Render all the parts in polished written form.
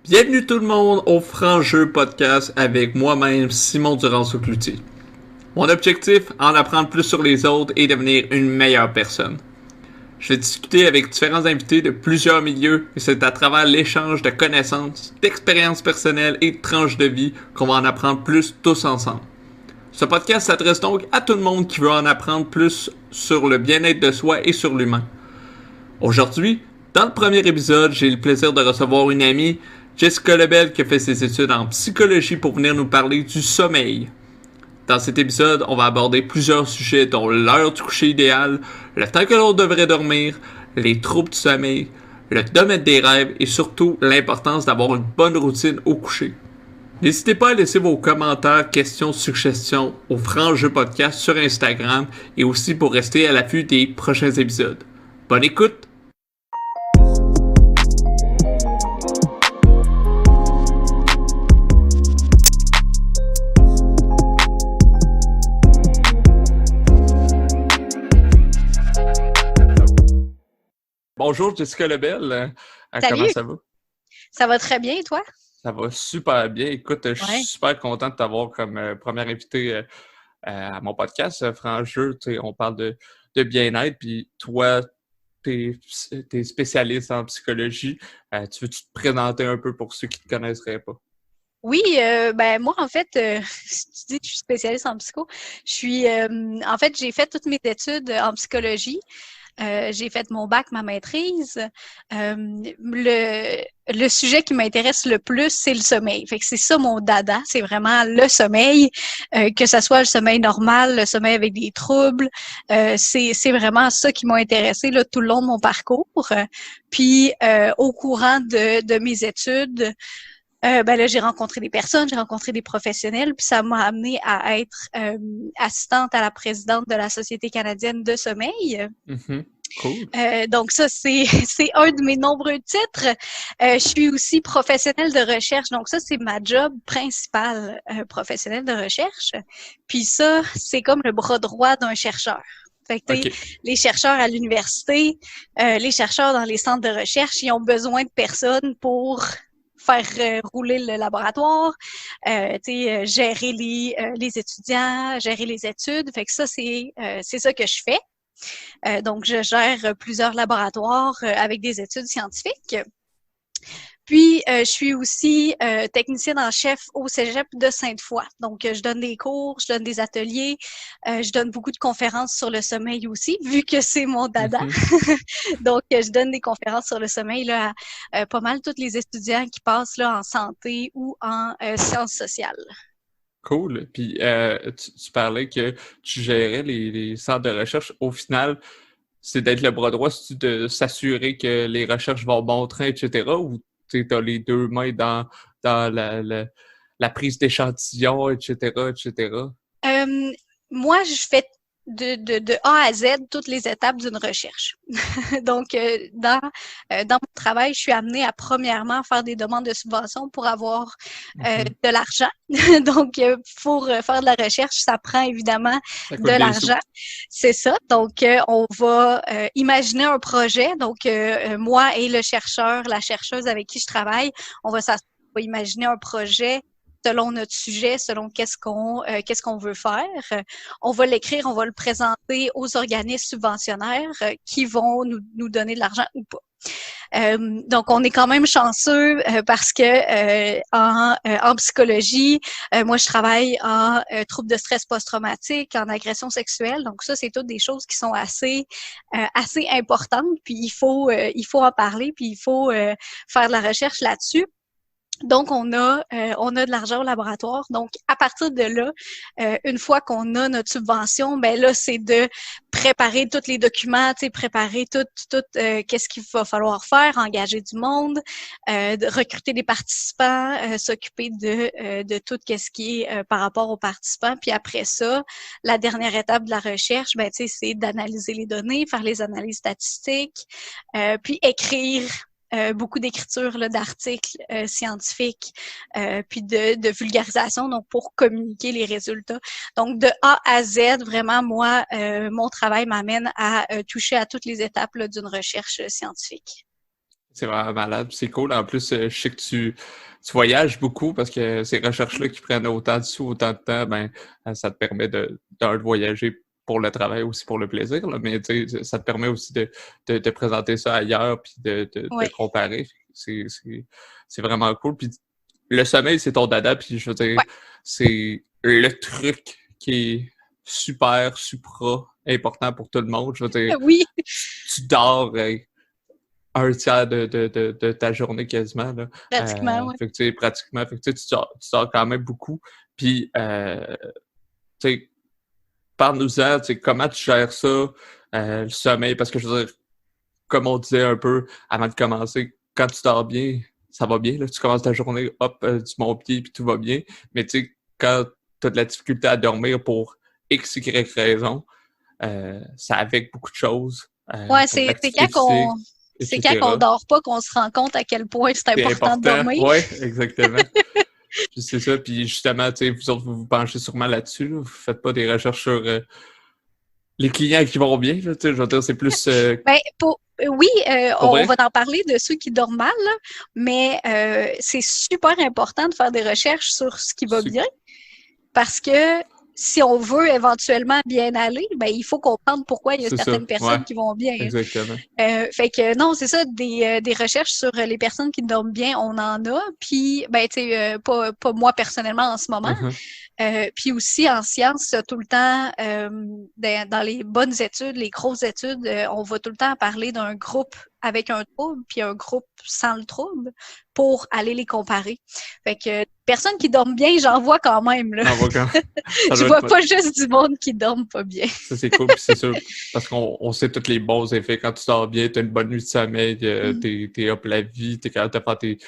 Bienvenue tout le monde au Franc Jeu Podcast avec moi-même Simon Duranceau-Cloutier. Mon objectif, en apprendre plus sur les autres et devenir une meilleure personne. Je vais discuter avec différents invités de plusieurs milieux et c'est à travers l'échange de connaissances, d'expériences personnelles et de tranches de vie qu'on va en apprendre plus tous ensemble. Ce podcast s'adresse donc à tout le monde qui veut en apprendre plus sur le bien-être de soi et sur l'humain. Aujourd'hui, dans le premier épisode, j'ai le plaisir de recevoir une amie, Jessica Lebel, qui a fait ses études en psychologie pour venir nous parler du sommeil. Dans cet épisode, on va aborder plusieurs sujets dont l'heure du coucher idéal, le temps que l'on devrait dormir, les troubles du sommeil, le domaine des rêves et surtout l'importance d'avoir une bonne routine au coucher. N'hésitez pas à laisser vos commentaires, questions, suggestions au Franc Jeu Podcast sur Instagram et aussi pour rester à l'affût des prochains épisodes. Bonne écoute! Bonjour Jessica Lebel, comment Salut, ça va? ça va très bien et toi? Ça va super bien. Écoute, je suis Ouais. super content de t'avoir comme première invité à mon podcast, Franc Jeu. Tu sais, on parle de bien-être, puis toi, t'es spécialiste en psychologie. Tu veux-tu te présenter un peu pour ceux qui te connaisseraient pas? Oui, ben moi en fait, si tu dis que je suis spécialiste en psycho, en fait j'ai fait toutes mes études en psychologie. J'ai fait mon bac, ma maîtrise. Le sujet qui m'intéresse le plus, c'est le sommeil. Fait que c'est ça mon dada, c'est vraiment le sommeil, que ça soit le sommeil normal, le sommeil avec des troubles. C'est vraiment ça qui m'a intéressé là, tout le long de mon parcours. Puis au courant de mes études, ben là, j'ai rencontré des personnes, j'ai rencontré des professionnels, puis ça m'a amené à être assistante à la présidente de la Société canadienne de sommeil. Mhm. Cool. Donc ça, c'est c'est un de mes nombreux titres. Je suis aussi professionnelle de recherche, donc ça, c'est ma job principale, professionnelle de recherche. Puis ça, c'est comme le bras droit d'un chercheur. Fait que, OK. les chercheurs à l'université, les chercheurs dans les centres de recherche, ils ont besoin de personnes pour faire rouler le laboratoire, gérer les étudiants, gérer les études. Fait que ça, c'est ça que je fais. Donc, je gère plusieurs laboratoires avec des études scientifiques. Puis, je suis aussi technicienne en chef au Cégep de Sainte-Foy. Donc, je donne des cours, je donne des ateliers, je donne beaucoup de conférences sur le sommeil aussi, vu que c'est mon dada. Mhm. Donc, je donne des conférences sur le sommeil là, à pas mal tous les étudiants qui passent là, en santé ou en sciences sociales. Cool. Puis tu parlais que tu gérais les centres de recherche. Au final, c'est d'être le bras droit, c'est de s'assurer que les recherches vont bon train, etc. Ou tu as les deux mains dans la prise d'échantillons, etc., etc. Euh, Moi, je fais de A à Z toutes les étapes d'une recherche. Donc, dans mon travail, je suis amenée à premièrement faire des demandes de subventions pour avoir Mhm. de l'argent. Donc, pour faire de la recherche, ça prend évidemment Ça de coûte des sous. l'argent. C'est ça. Donc, on va imaginer un projet. Donc, moi et le chercheur, la chercheuse avec qui je travaille, on va s'asseoir, on va imaginer un projet selon notre sujet, selon qu'est-ce qu'on veut faire. On va l'écrire, on va le présenter aux organismes subventionnaires qui vont nous donner de l'argent ou pas. Donc, on est quand même chanceux parce que en psychologie, moi, je travaille en troubles de stress post-traumatique, en agression sexuelle. Donc, ça, c'est toutes des choses qui sont assez importantes. Puis, il faut en parler, puis il faut faire de la recherche là-dessus. Donc, on a de l'argent au laboratoire. Donc, à partir de là, une fois qu'on a notre subvention, ben là, c'est de préparer tous les documents, tu sais, préparer tout qu'est-ce qu'il va falloir faire, engager du monde, de recruter des participants, s'occuper de tout qu'est-ce qui est par rapport aux participants. Puis après ça, la dernière étape de la recherche, ben tu sais, c'est d'analyser les données, faire les analyses statistiques, puis écrire beaucoup d'écriture là, d'articles scientifiques, puis de vulgarisation, donc pour communiquer les résultats. Donc de A à Z, vraiment, moi, mon travail m'amène à toucher à toutes les étapes là, d'une recherche scientifique. C'est vraiment malade. C'est cool. En plus, je sais que tu voyages beaucoup parce que ces recherches-là qui prennent autant de sous, autant de temps, ben, ça te permet de voyager pour le travail, aussi pour le plaisir, là, mais tu sais, ça te permet aussi de présenter ça ailleurs puis de Ouais. comparer. C'est vraiment cool. Puis le sommeil, c'est ton dada, puis je veux dire, Ouais. c'est le truc qui est super, supra important pour tout le monde. Je veux dire, Oui, tu dors un tiers de ta journée quasiment, là. pratiquement, ouais. Fait que tu sais, pratiquement, fait que tu dors quand même beaucoup. Puis, tu sais, parle-nous-en, tu sais, comment tu gères ça, le sommeil, parce que je veux dire, comme on disait un peu avant de commencer, quand tu dors bien, ça va bien, là, tu commences ta journée, hop, du bon pied, puis tout va bien. Mais tu sais, quand tu as de la difficulté à dormir pour X, Y raison, ça affecte beaucoup de choses, Ouais, comme c'est l'activité physique, quand on etc. dort pas qu'on se rend compte à quel point c'est C'est important de important, dormir. ouais, exactement. Puis c'est ça, puis justement, tu sais, vous autres, vous penchez sûrement là-dessus, là. Vous faites pas des recherches sur les clients qui vont bien, là, tu sais, je veux dire, c'est plus Ben, oui, pour on vrai. va en parler de ceux qui dorment mal, là, mais c'est super important de faire des recherches sur ce qui va C'est- bien parce que si on veut éventuellement bien aller, ben, il faut comprendre pourquoi il y a C'est ça, certaines ouais, personnes qui vont bien. exactement. Fait que non, c'est ça, des recherches sur les personnes qui dorment bien, on en a. Puis, ben, tu sais, pas moi personnellement en ce moment. Mhm. Puis aussi en sciences, tout le temps, dans les bonnes études, les grosses études, on va tout le temps parler d'un groupe avec un trouble puis un groupe sans le trouble pour aller les comparer. Fait que personnes qui dorment bien, j'en vois quand même, là. On va quand... Ça Je doit vois être... pas juste du monde qui dorment pas bien. Ça, c'est cool, puis c'est sûr, parce qu'on sait tous les bons effets. Quand tu dors bien, t'as une bonne nuit de sommeil, t'es up la vie, t'es capable de faire tes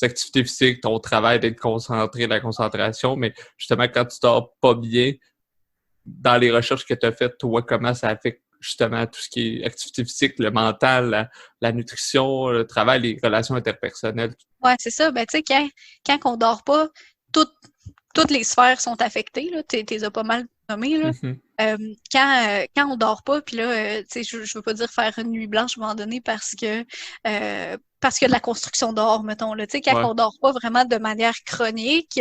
activités physiques, ton travail, d'être concentré, la concentration, mais justement, quand tu dors pas bien, dans les recherches que tu as faites, toi, comment ça affecte justement tout ce qui est activité physique, le mental, la nutrition, le travail, les relations interpersonnelles? Ouais, c'est ça. Ben, tu sais, quand on dort pas, toutes toutes les sphères sont affectées, là. T'es as pas mal nommé, là. Mhm. Quand on dort pas, puis là, tu sais, je veux pas dire faire une nuit blanche à un moment donné parce que de la construction dehors, mettons, là. Tu sais, quand Ouais. on dort pas vraiment de manière chronique,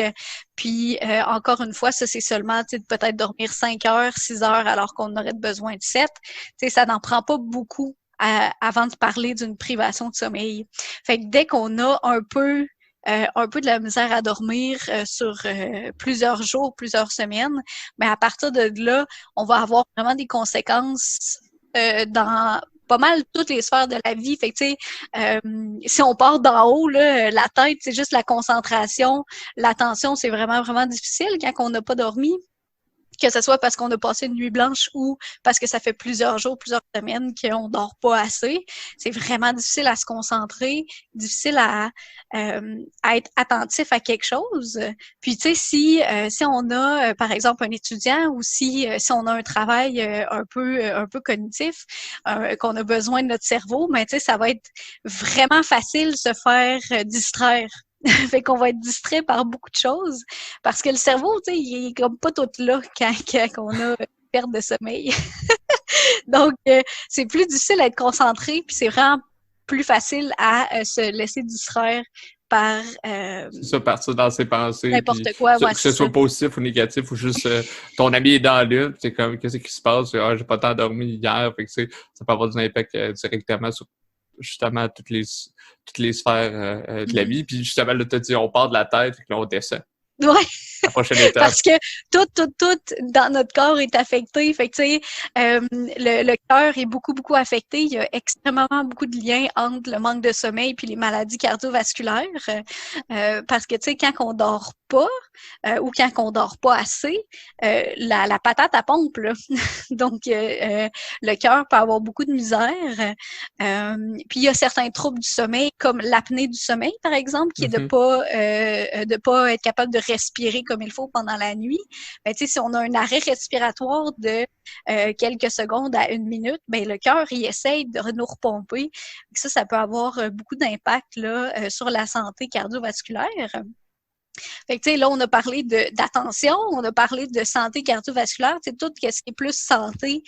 puis encore une fois, ça, c'est seulement, tu sais, peut-être dormir 5 heures, 6 heures, alors qu'on aurait besoin de 7. Tu sais, ça n'en prend pas beaucoup avant de parler d'une privation de sommeil. Fait que dès qu'on a un peu de la misère à dormir sur plusieurs jours, plusieurs semaines, mais à partir de là, on va avoir vraiment des conséquences dans pas mal toutes les sphères de la vie. Fait que, tu sais, si on part d'en haut, là, la tête, c'est juste la concentration, l'attention, c'est vraiment, vraiment difficile quand on n'a pas dormi. Que ce soit parce qu'on a passé une nuit blanche ou parce que ça fait plusieurs jours, plusieurs semaines qu'on dort pas assez. C'est vraiment difficile à se concentrer, difficile à être attentif à quelque chose. Puis, tu sais, si on a, par exemple, un étudiant ou si on a un travail un peu cognitif, qu'on a besoin de notre cerveau, mais tu sais, ça va être vraiment facile de se faire distraire. Fait qu'on va être distrait par beaucoup de choses parce que le cerveau, tu sais, il est comme pas tout là quand on a une perte de sommeil. Donc, c'est plus difficile à être concentré, puis c'est vraiment plus facile à se laisser distraire par C'est ça, partir dans ses pensées, puis n'importe quoi. Ouais, que ce c'est ça. soit positif ou négatif, ou juste ton ami est dans la lune, c'est comme, qu'est-ce qui se passe? Ah, j'ai pas tant dormi hier, fait que, tu sais, ça peut avoir des impacts directement sur justement toutes les sphères de la Mhm. vie. Puis justement, là, t'as dit, on part de la tête, fait que là, on descend. Ouais. La prochaine étape. Parce que tout dans notre corps est affecté. Fait que, tu sais, le cœur est beaucoup, beaucoup affecté. Il y a extrêmement beaucoup de liens entre le manque de sommeil puis les maladies cardiovasculaires. Parce que, tu sais, quand on dort pas ou quand on dort pas assez, la patate à pompe, là. Donc, le cœur peut avoir beaucoup de misère. Puis, il y a certains troubles du sommeil, comme l'apnée du sommeil, par exemple, qui est de pas être capable de respirer comme il faut pendant la nuit. Ben, tu sais, si on a un arrêt respiratoire de quelques secondes à une minute, ben, le cœur, il essaye de nous repomper. Ça peut avoir beaucoup d'impact là, sur la santé cardiovasculaire. Fait que, tu sais, là, on a parlé d'attention, on a parlé de santé cardiovasculaire, tu sais, tout ce qui est plus santé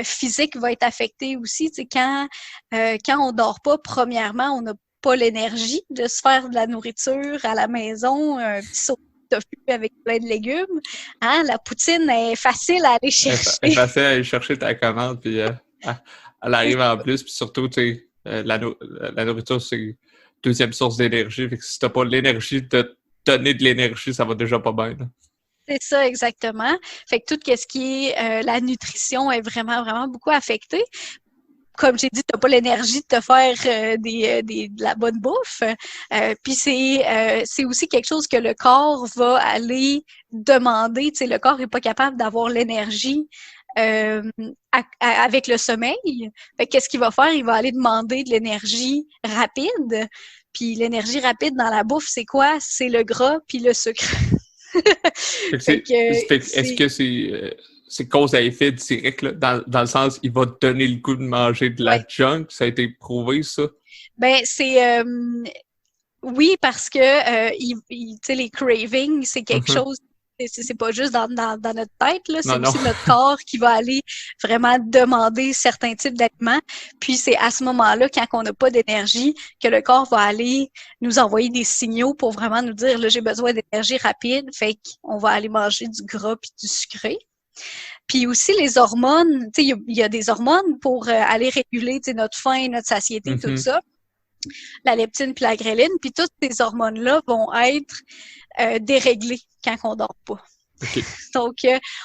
physique va être affecté aussi. Tu sais, quand on dort pas, premièrement, on a pas l'énergie de se faire de la nourriture à la maison, un petit saut de tofu avec plein de légumes, hein, la poutine est facile à aller chercher. Elle est facile à aller chercher ta commande, puis elle arrive en plus, puis surtout, tu sais, la nourriture, c'est deuxième source d'énergie, fait que si t'as pas l'énergie de donner de l'énergie, ça va déjà pas bien, là. C'est ça, exactement. Fait que tout ce qui est la nutrition est vraiment, vraiment beaucoup affecté. Comme j'ai dit, tu n'as pas l'énergie de te faire de la bonne bouffe. Puis c'est aussi quelque chose que le corps va aller demander. Tu sais, le corps n'est pas capable d'avoir l'énergie avec le sommeil. Fait qu'est-ce qu'il va faire? Il va aller demander de l'énergie rapide. Puis l'énergie rapide dans la bouffe, c'est quoi? C'est le gras puis le sucre. Est-ce que c'est cause à effet direct, là, dans le sens, il va te donner le goût de manger de la junk? Ça a été prouvé, ça? Ben, c'est... oui, parce que tu sais, les cravings, c'est quelque chose... C'est pas juste dans notre tête, là, c'est aussi notre corps qui va aller vraiment demander certains types d'aliments. Puis c'est à ce moment-là, quand on n'a pas d'énergie, que le corps va aller nous envoyer des signaux pour vraiment nous dire, là, j'ai besoin d'énergie rapide, fait qu'on va aller manger du gras puis du sucré. Puis aussi les hormones, tu sais, il y a des hormones pour aller réguler, tu sais, notre faim, notre satiété, tout ça. La leptine puis la gréline, puis toutes ces hormones-là vont être déréglées quand on dort pas. Okay. Donc,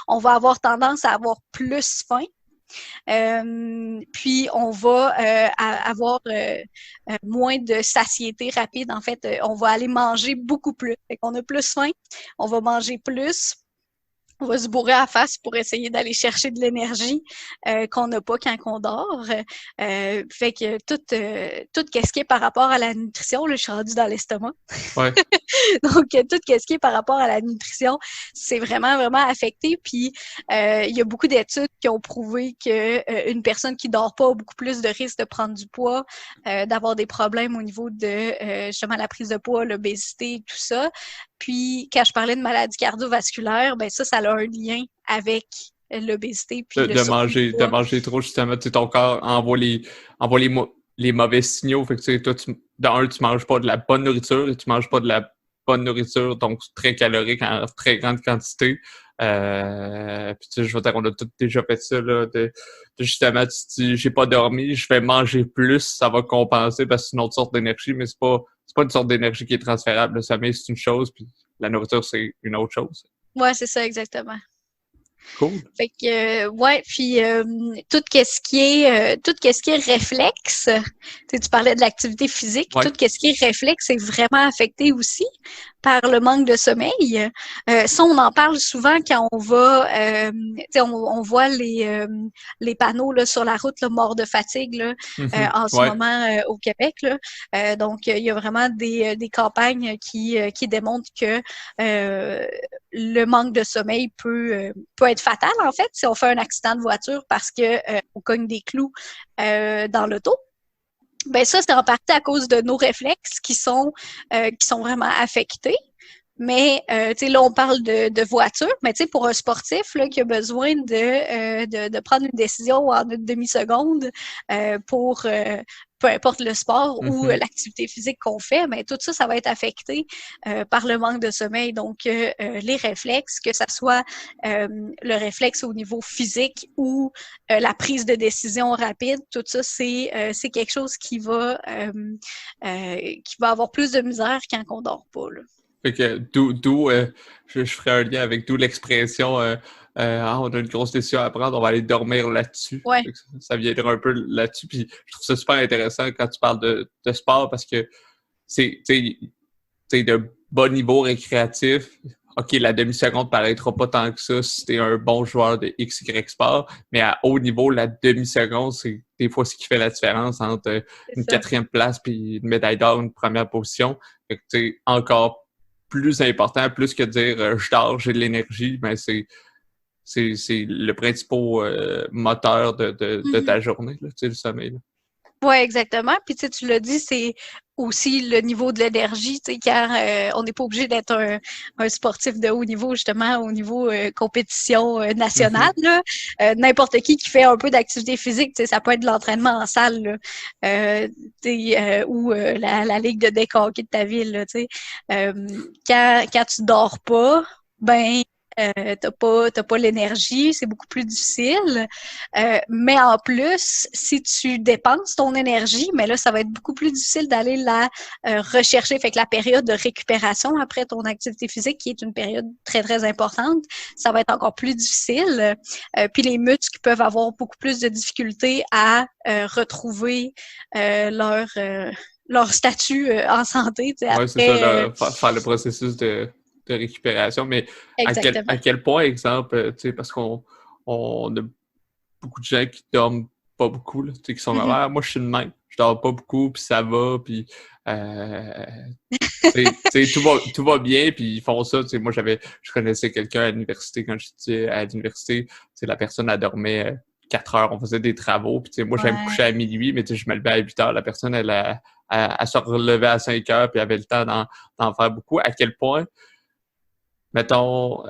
on va avoir tendance à avoir plus faim. Puis, on va avoir moins de satiété rapide. En fait, on va aller manger beaucoup plus. Fait qu'on a plus faim, on va manger plus. On va se bourrer à la face pour essayer d'aller chercher de l'énergie qu'on n'a pas quand on dort. Fait que tout ce qui est par rapport à la nutrition, là, je suis rendue dans l'estomac. Ouais. Donc, tout ce qui est par rapport à la nutrition, c'est vraiment, vraiment affecté. Puis, il y a beaucoup d'études qui ont prouvé qu'une personne qui dort pas a beaucoup plus de risque de prendre du poids, d'avoir des problèmes au niveau de, justement, la prise de poids, l'obésité, tout ça. Puis, quand je parlais de maladies cardiovasculaires, ben ça a un lien avec l'obésité. Puis de manger trop, justement, tu sais, ton corps envoie les mauvais signaux. Fait que, tu sais, toi, tu manges pas de la bonne nourriture et tu manges pas de la bonne nourriture, donc très calorique en très grande quantité. Puis, tu sais, je veux dire, on a tous déjà fait ça, là, de justement, tu te dis, j'ai pas dormi, je vais manger plus, ça va compenser parce que c'est une autre sorte d'énergie, mais c'est pas une sorte d'énergie qui est transférable. Le sommeil, c'est une chose, puis la nourriture, c'est une autre chose. Ouais, c'est ça, exactement. Cool. Fait que, ouais, puis tout ce qui est réflexe, tu parlais de l'activité physique, tout ce qui est réflexe est vraiment affecté aussi par le manque de sommeil. Ça, on en parle souvent quand on va, on voit les panneaux là, sur la route, là, mort de fatigue là, en ce moment au Québec. Là. Donc, il y a vraiment des campagnes qui démontrent que le manque de sommeil peut être fatal, en fait, si on fait un accident de voiture parce que on cogne des clous dans l'auto. Ben ça, c'est en partie à cause de nos réflexes qui sont vraiment affectés. Mais, tu sais, là, on parle de voiture, mais tu sais, pour un sportif là, qui a besoin de prendre une décision en une demi-seconde pour peu importe le sport ou l'activité physique qu'on fait, mais tout ça, ça va être affecté par le manque de sommeil. Donc, les réflexes, que ça soit le réflexe au niveau physique ou la prise de décision rapide, tout ça, c'est quelque chose qui va avoir plus de misère quand on dort pas, là. Fait que d'où je ferai un lien avec d'où l'expression on a une grosse décision à prendre, on va aller dormir là-dessus. Ouais. Ça viendra un peu là-dessus. Puis je trouve ça super intéressant quand tu parles de sport parce que c'est de bon niveau récréatif. OK, la demi-seconde paraîtra pas tant que ça si t'es un bon joueur de XY sport, mais à haut niveau, la demi-seconde, c'est des fois ce qui fait la différence entre une quatrième place puis une médaille d'or, une première position. Fait que c'est encore plus important, plus que de dire je dors, j'ai de l'énergie, ben c'est le principal moteur de ta journée, là, le sommeil. Là. Ouais, exactement. Puis tu l'as dit, c'est aussi le niveau de l'énergie, car on n'est pas obligé d'être un sportif de haut niveau, justement, au niveau compétition nationale. Là. N'importe qui fait un peu d'activité physique, ça peut être de l'entraînement en salle, là, ou la ligue de deck hockey de ta ville. Là, quand tu dors pas, ben t'as pas l'énergie, c'est beaucoup plus difficile. Mais en plus, si tu dépenses ton énergie, mais là, ça va être beaucoup plus difficile d'aller la rechercher. Fait que la période de récupération après ton activité physique, qui est une période très, très importante, ça va être encore plus difficile. Puis les muscles peuvent avoir beaucoup plus de difficultés à retrouver leur statut en santé. Oui, c'est ça, Après, faire le processus de récupération. Mais exactement. à quel point, exemple, parce qu'on a beaucoup de gens qui dorment pas beaucoup, là, qui sont comme, ah, moi, je suis de même, je dors pas beaucoup, puis ça va, puis tout va bien, puis ils font ça. Moi, je connaissais quelqu'un à l'université, quand j'étais à l'université, la personne, elle dormait 4 heures, on faisait des travaux, puis moi, j'allais me coucher à minuit, mais je me levais à 8 heures, la personne, elle se relevait à 5 heures, puis avait le temps d'en faire beaucoup. À quel point, mettons,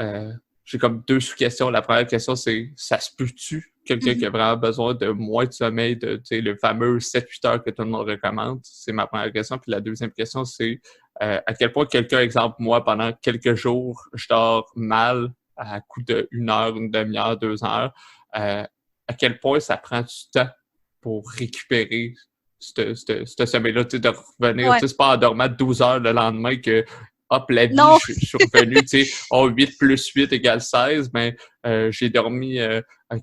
j'ai comme 2 sous-questions. La première question, c'est, ça se peut-tu quelqu'un qui a vraiment besoin de moins de sommeil, le fameux 7-8 heures que tout le monde recommande? C'est ma première question. Puis la deuxième question, c'est à quel point quelqu'un, exemple, moi, pendant quelques jours, je dors mal à coup de 1 heure, une demi-heure, 2 heures. À quel point ça prend du temps pour récupérer ce sommeil-là, de revenir. Ouais. C'est pas en dormant 12 heures le lendemain que hop, la vie, Non, je suis revenu, 8 plus 8 égale 16, mais j'ai dormi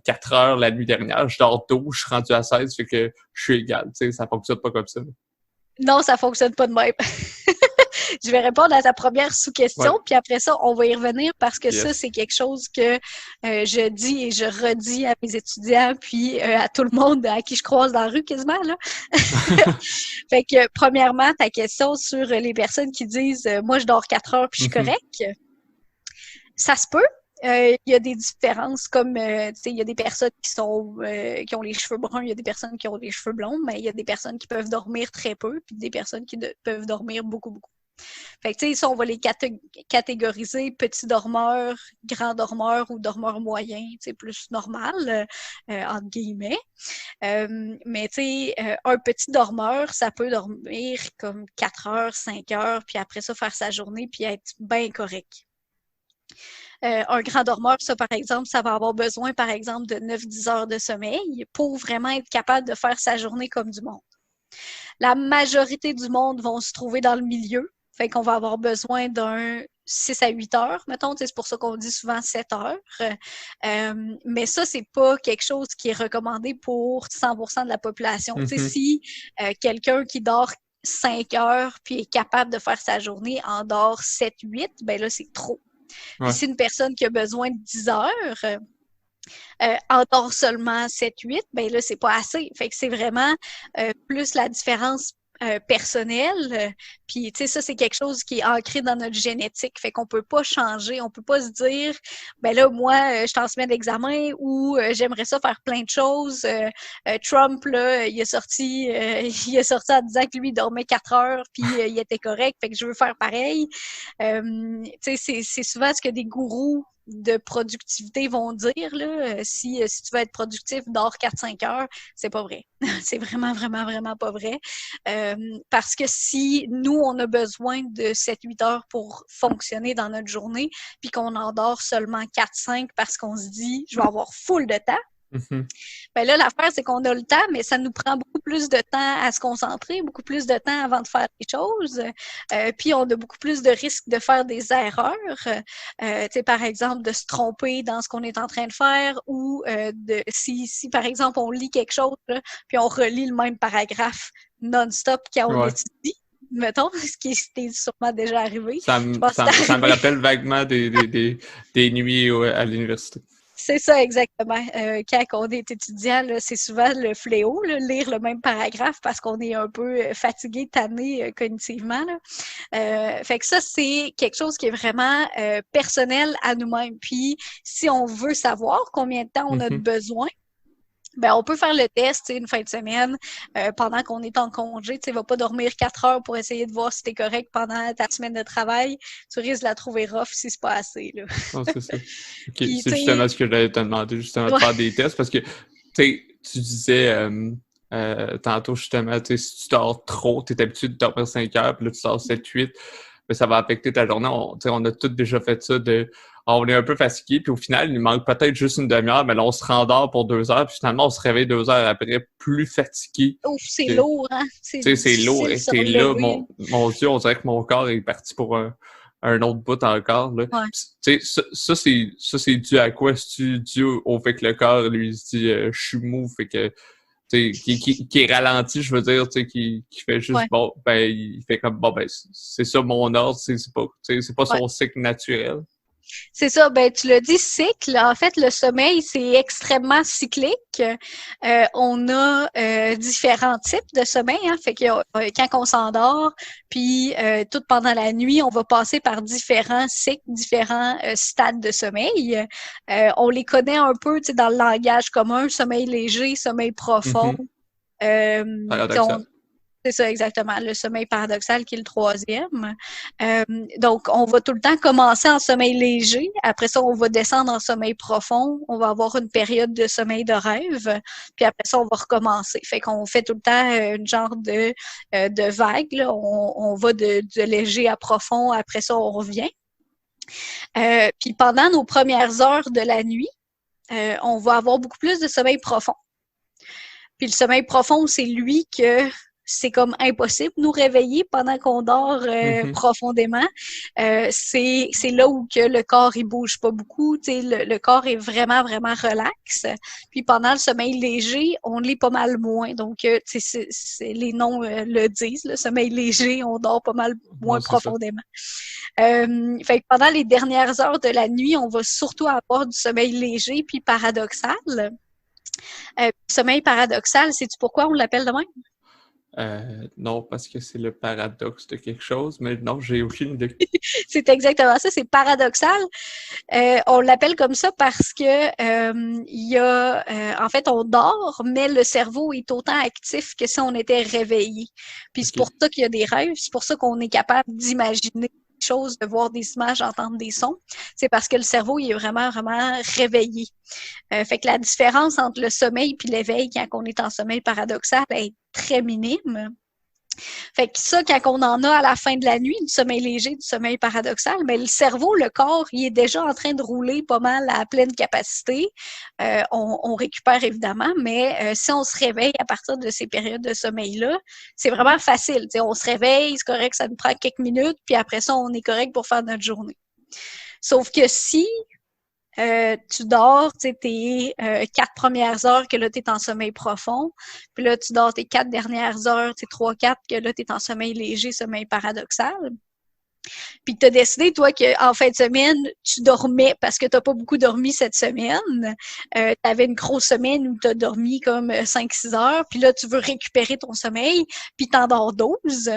4 heures la nuit dernière, je dors 12, je suis rendu à 16, fait que je suis égal, ça fonctionne pas comme ça. non, ça fonctionne pas de même. Je vais répondre à ta première sous-question, Ouais. puis après ça, on va y revenir parce que ça, Yes. c'est quelque chose que je dis et je redis à mes étudiants, puis à tout le monde à qui je croise dans la rue quasiment, là. Fait que, premièrement, ta question sur les personnes qui disent moi, je dors 4 heures puis je suis correct. Ça se peut. Il y a des différences comme, tu sais, il y a des personnes qui ont les cheveux bruns, il y a des personnes qui ont les cheveux blonds, mais il y a des personnes qui peuvent dormir très peu, puis des personnes qui peuvent dormir beaucoup, beaucoup. Fait que, tu sais, ça, on va les catégoriser petits dormeurs, grands dormeurs ou dormeurs moyens, tu sais, plus normal, entre guillemets. Mais, tu sais, un petit dormeur, ça peut dormir comme 4 heures, 5 heures, puis après ça, faire sa journée, puis être bien correct. Un grand dormeur, ça, par exemple, ça va avoir besoin, par exemple, de 9-10 heures de sommeil pour vraiment être capable de faire sa journée comme du monde. La majorité du monde vont se trouver dans le milieu. Fait qu'on va avoir besoin d'un 6 à 8 heures, mettons. C'est pour ça qu'on dit souvent 7 heures. Mais ça, c'est pas quelque chose qui est recommandé pour 100% de la population. Si quelqu'un qui dort 5 heures puis est capable de faire sa journée en dort 7-8, ben là, c'est trop. Ouais. Puis si une personne qui a besoin de 10 heures en dort seulement 7-8, ben là, c'est pas assez. Fait que c'est vraiment plus la différence personnelle. Puis, tu sais, ça, c'est quelque chose qui est ancré dans notre génétique. Fait qu'on peut pas changer. On peut pas se dire, ben là, moi, je suis en semaine d'examen ou j'aimerais ça faire plein de choses. Trump, là, il est sorti en disant que lui, il dormait 4 heures puis il était correct. Fait que je veux faire pareil. Tu sais, c'est souvent ce que des gourous de productivité vont dire, là, si tu veux être productif, dors 4-5 heures, c'est pas vrai. C'est vraiment, vraiment, vraiment pas vrai. Parce que si nous, on a besoin de 7-8 heures pour fonctionner dans notre journée, puis qu'on en dort seulement 4-5 parce qu'on se dit, je vais avoir full de temps, ben là, l'affaire, c'est qu'on a le temps, mais ça nous prend beaucoup plus de temps à se concentrer, beaucoup plus de temps avant de faire des choses. Puis, on a beaucoup plus de risques de faire des erreurs. Tu sais, par exemple, de se tromper dans ce qu'on est en train de faire ou si, par exemple, on lit quelque chose, là, puis on relit le même paragraphe non-stop quand on étudie, mettons, ce qui est sûrement déjà arrivé. Ça me rappelle vaguement des nuits à l'université. C'est ça, exactement. Quand on est étudiant, là, c'est souvent le fléau, là, lire le même paragraphe parce qu'on est un peu fatigué, tanné cognitivement. Là. Fait que ça, c'est quelque chose qui est vraiment personnel à nous-mêmes. Puis, si on veut savoir combien de temps on a besoin, Ben, on peut faire le test une fin de semaine pendant qu'on est en congé. Tu ne vas pas dormir 4 heures pour essayer de voir si tu es correct pendant ta semaine de travail. Tu risques de la trouver rough si c'est pas assez. Là. Non, c'est ça. OK, Puis, c'est tu justement sais, ce que j'allais te demander, justement, de ouais, faire des tests, parce que, tu sais, tu disais tantôt, justement, tu sais, si tu dors trop, tu es habitué de dormir 5 heures, puis là, tu dors 7-8, mais ça va affecter ta journée. Tu sais, on a tous déjà fait ça on est un peu fatigué, puis au final, il manque peut-être juste une demi-heure, mais là, on se rendort pour 2 heures, puis finalement, on se réveille 2 heures après, plus fatigué. ouf, c'est Que, tu lourd, hein? C'est sais, c'est lourd, difficile de et se t'es là, relever. mon Dieu, on dirait que mon corps est parti pour un autre bout encore, là. Ouais. Tu sais, ça, c'est dû à quoi? C'est dû au fait que le corps, lui, se dit, je suis mou, fait que, tu sais, qui est ralenti, je veux dire, tu sais, qui fait juste, Ouais. bon, ben, il fait comme, bon, ben, c'est ça mon ordre, c'est pas, tu sais, c'est pas Ouais. son cycle naturel. C'est ça, ben tu l'as dit, cycle. En fait, le sommeil, c'est extrêmement cyclique. On a différents types de sommeil. Hein, fait que quand on s'endort, puis tout pendant la nuit, on va passer par différents cycles, différents stades de sommeil. On les connaît un peu, tu sais, dans le langage commun, sommeil léger, sommeil profond. Mhm. Euh, on, Paradoxal. c'est ça, exactement. Le sommeil paradoxal qui est le troisième. Euh, donc, on va tout le temps commencer en sommeil léger. Après ça, on va descendre en sommeil profond. On va avoir une période de sommeil de rêve. Puis après ça, on va recommencer. Fait qu'on fait tout le temps une genre de vague. Là. On va de léger à profond. Après ça, on revient. Puis pendant nos premières heures de la nuit, on va avoir beaucoup plus de sommeil profond. Puis le sommeil profond, c'est lui que c'est comme impossible de nous réveiller pendant qu'on dort Mhm. profondément. C'est là où que le corps il bouge pas beaucoup, tu sais, le corps est vraiment vraiment relax. Puis pendant le sommeil léger, on l'est pas mal moins. Donc tu sais, les noms le disent, le sommeil léger, on dort pas mal Non, moins c'est ça. profondément. Fait que pendant les dernières heures de la nuit, on va surtout avoir du sommeil léger puis paradoxal. Sommeil paradoxal, sais-tu pourquoi on l'appelle de même? Non, parce que c'est le paradoxe de quelque chose, mais non, j'ai aucune idée. C'est exactement ça, c'est paradoxal. On l'appelle comme ça parce que en fait, on dort, mais le cerveau est autant actif que si on était réveillé. Puis c'est OK. pour ça qu'il y a des rêves, c'est pour ça qu'on est capable d'imaginer des choses, de voir des images, d'entendre des sons. C'est parce que le cerveau, il est vraiment, vraiment réveillé. Fait que la différence entre le sommeil et l'éveil quand on est en sommeil paradoxal est très minime. Fait que ça, quand on en a à la fin de la nuit, du sommeil léger, du sommeil paradoxal, mais le cerveau, le corps, il est déjà en train de rouler pas mal à pleine capacité. On récupère évidemment, mais si on se réveille à partir de ces périodes de sommeil-là, c'est vraiment facile. T'sais, on se réveille, c'est correct, ça nous prend quelques minutes, puis après ça, on est correct pour faire notre journée. Sauf que si tu dors, tu sais, tes 4 premières heures que là, tu es en sommeil profond. Puis là, tu dors tes 4 dernières heures, tes 3-4 que là, tu es en sommeil léger, sommeil paradoxal. Puis tu as décidé, toi, qu'en fin de semaine, tu dormais parce que tu n'as pas beaucoup dormi cette semaine. Tu avais une grosse semaine où tu as dormi comme 5-6 heures. Puis là, tu veux récupérer ton sommeil, puis tu endors 12.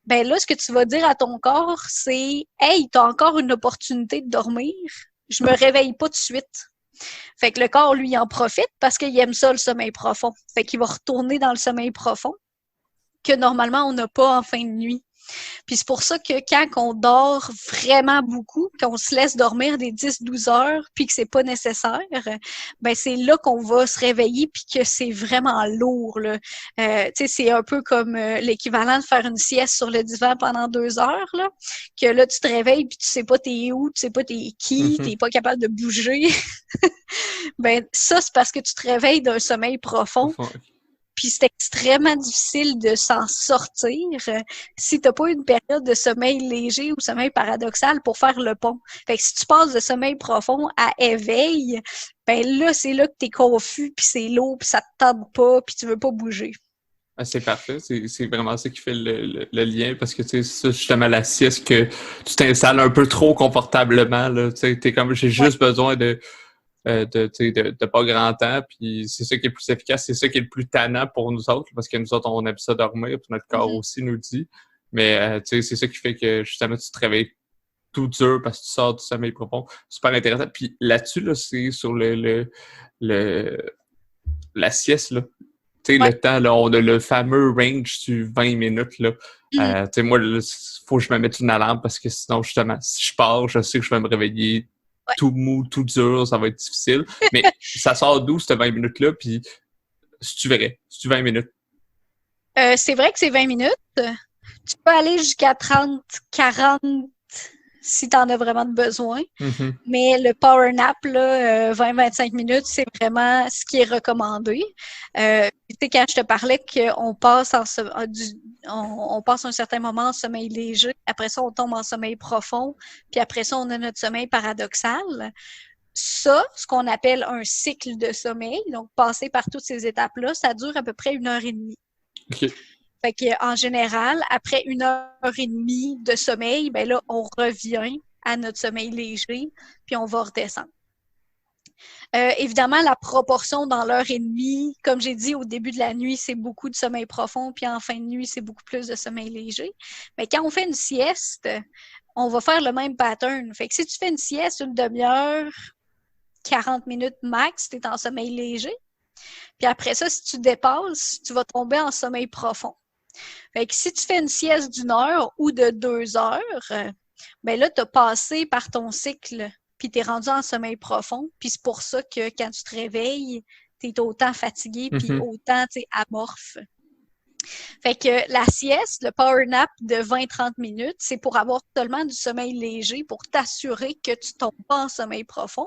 Ben là, ce que tu vas dire à ton corps, c'est « Hey, tu as encore une opportunité de dormir. Je me réveille pas tout de suite. » Fait que le corps, lui, en profite parce qu'il aime ça, le sommeil profond. Fait qu'il va retourner dans le sommeil profond que normalement, on n'a pas en fin de nuit. Puis c'est pour ça que quand on dort vraiment beaucoup, qu'on se laisse dormir des 10-12 heures, puis que c'est pas nécessaire, ben c'est là qu'on va se réveiller, puis que c'est vraiment lourd. Là. Tu sais, c'est un peu comme l'équivalent de faire une sieste sur le divan pendant 2 heures, là, que là, tu te réveilles, puis tu sais pas t'es où, tu sais pas t'es qui, Mhm. t'es pas capable de bouger. Ben ça, c'est parce que tu te réveilles d'un sommeil profond, Enfin, puis c'est extrêmement difficile de s'en sortir si tu n'as pas une période de sommeil léger ou sommeil paradoxal pour faire le pont. Fait que si tu passes de sommeil profond à éveil, ben là, c'est là que tu es confus, puis c'est lourd, puis ça te tente pas, puis tu veux pas bouger. c'est parfait. C'est vraiment ça qui fait le lien parce que, tu sais, ça, justement, la sieste que tu t'installes un peu trop confortablement, là. Tu sais, t'es comme, j'ai Ouais. juste besoin tu sais, de pas grand temps, puis c'est ça qui est le plus efficace, c'est ça qui est le plus tannant pour nous autres, parce que nous autres, on aime ça dormir, puis notre corps Mm-hmm. aussi nous le dit. Mais, tu sais, c'est ça qui fait que, justement, tu te réveilles tout dur parce que tu sors du sommeil profond. Super intéressant. Puis là-dessus, là, c'est sur le la sieste, là. Tu sais, Ouais. le temps, là, on a le fameux range du 20 minutes, là. Tu sais, moi, il faut que je me mette une alarme parce que sinon, justement, si je pars, je sais que je vais me réveiller Ouais. tout mou, tout dur, ça va être difficile. Mais ça sort d'où, cette 20 minutes-là? Puis, si tu verrais, si tu 20 minutes. C'est vrai que c'est 20 minutes. Tu peux aller jusqu'à 30, 40 si tu en as vraiment besoin. Mm-hmm. Mais le power nap, là, 20-25 minutes, c'est vraiment ce qui est recommandé. Tu sais, quand je te parlais qu'on passe on passe un certain moment en sommeil léger, après ça, on tombe en sommeil profond, puis après ça, on a notre sommeil paradoxal. Ça, ce qu'on appelle un cycle de sommeil, donc passer par toutes ces étapes-là, ça dure à peu près 1 heure et demie. OK. Fait qu'en général, après 1 heure et demie de sommeil, ben là, on revient à notre sommeil léger, puis on va redescendre. Évidemment, la proportion dans l'heure et demie, comme j'ai dit, au début de la nuit, c'est beaucoup de sommeil profond, puis en fin de nuit, c'est beaucoup plus de sommeil léger. Mais quand on fait une sieste, on va faire le même pattern. Fait que si tu fais une sieste, une demi-heure, 40 minutes max, tu es en sommeil léger. Puis après ça, si tu dépasses, tu vas tomber en sommeil profond. Fait que si tu fais une sieste d'1 heure ou de 2 heures, ben là, tu as passé par ton cycle, puis tu es rendu en sommeil profond. Puis c'est pour ça que quand tu te réveilles, tu es autant fatigué, puis autant amorphe. Fait que la sieste, le power nap de 20-30 minutes, c'est pour avoir seulement du sommeil léger, pour t'assurer que tu tombes pas en sommeil profond.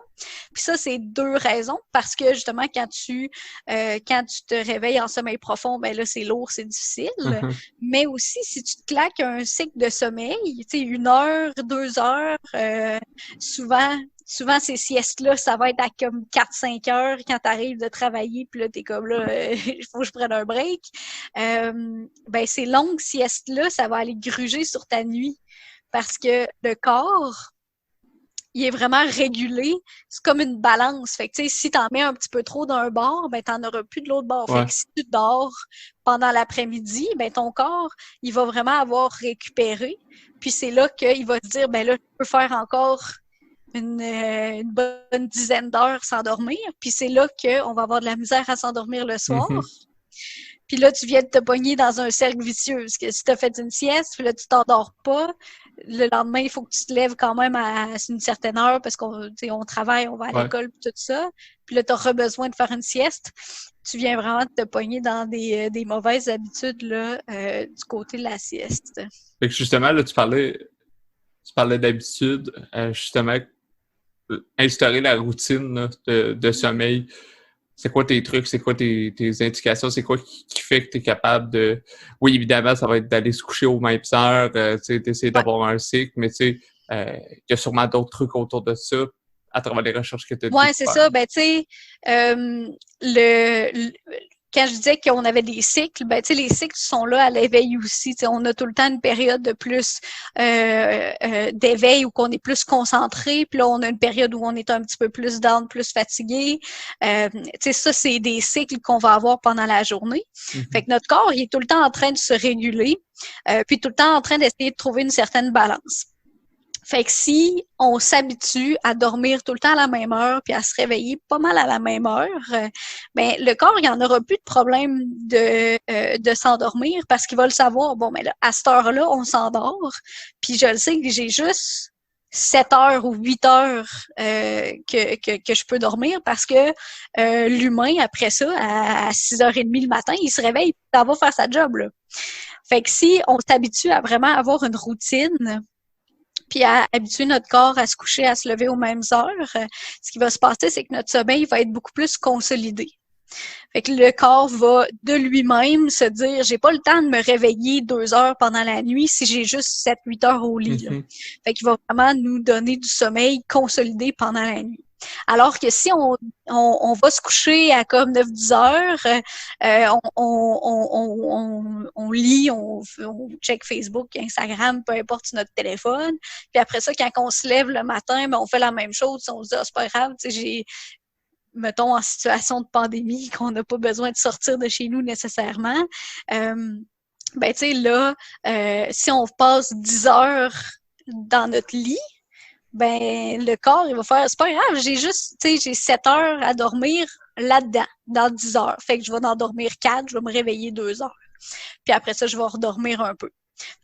Puis ça, c'est 2 raisons. Parce que justement, quand tu te réveilles en sommeil profond, ben là, c'est lourd, c'est difficile. Mais aussi, si tu te claques un cycle de sommeil, tu sais, 1 heure, 2 heures, souvent, ces siestes-là, ça va être à comme 4-5 heures quand tu arrives de travailler, puis là, t'es comme là, il faut que je prenne un break. Ben, ces longues siestes-là, ça va aller gruger sur ta nuit parce que le corps, il est vraiment régulé. C'est comme une balance. Fait que, tu sais, si t'en mets un petit peu trop d'un bord, ben, t'en auras plus de l'autre bord. Ouais. Fait que si tu dors pendant l'après-midi, ben, ton corps, il va vraiment avoir récupéré. Puis c'est là qu'il va se dire, ben là, je peux faire encore une bonne dizaine d'heures sans dormir. Puis c'est là qu'on va avoir de la misère à s'endormir le soir. Puis là, tu viens de te pogner dans un cercle vicieux. Parce que si tu as fait une sieste, puis là, tu t'endors pas, le lendemain, il faut que tu te lèves quand même à une certaine heure parce qu'on travaille, on va à l'école, puis tout ça. Puis là, tu auras besoin de faire une sieste. Tu viens vraiment de te pogner dans des mauvaises habitudes là, du côté de la sieste. Fait que justement, là, tu parlais d'habitude, justement, instaurer la routine là, de sommeil. C'est quoi tes trucs, c'est quoi tes indications, c'est quoi qui fait que tu es capable de... Oui, évidemment, ça va être d'aller se coucher aux mêmes heures, d'essayer d'avoir un cycle, mais tu sais, il y a sûrement d'autres trucs autour de ça à travers les recherches que tu as Oui, c'est ça. Ben, tu sais, quand je disais qu'on avait des cycles, ben, tu sais, les cycles sont là à l'éveil aussi. Tu sais, on a tout le temps une période de plus d'éveil où on est plus concentré, puis là, on a une période où on est un petit peu plus down, plus fatigué. Tu sais, ça, c'est des cycles qu'on va avoir pendant la journée. Fait que notre corps, il est tout le temps en train de se réguler, puis tout le temps en train d'essayer de trouver une certaine balance. Fait que si on s'habitue à dormir tout le temps à la même heure puis à se réveiller pas mal à la même heure, ben le corps, il n'y en aura plus de problème de s'endormir parce qu'il va le savoir. Bon, mais là, à cette heure-là, on s'endort. Puis je le sais que j'ai juste 7 heures ou 8 heures que je peux dormir parce que l'humain, après ça, à 6h30 le matin, il se réveille, ça va faire sa job, là. Fait que si on s'habitue à vraiment avoir une routine puis à habituer notre corps à se coucher, à se lever aux mêmes heures, ce qui va se passer, c'est que notre sommeil va être beaucoup plus consolidé. Fait que le corps va de lui-même se dire, j'ai pas le temps de me réveiller 2 heures pendant la nuit si j'ai juste 7-8 heures au lit. Fait qu'il va vraiment nous donner du sommeil consolidé pendant la nuit. Alors que si on va se coucher à comme 9-10 heures, on lit, on check Facebook, Instagram, peu importe sur notre téléphone. Puis après ça, quand on se lève le matin, ben, on fait la même chose. On se dit, c'est pas grave, tu sais, mettons en situation de pandémie, qu'on n'a pas besoin de sortir de chez nous nécessairement. Ben, tu sais, là, si on passe 10 heures dans notre lit, ben le corps, il va faire, c'est pas grave, j'ai 7 heures à dormir, là-dedans, dans 10 heures. Fait que je vais en dormir 4, je vais me réveiller 2 heures. Puis après ça, je vais redormir un peu.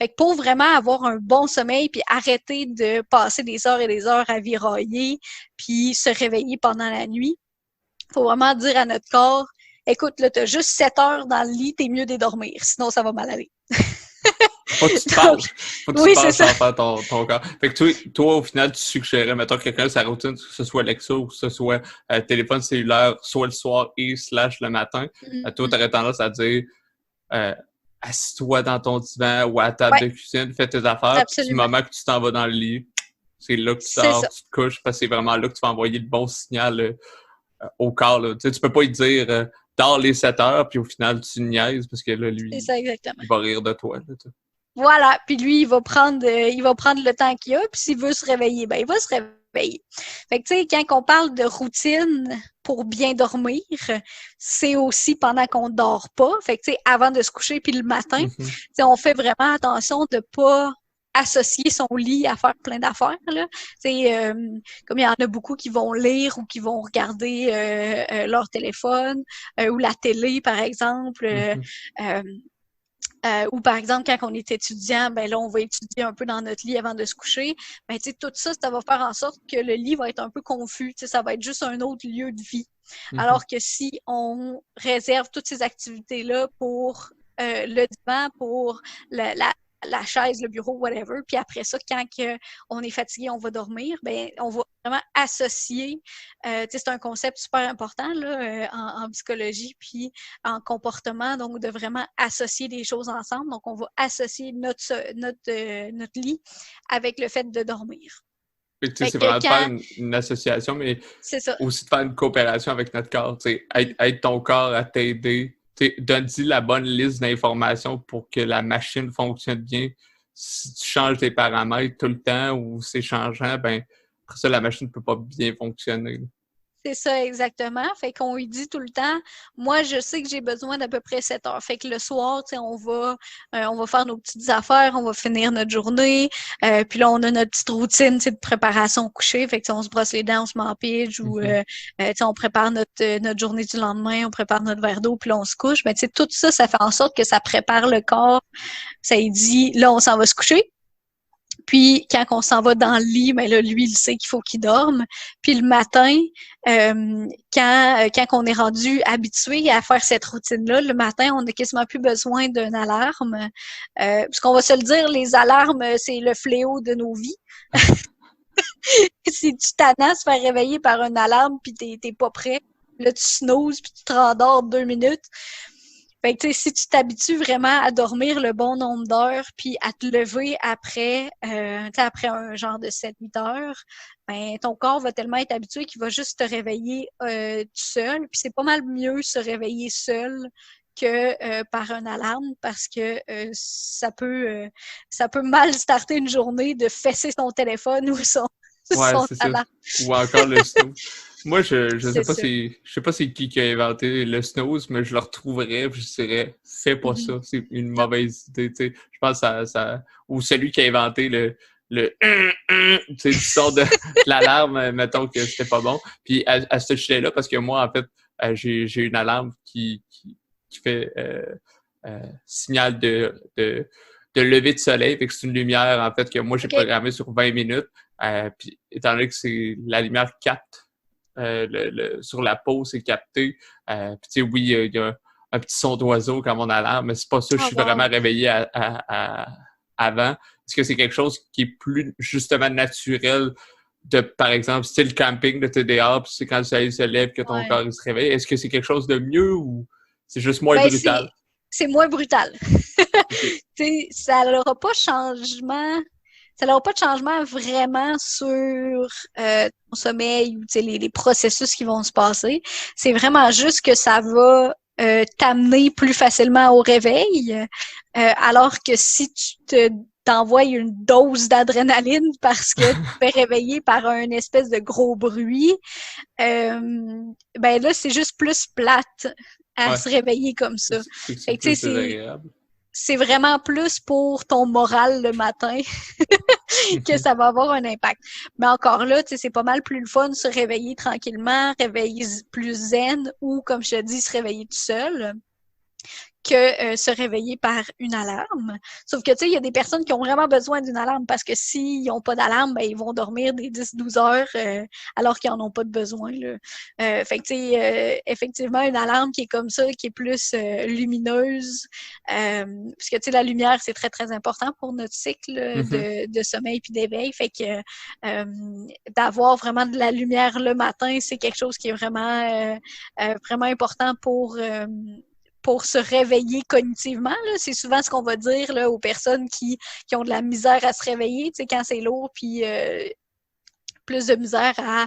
Fait que pour vraiment avoir un bon sommeil, puis arrêter de passer des heures et des heures à virailler, puis se réveiller pendant la nuit, faut vraiment dire à notre corps, écoute, là, t'as juste 7 heures dans le lit, t'es mieux de dormir, sinon ça va mal aller. Faut que tu te penches. Faut que tu oui, te penches c'est ça. en faire ton corps. Fait que toi, au final, tu suggérais, mettons, quelqu'un sa routine, que ce soit Alexa ou que ce soit téléphone cellulaire, soit le soir et / le matin. Toi, t'aurais tendance à dire assis-toi dans ton divan ou à la table de cuisine, fais tes affaires, puis du moment que tu t'en vas dans le lit, c'est là que tu dors, tu te couches, parce que c'est vraiment là que tu vas envoyer le bon signal au corps. Là. Tu peux pas lui dire dors les 7 heures, puis au final, tu niaises, parce que là, lui, ça, exactement. il va rire de toi. Là, voilà, puis lui, il va prendre le temps qu'il a, puis s'il veut se réveiller, ben il va se réveiller. Fait que tu sais, quand on parle de routine pour bien dormir, c'est aussi pendant qu'on dort pas. Fait que tu sais, avant de se coucher puis le matin, tu sais, on fait vraiment attention de pas associer son lit à faire plein d'affaires là. Comme il y en a beaucoup qui vont lire ou qui vont regarder leur téléphone ou la télé par exemple. Ou par exemple, quand on est étudiant, ben là, on va étudier un peu dans notre lit avant de se coucher. Ben, tu sais, tout ça, ça va faire en sorte que le lit va être un peu confus. Tu sais, ça va être juste un autre lieu de vie. Alors que si on réserve toutes ces activités-là pour le divan, pour la chaise, le bureau, whatever, puis après ça, quand on est fatigué, on va dormir, ben on va vraiment associer, c'est un concept super important là, en psychologie, puis en comportement, donc de vraiment associer des choses ensemble. Donc, on va associer notre lit avec le fait de dormir. C'est vraiment de faire une association, mais aussi de faire une coopération avec notre corps. Aide ton corps à t'aider. Donne-y la bonne liste d'informations pour que la machine fonctionne bien. Si tu changes tes paramètres tout le temps ou c'est changeant, ben après ça, la machine ne peut pas bien fonctionner. C'est ça, exactement. Fait qu'on lui dit tout le temps, moi, je sais que j'ai besoin d'à peu près 7 heures. Fait que le soir, tu sais, on va faire nos petites affaires, on va finir notre journée. Puis là, on a notre petite routine, tu sais, de préparation au coucher. Fait que on se brosse les dents, on se met en pige ou, tu sais, on prépare notre journée du lendemain, on prépare notre verre d'eau, puis là, on se couche. Ben, tu sais, tout ça, ça fait en sorte que ça prépare le corps. Ça lui dit, là, on s'en va se coucher. Puis, quand on s'en va dans le lit, ben là, lui, il sait qu'il faut qu'il dorme. Puis le matin, quand on est rendu habitué à faire cette routine-là, le matin, on n'a quasiment plus besoin d'une alarme. Parce qu'on va se le dire, les alarmes, c'est le fléau de nos vies. Si tu t'annonces se faire réveiller par une alarme puis t'es pas prêt, là, tu snoozes puis tu te rendors 2 minutes. Fait que, tu sais, si tu t'habitues vraiment à dormir le bon nombre d'heures puis à te lever après un genre de 7-8 heures, ben, ton corps va tellement être habitué qu'il va juste te réveiller tout seul. Puis c'est pas mal mieux se réveiller seul que par une alarme parce que ça peut mal starter une journée de fesser son téléphone ou son alarme. Ça. Ou encore le snooze. Moi, je sais pas c'est qui a inventé le snooze, mais je le retrouverais et je dirais fais pas ça, c'est une mauvaise idée. Tu sais. Je pense que ça ou celui qui a inventé le tu sais, tu sors de l'alarme, mettons que c'était pas bon. Puis à ce sujet-là, parce que moi, en fait, j'ai une alarme qui fait signal de lever de soleil. Fait que c'est une lumière, en fait, que moi, j'ai programmée sur 20 minutes. Puis étant donné que c'est la lumière capte sur la peau, c'est capté. Puis tu sais, oui, il y a un petit son d'oiseau quand mon alarme, mais c'est pas ça, je suis vraiment réveillé avant. Est-ce que c'est quelque chose qui est plus justement naturel de, par exemple, style camping de TDA, puis c'est quand le soleil se lève que ton corps il se réveille? Est-ce que c'est quelque chose de mieux ou c'est juste moins brutal? C'est moins brutal. Ça n'aura pas de changement vraiment sur ton sommeil ou les processus qui vont se passer. C'est vraiment juste que ça va t'amener plus facilement au réveil. Alors que si tu t'envoies une dose d'adrénaline parce que tu te fais réveiller par un espèce de gros bruit, ben là, c'est juste plus plate à se réveiller comme ça. C'est vraiment plus pour ton moral le matin que ça va avoir un impact. Mais encore là, tu sais, c'est pas mal plus le fun de se réveiller tranquillement, réveiller plus zen ou, comme je te dis, se réveiller tout seul que se réveiller par une alarme. Sauf que, tu sais, il y a des personnes qui ont vraiment besoin d'une alarme parce que s'ils n'ont pas d'alarme, ben, ils vont dormir des 10-12 heures alors qu'ils n'en ont pas de besoin, là. Fait que, tu sais, effectivement, une alarme qui est comme ça, qui est plus lumineuse, parce que, tu sais, la lumière, c'est très, très important pour notre cycle de sommeil puis d'éveil. Fait que d'avoir vraiment de la lumière le matin, c'est quelque chose qui est vraiment important pour se réveiller cognitivement. Là. C'est souvent ce qu'on va dire là, aux personnes qui ont de la misère à se réveiller, tu sais, quand c'est lourd, puis plus de misère à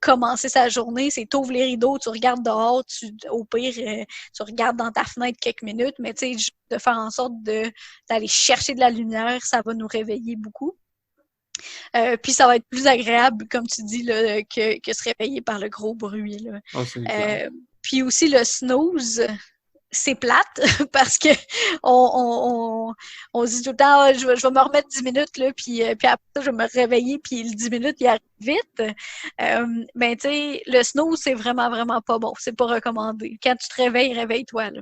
commencer sa journée. C'est t'ouvres les rideaux, tu regardes dehors, au pire, tu regardes dans ta fenêtre quelques minutes, mais tu sais, juste de faire en sorte d'aller chercher de la lumière, ça va nous réveiller beaucoup. Puis ça va être plus agréable, comme tu dis, là, que se réveiller par le gros bruit. Là. Oh, c'est clair. Puis aussi le snooze, c'est plate parce que on se dit tout le temps je vais me remettre 10 minutes là puis après ça je vais me réveiller puis le 10 minutes il arrive vite. Ben tu sais le snooze c'est vraiment pas bon, c'est pas recommandé. Quand tu te réveilles, réveille-toi là.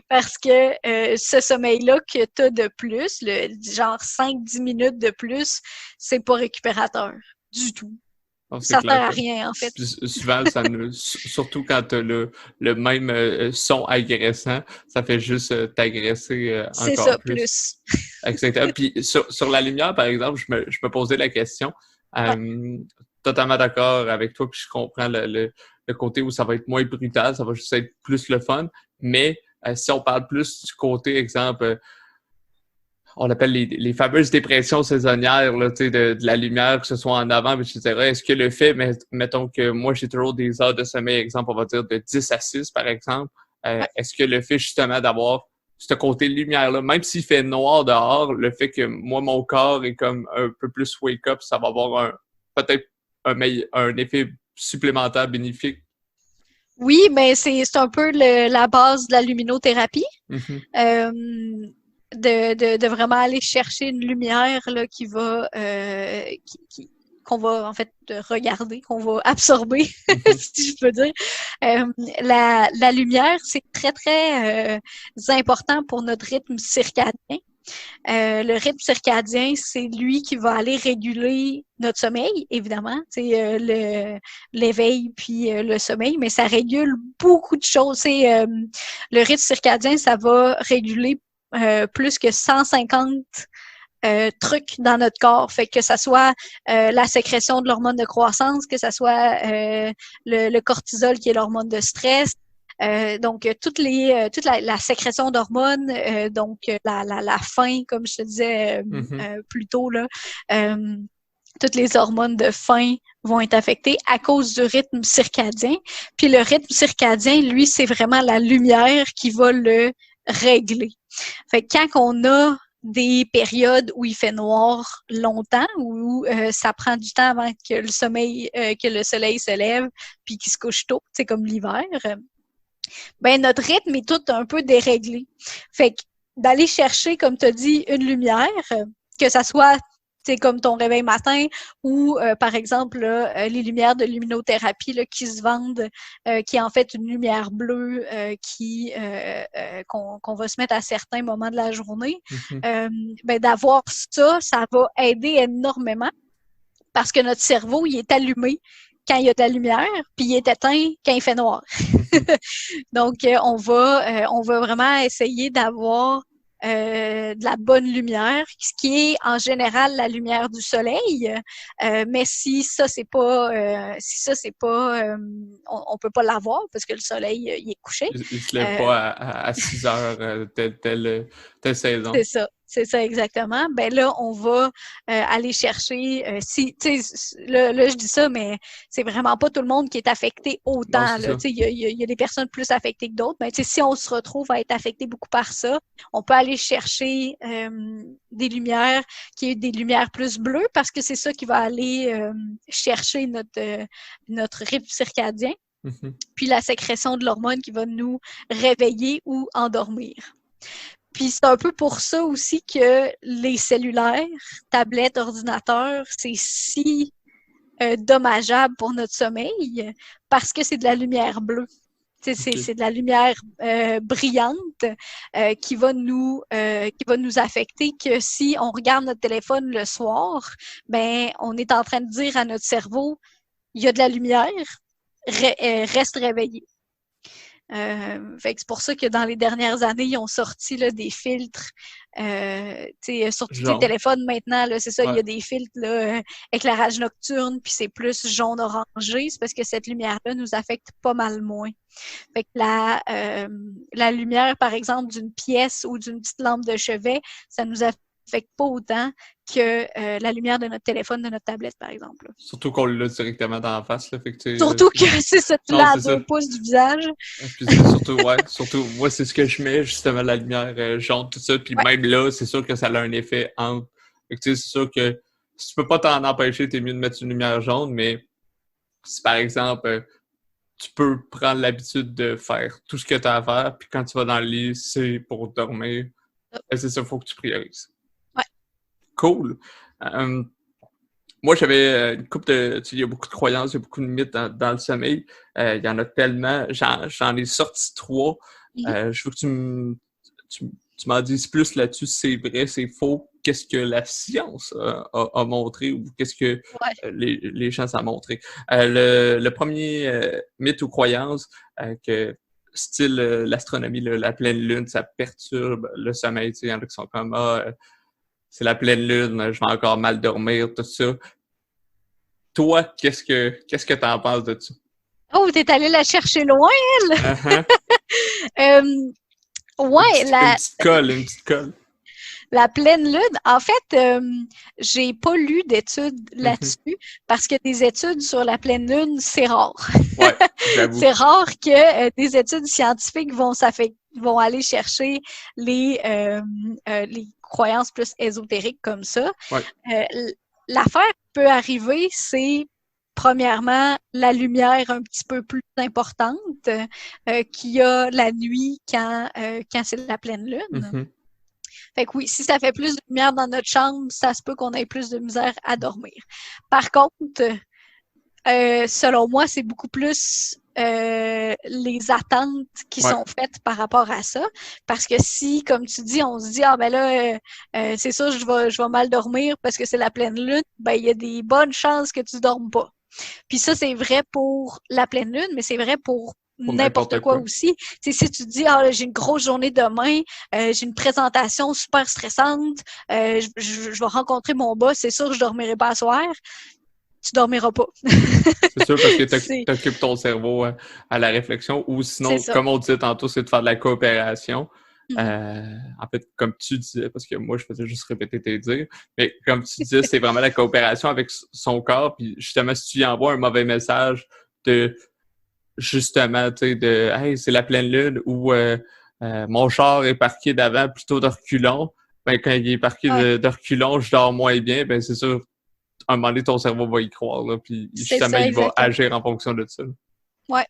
Parce que ce sommeil-là que tu as de plus, le genre 5-10 minutes de plus, c'est pas récupérateur du tout. Oh, Ça sert à rien, en fait. Souvent, surtout quand tu as le même son agressant, ça fait juste t'agresser c'est encore ça, plus. Exactement. Puis sur la lumière, par exemple, je me posais la question. Totalement d'accord avec toi, puis je comprends le côté où ça va être moins brutal, ça va juste être plus le fun. Mais si on parle plus du côté, exemple, on appelle les fameuses dépressions saisonnières là, de la lumière, que ce soit en avant, etc. Est-ce que le fait, mettons que moi j'ai toujours des heures de sommeil, exemple, on va dire de 10 à 6 par exemple, est-ce que le fait justement d'avoir ce côté lumière-là, même s'il fait noir dehors, le fait que moi mon corps est comme un peu plus wake-up, ça va avoir peut-être un effet supplémentaire bénéfique? Oui, mais c'est un peu la base de la luminothérapie. De vraiment aller chercher une lumière là, qui va qu'on va en fait regarder, qu'on va absorber, si je peux dire. La lumière, c'est très, très important pour notre rythme circadien. Le rythme circadien, c'est lui qui va aller réguler notre sommeil, évidemment, l'éveil puis le sommeil, mais ça régule beaucoup de choses. Le rythme circadien, ça va réguler plus que 150 trucs dans notre corps. Fait que ça soit la sécrétion de l'hormone de croissance, que ça soit le cortisol qui est l'hormone de stress. Donc, toute la sécrétion d'hormones, donc la faim, comme je te disais plus tôt, là, toutes les hormones de faim vont être affectées à cause du rythme circadien. Puis le rythme circadien, lui, c'est vraiment la lumière qui va le régler. Fait que quand on a des périodes où il fait noir longtemps, où ça prend du temps avant que le soleil se lève puis qu'il se couche tôt, c'est comme l'hiver, ben notre rythme est tout un peu déréglé. Fait que d'aller chercher, comme tu as dit, une lumière, que ça soit comme ton réveil matin ou, par exemple, là, les lumières de luminothérapie là, qui se vendent, qui est en fait une lumière bleue qu'on va se mettre à certains moments de la journée. Ben, d'avoir ça va aider énormément parce que notre cerveau, il est allumé quand il y a de la lumière, puis il est éteint quand il fait noir. Donc, on va vraiment essayer d'avoir de la bonne lumière, ce qui est en général la lumière du soleil. Mais si ça c'est pas, on peut pas l'avoir parce que le soleil il est couché. Il se lève pas à 6 heures telle saison. C'est ça exactement. Ben là, on va aller chercher. Là, je dis ça, mais c'est vraiment pas tout le monde qui est affecté autant. Il y a des personnes plus affectées que d'autres. Mais si on se retrouve à être affecté beaucoup par ça, on peut aller chercher des lumières qui est des lumières plus bleues parce que c'est ça qui va aller chercher notre rythme circadien. Puis la sécrétion de l'hormone qui va nous réveiller ou endormir. Puis c'est un peu pour ça aussi que les cellulaires, tablettes, ordinateurs, c'est si dommageable pour notre sommeil parce que c'est de la lumière bleue. C'est de la lumière brillante qui va nous affecter, que si on regarde notre téléphone le soir, ben on est en train de dire à notre cerveau, il y a de la lumière, reste réveillé. Fait que c'est pour ça que dans les dernières années, ils ont sorti là, des filtres. Sur tous les téléphones maintenant, là, c'est ça, il y a des filtres là, éclairage nocturne, puis c'est plus jaune-orangé. C'est parce que cette lumière-là nous affecte pas mal moins. Fait que la lumière, par exemple, d'une pièce ou d'une petite lampe de chevet, ça nous affecte pas autant que la lumière de notre téléphone, de notre tablette, par exemple. Là. Surtout qu'on l'a directement dans la face. Là, fait que surtout que c'est ça, tu l'as à 2 pouces du visage. Puis surtout, moi, c'est ce que je mets, justement, la lumière jaune, tout ça. Puis même là, c'est sûr que ça a un effet entre. Fait que c'est sûr que si tu peux pas t'en empêcher, t'es mieux de mettre une lumière jaune, mais si par exemple, tu peux prendre l'habitude de faire tout ce que tu as à faire, puis quand tu vas dans le lit, c'est pour dormir. C'est ça, il faut que tu priorises. Ouais. Cool. Moi, j'avais une couple de... Il y a beaucoup de croyances, il y a beaucoup de mythes dans le sommeil. Il y en a tellement. J'en ai sorti 3. Je veux que tu m'en dises plus là-dessus, c'est vrai, c'est faux. Qu'est-ce que la science a montré ou qu'est-ce que les gens ont montré. Le premier mythe ou croyance que style l'astronomie, la pleine lune, ça perturbe le sommeil. Il y en a qui sont comme c'est la pleine lune, je vais encore mal dormir, tout ça. Toi, qu'est-ce que t'en penses de ça? Oh, t'es allé la chercher loin, elle! Une petite colle. La pleine lune, en fait, j'ai pas lu d'études là-dessus parce que des études sur la pleine lune, c'est rare. Ouais, j'avoue. C'est rare que des études scientifiques vont aller chercher les croyances plus ésotériques comme ça. Ouais. L'affaire qui peut arriver, c'est premièrement, la lumière un petit peu plus importante qu'il y a la nuit quand c'est la pleine lune. Fait que oui, si ça fait plus de lumière dans notre chambre, ça se peut qu'on ait plus de misère à dormir. Par contre, selon moi, c'est beaucoup plus les attentes qui sont faites par rapport à ça. Parce que si, comme tu dis, on se dit, ah ben là, c'est ça, je vais mal dormir parce que c'est la pleine lune, ben il y a des bonnes chances que tu dormes pas. Puis ça, c'est vrai pour la pleine lune, mais c'est vrai pour n'importe quoi aussi. T'sais, si tu te dis, ah, là, j'ai une grosse journée demain, j'ai une présentation super stressante, je vais rencontrer mon boss, c'est sûr que je dormirai pas à soir. Tu dormiras pas. C'est sûr, parce que t'occupes ton cerveau à la réflexion, ou sinon, comme on disait tantôt, c'est de faire de la coopération. En fait, comme tu disais, parce que moi, je faisais juste répéter tes dires, mais comme tu disais, c'est vraiment la coopération avec son corps, puis justement, si tu y envoies un mauvais message de, justement, tu sais, de « Hey, c'est la pleine lune » ou mon char est parqué d'avant plutôt de reculons », ben quand il est parqué de reculons, je dors moins bien, ben c'est sûr, à un moment donné, ton cerveau va y croire, là, puis justement, il va agir en fonction de ça. Là. Ouais.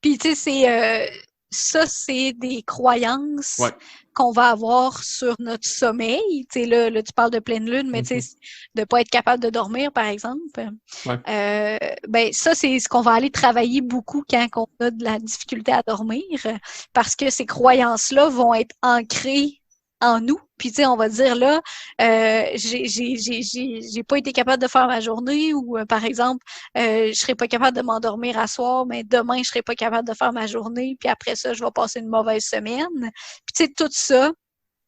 Puis, tu sais, ça, c'est des croyances qu'on va avoir sur notre sommeil. Tu sais, là, tu parles de pleine lune, mais tu sais, de pas être capable de dormir, par exemple. Ben, ça, c'est ce qu'on va aller travailler beaucoup quand on a de la difficulté à dormir, parce que ces croyances-là vont être ancrées en nous. Puis, tu sais, on va dire, là, j'ai pas été capable de faire ma journée ou, par exemple, je serais pas capable de m'endormir à soir, mais demain, je serais pas capable de faire ma journée. Puis après ça, je vais passer une mauvaise semaine. Puis, tu sais, tout ça,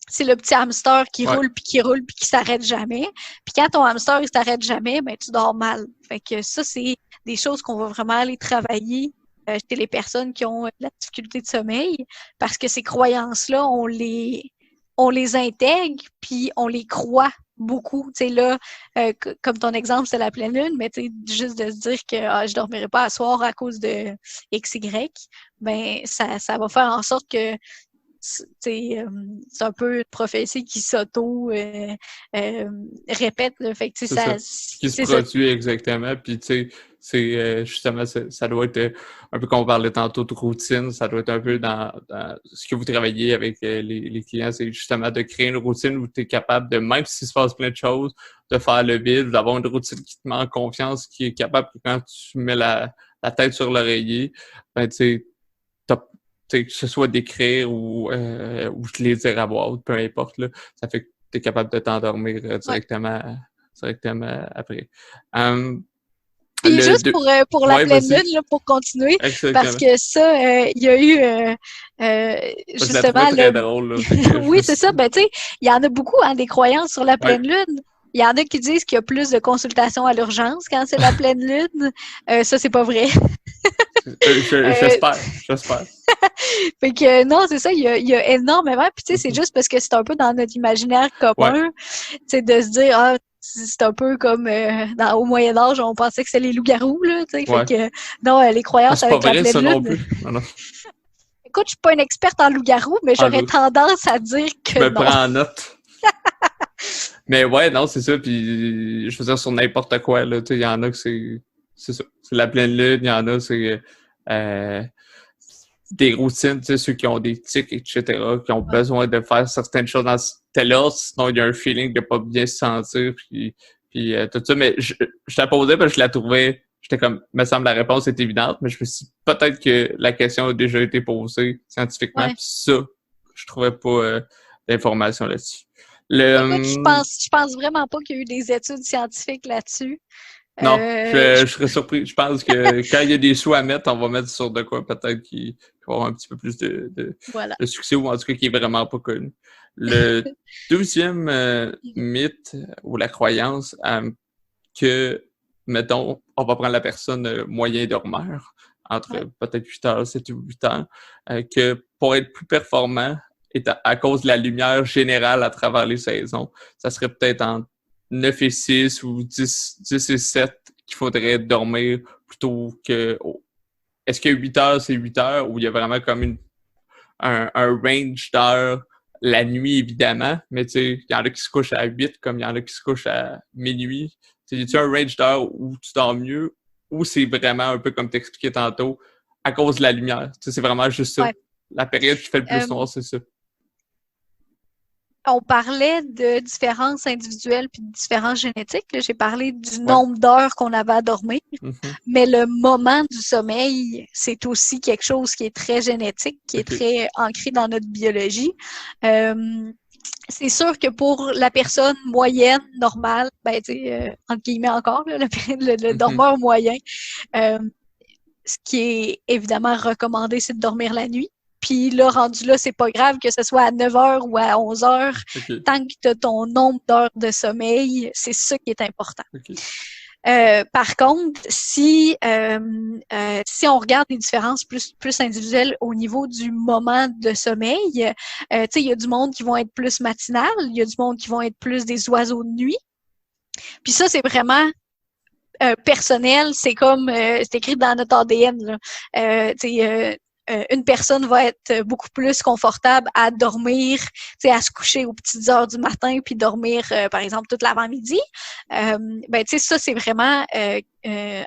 c'est le petit hamster qui roule, puis qui s'arrête jamais. Puis quand ton hamster, il s'arrête jamais, ben tu dors mal. Fait que ça, c'est des choses qu'on va vraiment aller travailler chez les personnes qui ont de la difficulté de sommeil, parce que ces croyances-là, on les intègre, puis on les croit beaucoup. Tu sais, là, comme ton exemple, c'est la pleine lune, mais tu sais, juste de se dire que je dormirai pas à soir à cause de XY, ben ça va faire en sorte que c'est un peu une prophétie qui s'auto répète. Là. Fait que, c'est ça. Qui se produit exactement. Puis, tu sais, C'est justement, ça doit être un peu comme on parlait tantôt de routine, ça doit être un peu dans ce que vous travaillez avec les clients, c'est justement de créer une routine où tu es capable de, même s'il se passe plein de choses, de faire le vide, d'avoir une routine qui te met en confiance, qui est capable que quand tu mets la tête sur l'oreiller, ben tu sais, que ce soit d'écrire ou de les dire à voix haute, peu importe, là, ça fait que tu es capable de t'endormir directement après. Puis juste pour la pleine lune, là, pour continuer, parce que ça, il y a eu justement... Je la trouvais très drôle. Là, oui, c'est ça. Ben, tu sais, il y en a beaucoup, hein, des croyances sur la pleine lune. Il y en a qui disent qu'il y a plus de consultations à l'urgence quand c'est la pleine lune. Ça, c'est pas vrai. J'espère. Fait que non, c'est ça, il y a énormément. Puis tu sais, c'est juste parce que c'est un peu dans notre imaginaire commun, tu sais, de se dire, ah, c'est un peu comme au Moyen-Âge, on pensait que c'était les loups-garous, là, tu sais. Fait que non, les croyances avec la pleine lune. Non plus. Non. Écoute, je suis pas une experte en loups-garous, mais j'aurais tendance à dire que je me prends en note. Mais ouais, non, c'est ça. Puis je veux dire, sur n'importe quoi, là, tu sais, il y en a que c'est ça. C'est la pleine lune, il y en a, c'est des routines, tu sais, ceux qui ont des tics, etc., qui ont besoin de faire certaines choses dans tel ordre, sinon il y a un feeling de pas bien se sentir, puis tout ça. Mais je t'ai posé parce que je la trouvais, j'étais comme, me semble la réponse est évidente, mais je me suis dit, peut-être que la question a déjà été posée scientifiquement, puis ça, je trouvais pas d'informations là-dessus. Écoute, je pense vraiment pas qu'il y a eu des études scientifiques là-dessus. Non, je serais surpris. Je pense que quand il y a des sous à mettre, on va mettre sur de quoi peut-être qui va avoir un petit peu plus de succès, ou en tout cas qui est vraiment pas connu. Le deuxième mythe ou la croyance que, mettons, on va prendre la personne moyen dormeur, entre peut-être 8 heures, 7 ou 8 heures, que pour être plus performant, et à cause de la lumière générale à travers les saisons, ça serait peut-être entre 9 et 6 ou 10 et 7 qu'il faudrait dormir plutôt que... Est-ce que 8 heures, c'est 8 heures ou il y a vraiment comme un range d'heures la nuit, évidemment, mais tu sais, il y en a qui se couchent à 8 comme il y en a qui se couchent à minuit. Tu sais, y a-tu un range d'heures où tu dors mieux ou c'est vraiment un peu comme t'expliquais tantôt, à cause de la lumière? Tu sais, c'est vraiment juste ça. La période qui fait le plus noir, c'est ça. On parlait de différences individuelles puis de différences génétiques. J'ai parlé du nombre d'heures qu'on avait à dormir, mais le moment du sommeil, c'est aussi quelque chose qui est très génétique, qui est très ancré dans notre biologie. C'est sûr que pour la personne moyenne, normale, ben, tu sais, entre guillemets encore, là, le dormeur moyen, ce qui est évidemment recommandé, c'est de dormir la nuit. Puis là, rendu là, c'est pas grave que ce soit à 9 heures ou à 11 heures. Tant que tu as ton nombre d'heures de sommeil, c'est ça qui est important. Par contre, si on regarde les différences plus individuelles au niveau du moment de sommeil, tu sais, il y a du monde qui vont être plus matinal, il y a du monde qui vont être plus des oiseaux de nuit. Puis ça, c'est vraiment personnel, c'est comme c'est écrit dans notre ADN, là. Tu sais, une personne va être beaucoup plus confortable à dormir, tu sais, à se coucher aux petites heures du matin puis dormir, par exemple, toute l'avant-midi. Ben, tu sais, ça, c'est vraiment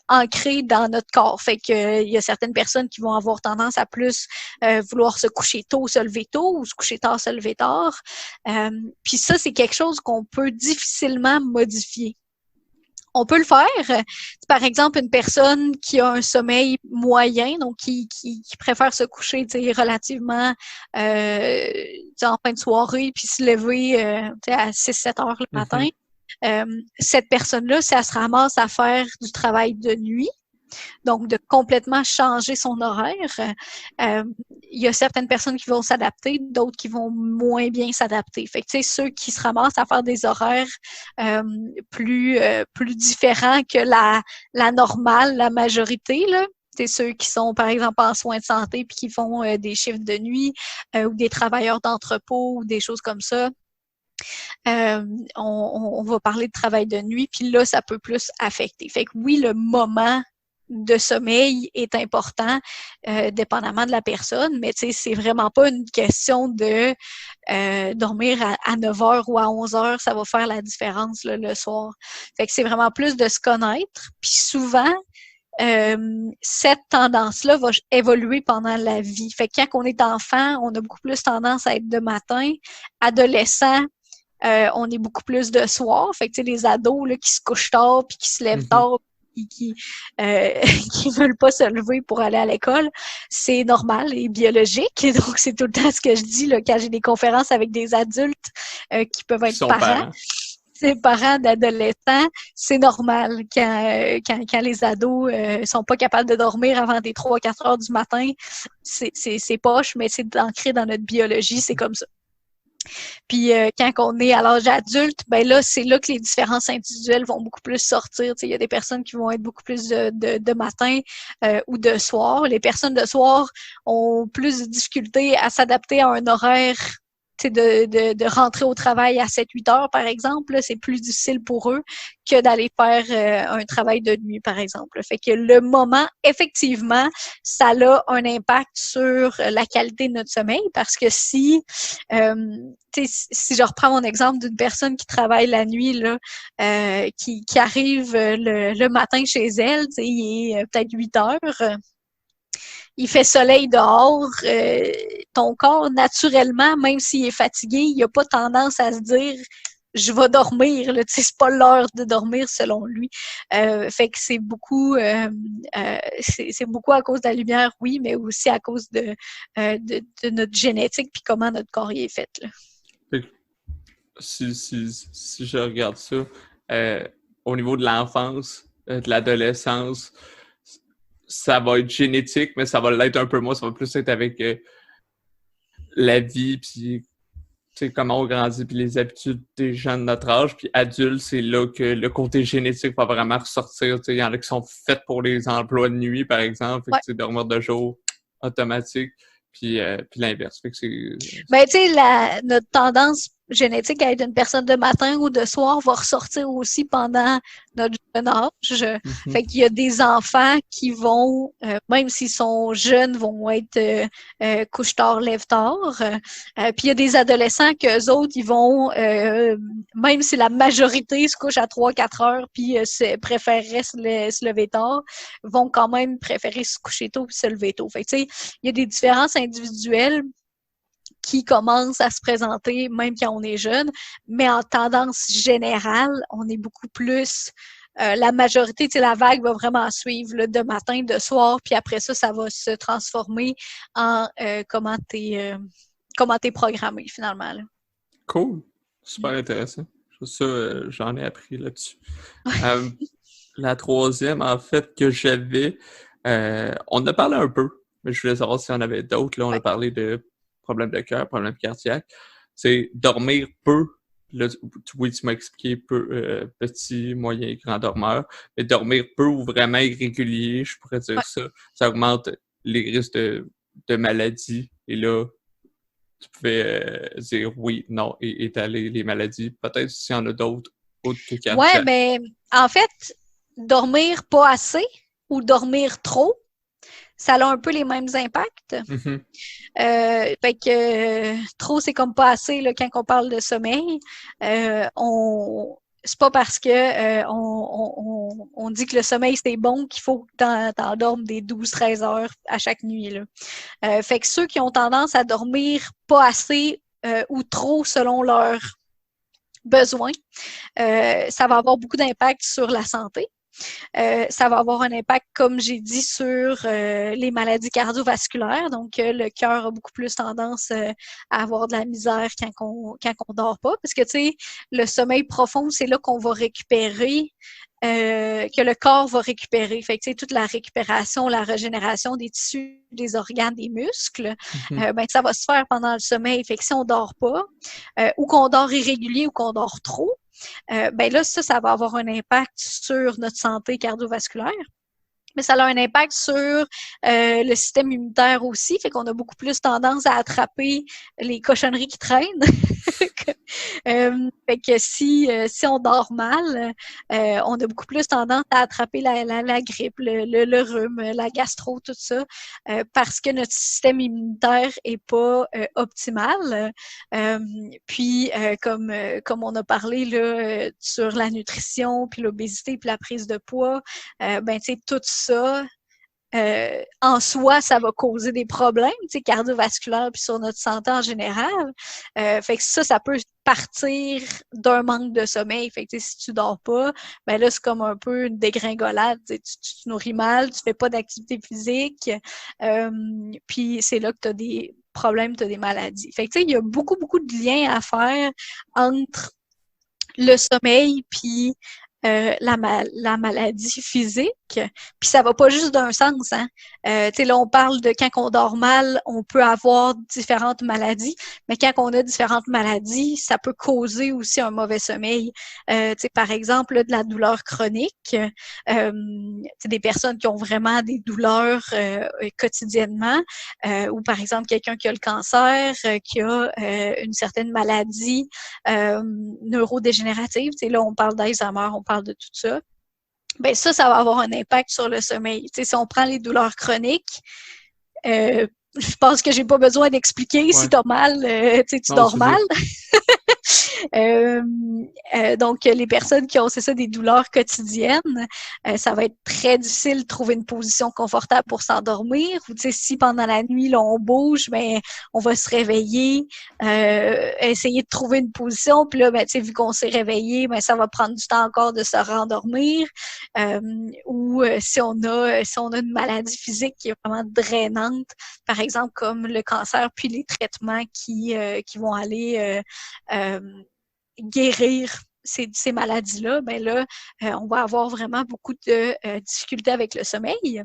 ancré dans notre corps. Fait que il y a certaines personnes qui vont avoir tendance à plus vouloir se coucher tôt, se lever tôt, ou se coucher tard, se lever tard. Puis ça, c'est quelque chose qu'on peut difficilement modifier. On peut le faire. Par exemple, une personne qui a un sommeil moyen, donc qui préfère se coucher relativement en fin de soirée, puis se lever à 6-7 heures le matin. Cette personne-là, si elle se ramasse à faire du travail de nuit, donc de complètement changer son horaire, il y a certaines personnes qui vont s'adapter, d'autres qui vont moins bien s'adapter. Fait que, tu sais, ceux qui se ramassent à faire des horaires plus différents que la normale, la majorité, là, c'est ceux qui sont, par exemple, en soins de santé puis qui font des chiffres de nuit ou des travailleurs d'entrepôt ou des choses comme ça. On va parler de travail de nuit, puis là, ça peut plus affecter. Fait que oui, le moment de sommeil est important, dépendamment de la personne, mais tu sais, c'est vraiment pas une question de dormir à 9 heures ou à 11 heures, ça va faire la différence là, le soir. Fait que c'est vraiment plus de se connaître, puis souvent, cette tendance-là va évoluer pendant la vie. Fait que quand on est enfant, on a beaucoup plus tendance à être de matin. Adolescent, on est beaucoup plus de soir. Fait que, tu sais, les ados, là, qui se couchent tard puis qui se lèvent tard et qui veulent pas se lever pour aller à l'école, c'est normal et biologique. Donc, c'est tout le temps ce que je dis, là, quand j'ai des conférences avec des adultes qui peuvent être parents. C'est parents d'adolescents, c'est normal quand les ados sont pas capables de dormir avant des 3-4 heures du matin. C'est poche, mais c'est ancré dans notre biologie, c'est comme ça. Puis quand on est à l'âge adulte, ben là, c'est là que les différences individuelles vont beaucoup plus sortir. Il y a des personnes qui vont être beaucoup plus de matin ou de soir. Les personnes de soir ont plus de difficultés à s'adapter à un horaire de rentrer au travail à 7-8 heures, par exemple. Là, c'est plus difficile pour eux que d'aller faire un travail de nuit, par exemple. Fait que le moment, effectivement, ça a un impact sur la qualité de notre sommeil parce que si je reprends mon exemple d'une personne qui travaille la nuit, là, qui arrive le matin chez elle, il est peut-être 8 heures, il fait soleil dehors, ton corps, naturellement, même s'il est fatigué, il n'a pas tendance à se dire « je vais dormir », c'est pas l'heure de dormir selon lui. Fait que c'est beaucoup c'est beaucoup à cause de la lumière, oui, mais aussi à cause de notre génétique puis comment notre corps y est fait. Là. Si je regarde ça, au niveau de l'enfance, de l'adolescence, ça va être génétique, mais ça va l'être un peu moins. Ça va plus être avec la vie, puis comment on grandit, puis les habitudes des gens de notre âge. Puis adulte, c'est là que le côté génétique va vraiment ressortir. Il y en a qui sont faits pour les emplois de nuit, par exemple. Fait que, dormir de jour, automatique. Puis l'inverse. Fait que ben, tu sais, notre tendance génétique à être une personne de matin ou de soir va ressortir aussi pendant notre jeune âge. Fait qu'il y a des enfants qui vont, même s'ils sont jeunes, vont être couche-tard, lève-tard. Puis il y a des adolescents qu'eux autres, ils vont, même si la majorité se couche à 3-4 heures puis préféreraient se lever tard, vont quand même préférer se coucher tôt puis se lever tôt. Fait que tu sais, il y a des différences individuelles qui commencent à se présenter même quand on est jeune, mais en tendance générale, on est beaucoup plus la majorité, la vague va vraiment suivre là, de matin, de soir, puis après ça, ça va se transformer en comment t'es programmé finalement. Là. Cool, super intéressant. Ça, j'en ai appris là-dessus. La troisième, en fait, que j'avais, on en a parlé un peu, mais je voulais savoir s'il y en avait d'autres. Là, on a parlé de problème de cœur, problème cardiaque. C'est dormir peu. Là, oui, tu m'as expliqué peu, petit, moyen, grand dormeur. Mais dormir peu ou vraiment irrégulier, je pourrais dire ça augmente les risques de maladies. Et là, tu pouvais dire oui, non, et étaler les maladies. Peut-être s'il y en a d'autres, autres que cardiaque. Ouais, mais en fait, dormir pas assez ou dormir trop, ça a un peu les mêmes impacts. Fait que trop, c'est comme pas assez là, quand on parle de sommeil. C'est pas parce que on dit que le sommeil c'est bon qu'il faut que t'en dormes des 12-13 heures à chaque nuit. Là. Fait que ceux qui ont tendance à dormir pas assez ou trop selon leurs besoins, ça va avoir beaucoup d'impact sur la santé. Ça va avoir un impact, comme j'ai dit, sur les maladies cardiovasculaires. Donc, le cœur a beaucoup plus tendance à avoir de la misère quand on dort pas. Parce que, tu sais, le sommeil profond, c'est là qu'on va récupérer, que le corps va récupérer. Fait que, tu sais, toute la récupération, la régénération des tissus, des organes, des muscles, ça va se faire pendant le sommeil. Fait que si on dort pas, ou qu'on dort irrégulier ou qu'on dort trop, là, ça va avoir un impact sur notre santé cardiovasculaire. Mais ça a un impact sur le système immunitaire aussi, fait qu'on a beaucoup plus tendance à attraper les cochonneries qui traînent. Fait que si on dort mal, on a beaucoup plus tendance à attraper la grippe, le rhume, la gastro, tout ça, parce que notre système immunitaire est pas optimal. Puis, comme on a parlé là, sur la nutrition, puis l'obésité, puis la prise de poids, ben tu sais, tout ça, en soi, ça va causer des problèmes, tu sais, cardiovasculaires puis sur notre santé en général. Fait que ça peut partir d'un manque de sommeil. Fait que, tu sais, si tu dors pas, ben là, c'est comme un peu une dégringolade. Tu sais, tu te nourris mal, tu fais pas d'activité physique, puis c'est là que tu as des problèmes, tu as des maladies. Fait que, tu sais, il y a beaucoup, beaucoup de liens à faire entre le sommeil puis la maladie physique. Puis ça va pas juste d'un sens, hein. Tu sais, là, on parle de quand on dort mal, on peut avoir différentes maladies, mais quand on a différentes maladies, ça peut causer aussi un mauvais sommeil. Tu sais, par exemple, là, de la douleur chronique, des personnes qui ont vraiment des douleurs quotidiennement, ou par exemple, quelqu'un qui a le cancer, qui a une certaine maladie neurodégénérative. Tu sais, là, on parle d'Alzheimer, on parle de tout ça. Ben ça va avoir un impact sur le sommeil. Tu sais, si on prend les douleurs chroniques, je pense que j'ai pas besoin d'expliquer. Si t'as mal, tu dors mal. Donc, les personnes qui ont, c'est ça, des douleurs quotidiennes, ça va être très difficile de trouver une position confortable pour s'endormir. Ou, tu sais, si pendant la nuit, là, on bouge, ben, on va se réveiller, essayer de trouver une position. Puis là, ben, tu sais, vu qu'on s'est réveillé, ben, ça va prendre du temps encore de se rendormir. Ou si on a une maladie physique qui est vraiment drainante, par exemple, comme le cancer, puis les traitements qui vont aller guérir ces maladies-là, ben là, on va avoir vraiment beaucoup de difficultés avec le sommeil.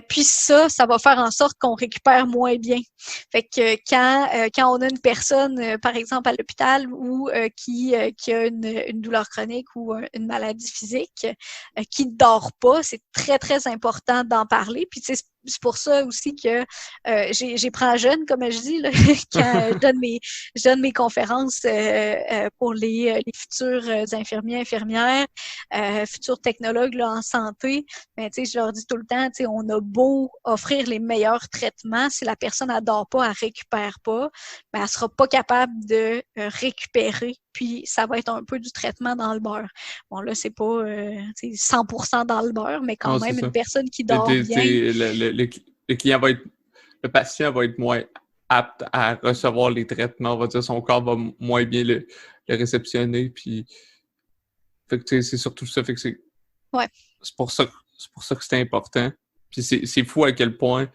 Puis ça va faire en sorte qu'on récupère moins bien. Fait que quand on a une personne, par exemple à l'hôpital, ou qui a une douleur chronique ou une maladie physique, qui ne dort pas, c'est très, très important d'en parler. Puis tu sais, c'est pour ça aussi que j'ai pris un jeune, comme je dis, là, quand je donne mes conférences pour les futurs infirmiers, infirmières, futurs technologues là, en santé. Ben, tu sais, je leur dis tout le temps, tu sais, on a beau offrir les meilleurs traitements, si la personne ne dort pas, elle récupère pas, ben, elle sera pas capable de récupérer. Puis ça va être un peu du traitement dans le beurre. Bon, là, c'est pas 100% dans le beurre, mais quand même, une personne qui dort bien. Le client va être, le patient va être moins apte à recevoir les traitements. On va dire, son corps va moins bien le réceptionner. Puis, fait que c'est surtout ça. Fait que c'est pour ça que c'est important. Puis c'est fou à quel point,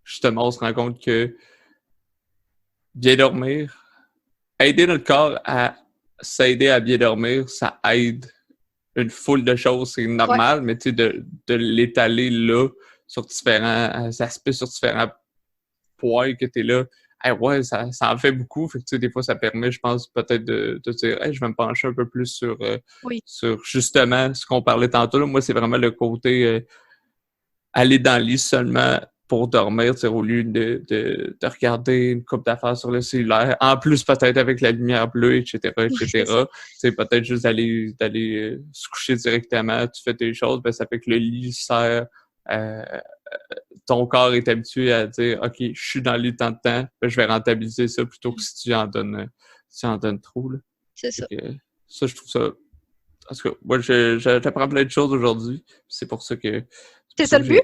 justement, on se rend compte que bien dormir, aider notre corps à s'aider à bien dormir, ça aide une foule de choses, c'est normal, mais tu sais, de l'étaler là, sur différents aspects, sur différents points que tu es là, ça en fait beaucoup. Fait que, tu sais, des fois, ça permet, je pense, peut-être de dire, je vais me pencher un peu plus sur justement ce qu'on parlait tantôt. Là. Moi, c'est vraiment le côté aller dans le lit seulement pour dormir, au lieu de regarder une couple d'affaires sur le cellulaire. En plus, peut-être avec la lumière bleue, etc., etc. C'est peut-être juste d'aller se coucher directement, tu fais tes choses, ben ça fait que le lit sert, ton corps est habitué à dire, OK, je suis dans le lit tant de temps, ben, je vais rentabiliser ça plutôt que si tu en donnes trop. Là. C'est ça. Ça, je trouve ça... Parce que moi, j'apprends plein de choses aujourd'hui. C'est pour ça que... C'est ça le but?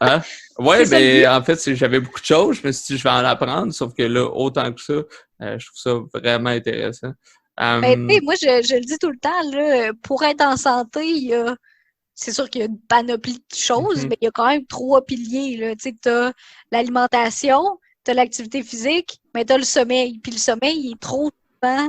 Hein? Ouais, mais en fait, j'avais beaucoup de choses. Je me suis dit, je vais en apprendre. Sauf que là, autant que ça, je trouve ça vraiment intéressant. Moi, je le dis tout le temps, là, pour être en santé, c'est sûr qu'il y a une panoplie de choses, mais il y a quand même 3 piliers. Là. Tu sais, t'as l'alimentation, t'as l'activité physique, mais t'as le sommeil. Puis le sommeil, il est trop souvent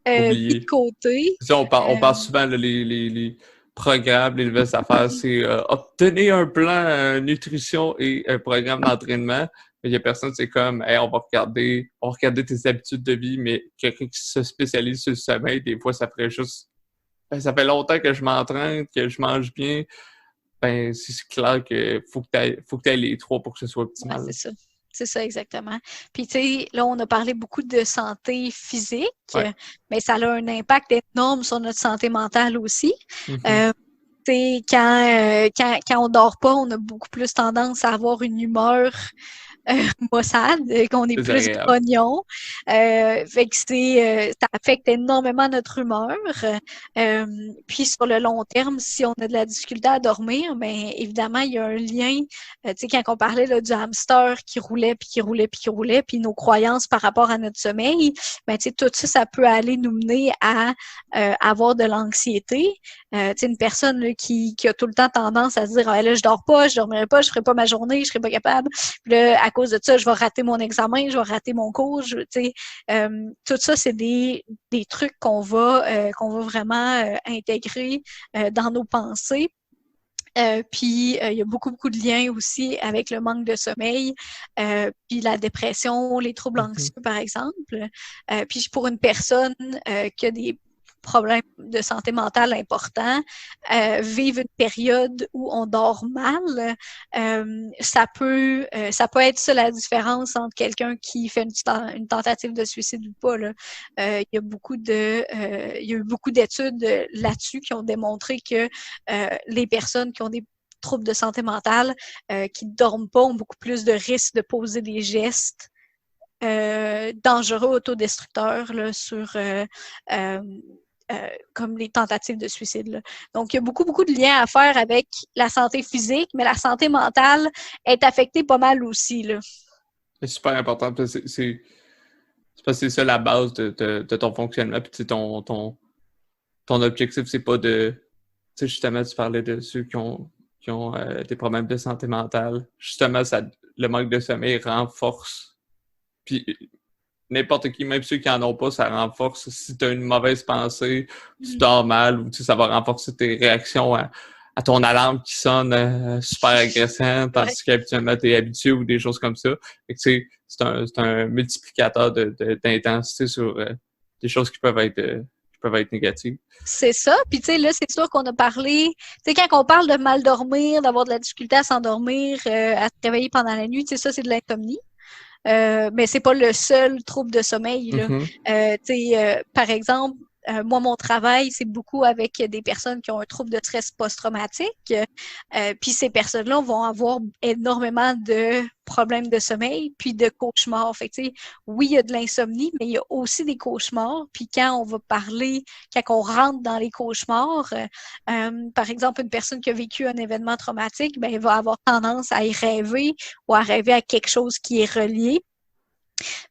mis de côté. On parle souvent, là, les programmes, les nouvelles affaires, c'est obtenir un plan nutrition et un programme d'entraînement. Il y a personne, c'est comme, on va regarder tes habitudes de vie, mais quelqu'un qui se spécialise sur le sommeil, des fois, ça ferait juste, ça fait longtemps que je m'entraîne, que je mange bien. Ben, c'est clair que faut que tu aies les 3 pour que ce soit optimal. Ouais, c'est ça. C'est ça, exactement. Puis, tu sais, là, on a parlé beaucoup de santé physique, Ouais. mais ça a un impact énorme sur notre santé mentale aussi. Mhm. Tu sais, quand on dort pas, on a beaucoup plus tendance à avoir une humeur maussade, qu'on est plus Désagréable. grognon. Fait que ça affecte énormément notre humeur. Euh, Puis sur le long terme, si on a de la difficulté à dormir, ben évidemment, il y a un lien. Tu sais, quand on parlait là, du hamster qui roulait, puis qui roulait, puis qui roulait, puis nos croyances par rapport à notre sommeil, ben tu sais, tout ça, ça peut aller nous mener à avoir de l'anxiété. Tu sais, une personne là, qui a tout le temps tendance à se dire, ah, là, je dors pas, je dormirai pas, je ferai pas ma journée, je serai pas capable. Puis là, à cause de ça, je vais rater mon examen, je vais rater mon cours. Tout ça, c'est des trucs qu'on va vraiment intégrer dans nos pensées. Puis, il y a beaucoup, beaucoup de liens aussi avec le manque de sommeil, puis la dépression, les troubles Mhm. anxieux, par exemple. Puis, pour une personne qui a des problèmes de santé mentale importants, vivre une période où on dort mal, ça peut être ça la différence entre quelqu'un qui fait une tentative de suicide ou pas, là. Il y a il y a eu beaucoup d'études là-dessus qui ont démontré que les personnes qui ont des troubles de santé mentale, qui ne dorment pas, ont beaucoup plus de risques de poser des gestes dangereux, autodestructeurs là, euh, comme les tentatives de suicide. Là. Donc, il y a beaucoup, beaucoup de liens à faire avec la santé physique, mais la santé mentale est affectée pas mal aussi. Là. C'est super important. C'est parce que c'est ça la base de ton fonctionnement. Puis, tu sais, ton objectif, c'est pas de. Tu sais, justement, tu parlais de ceux qui ont des problèmes de santé mentale. Justement, le manque de sommeil renforce. Puis, n'importe qui, même ceux qui en ont pas, ça renforce. Si tu as une mauvaise pensée, tu dors mal, ou tu sais, ça va renforcer tes réactions à ton alarme qui sonne super agressant, Ouais. tandis qu'habituellement, tu es habitué ou des choses comme ça. Fait que, tu sais, c'est un multiplicateur d'intensité sur des choses qui peuvent être négatives. C'est ça. Puis, tu sais, là, c'est sûr qu'on a parlé. Tu sais, quand on parle de mal dormir, d'avoir de la difficulté à s'endormir, à se réveiller pendant la nuit, tu sais, ça, c'est de l'insomnie. Mais c'est pas le seul trouble de sommeil, là. Mm-hmm. Par exemple, moi, mon travail, c'est beaucoup avec des personnes qui ont un trouble de stress post-traumatique. Puis ces personnes-là vont avoir énormément de problèmes de sommeil, puis de cauchemars. Fait que, oui, il y a de l'insomnie, mais il y a aussi des cauchemars. Puis quand on rentre dans les cauchemars, par exemple, une personne qui a vécu un événement traumatique, ben, elle va avoir tendance à y rêver ou à rêver à quelque chose qui est relié.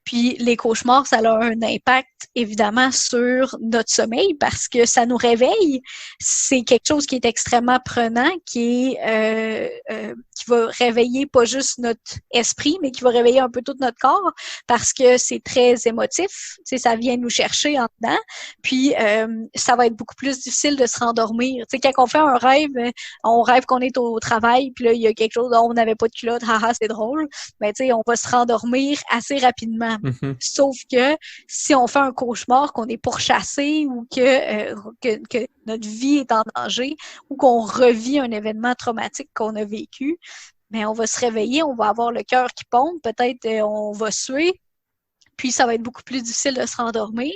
Puis les cauchemars, ça a un impact évidemment sur notre sommeil parce que ça nous réveille. C'est quelque chose qui est extrêmement prenant, qui va réveiller pas juste notre esprit, mais qui va réveiller un peu tout notre corps parce que c'est très émotif. Tu sais, ça vient nous chercher en dedans. Puis ça va être beaucoup plus difficile de se rendormir. Tu sais, quand on fait un rêve, on rêve qu'on est au travail, puis là il y a quelque chose, on n'avait pas de culotte, haha, c'est drôle. Mais tu sais, on va se rendormir assez rapidement. Mm-hmm. Sauf que si on fait un cauchemar, qu'on est pourchassé ou que notre vie est en danger ou qu'on revit un événement traumatique qu'on a vécu, mais on va se réveiller, on va avoir le cœur qui pompe, peut-être on va suer, puis ça va être beaucoup plus difficile de se rendormir.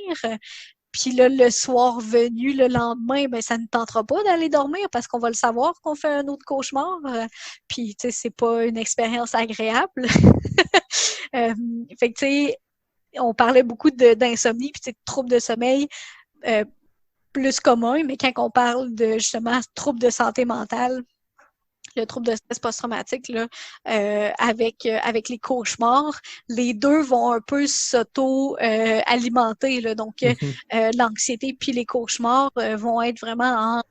Puis là, le soir venu, le lendemain, ben ça ne tentera pas d'aller dormir parce qu'on va le savoir qu'on fait un autre cauchemar. Puis, tu sais, c'est pas une expérience agréable. Fait que, tu sais, on parlait beaucoup d'insomnie puis de troubles de sommeil plus communs, mais quand on parle de, justement, troubles de santé mentale, le trouble de stress post-traumatique, là, avec les cauchemars, les deux vont un peu s'auto-alimenter. Donc, Mm-hmm. l'anxiété puis les cauchemars vont être vraiment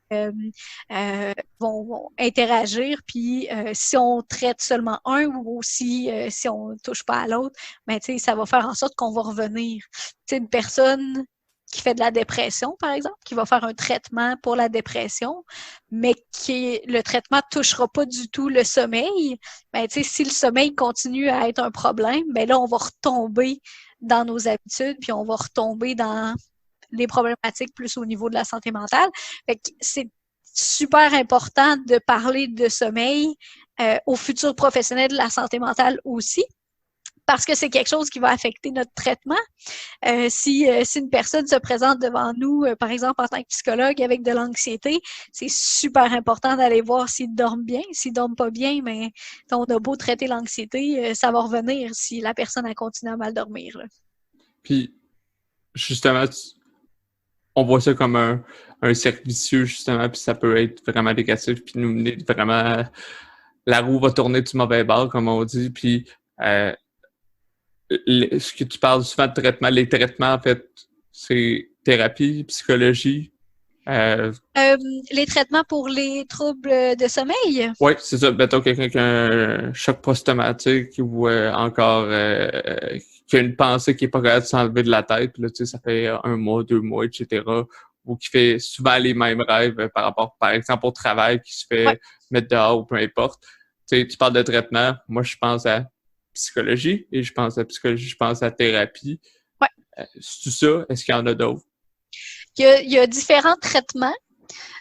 vont interagir. Puis, si on traite seulement un ou si on ne touche pas à l'autre, ben, ça va faire en sorte qu'on va revenir. T'sais, une personne qui fait de la dépression, par exemple, qui va faire un traitement pour la dépression, mais le traitement ne touchera pas du tout le sommeil, ben, si le sommeil continue à être un problème, ben là, on va retomber dans nos habitudes, puis on va retomber dans les problématiques plus au niveau de la santé mentale. Fait que c'est super important de parler de sommeil aux futurs professionnels de la santé mentale aussi, parce que c'est quelque chose qui va affecter notre traitement. Si une personne se présente devant nous, par exemple en tant que psychologue avec de l'anxiété, c'est super important d'aller voir s'ils dorment bien. S'ils dorment pas bien, mais on a beau traiter l'anxiété, ça va revenir si la personne a continué à mal dormir. Là. Puis, justement, on voit ça comme un cercle vicieux, justement, puis ça peut être vraiment négatif, puis nous mener vraiment... La roue va tourner du mauvais bord, comme on dit, puis ce que tu parles souvent de traitement, les traitements, en fait, c'est thérapie, psychologie. Les traitements pour les troubles de sommeil? Oui, c'est ça. Mettons quelqu'un qui a un choc post-traumatique ou encore qui a une pensée qui n'est pas capable de s'enlever de la tête, puis là, tu sais, ça fait 1 mois, 2 mois, etc. Ou qui fait souvent les mêmes rêves par rapport, par exemple, au travail, qui se fait mettre dehors ou peu importe. Tu sais, tu parles de traitement. Moi, je pense à psychologie et je pense à psychologie, je pense à thérapie. Ouais. C'est ça? Est-ce qu'il y en a d'autres? Il y a différents traitements.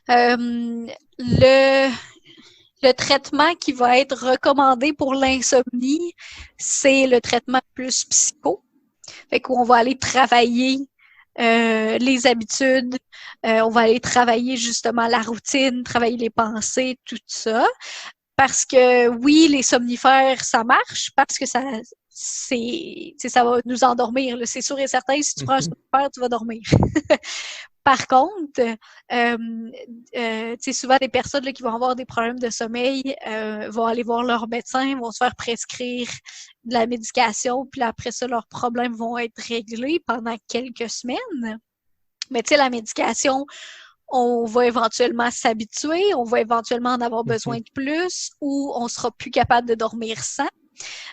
Le traitement qui va être recommandé pour l'insomnie, c'est le traitement plus psycho. Fait qu'on va aller travailler les habitudes, on va aller travailler justement la routine, travailler les pensées, tout ça. Parce que oui, les somnifères, ça marche, parce que ça va nous endormir. Là. C'est sûr et certain, si tu prends un somnifère, tu vas dormir. Par contre, souvent des personnes là, qui vont avoir des problèmes de sommeil vont aller voir leur médecin, vont se faire prescrire de la médication, puis après ça, leurs problèmes vont être réglés pendant quelques semaines. Mais tu sais, la médication, on va éventuellement s'habituer, on va éventuellement en avoir besoin de plus ou on sera plus capable de dormir sans.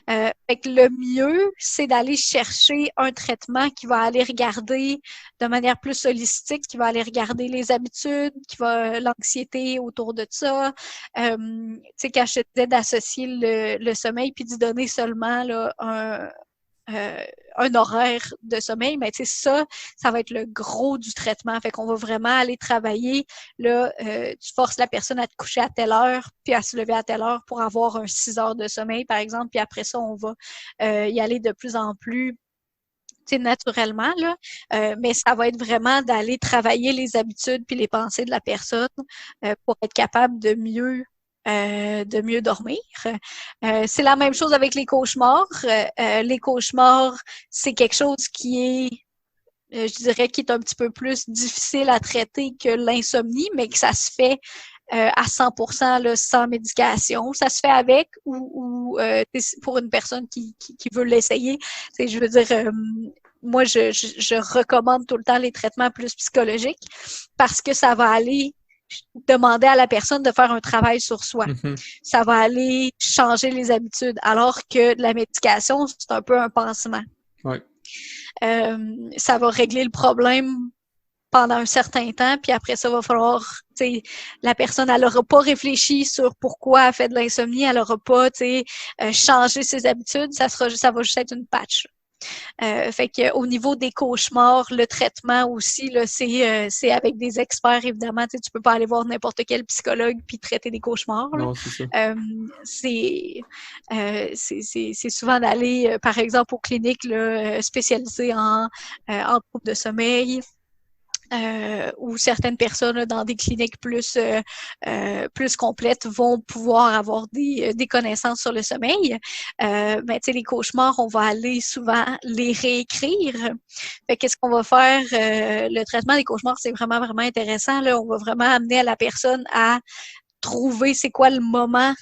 Fait que le mieux, c'est d'aller chercher un traitement qui va aller regarder de manière plus holistique, qui va aller regarder les habitudes, qui va l'anxiété autour de ça. Tu sais, quand je te disais d'associer le sommeil puis d'y donner seulement là, un horaire de sommeil, mais tu sais, ça va être le gros du traitement. Fait qu'on va vraiment aller travailler. Là, tu forces la personne à te coucher à telle heure, puis à se lever à telle heure pour avoir un 6 heures de sommeil, par exemple. Puis après ça, on va y aller de plus en plus naturellement, là. Mais ça va être vraiment d'aller travailler les habitudes puis les pensées de la personne pour être capable de mieux dormir. C'est la même chose avec les cauchemars. Les cauchemars, c'est quelque chose qui est, je dirais, qui est un petit peu plus difficile à traiter que l'insomnie, mais que ça se fait à 100% là, sans médication. Ça se fait avec ou pour une personne qui veut l'essayer. Je veux dire, moi, je recommande tout le temps les traitements plus psychologiques parce que ça va aller demander à la personne de faire un travail sur soi. Ça va aller changer les habitudes, alors que la médication, c'est un peu un pansement. Ouais. Ça va régler le problème pendant un certain temps, puis après ça, va falloir, tu sais, la personne, elle n'aura pas réfléchi sur pourquoi elle fait de l'insomnie, elle n'aura pas, tu sais, changé ses habitudes, ça va juste être une patch. Fait que au niveau des cauchemars, le traitement aussi, là, c'est avec des experts, évidemment. Tu peux pas aller voir n'importe quel psychologue puis traiter des cauchemars. Là. Non, c'est ça. C'est souvent d'aller, par exemple, aux cliniques là, spécialisées en troubles de sommeil. Où certaines personnes là, dans des cliniques plus complètes vont pouvoir avoir des connaissances sur le sommeil. Mais tu sais, les cauchemars, on va aller souvent les réécrire. Fait qu'est-ce qu'on va faire? Le traitement des cauchemars, c'est vraiment, vraiment intéressant. Là. On va vraiment amener à la personne à trouver c'est quoi le moment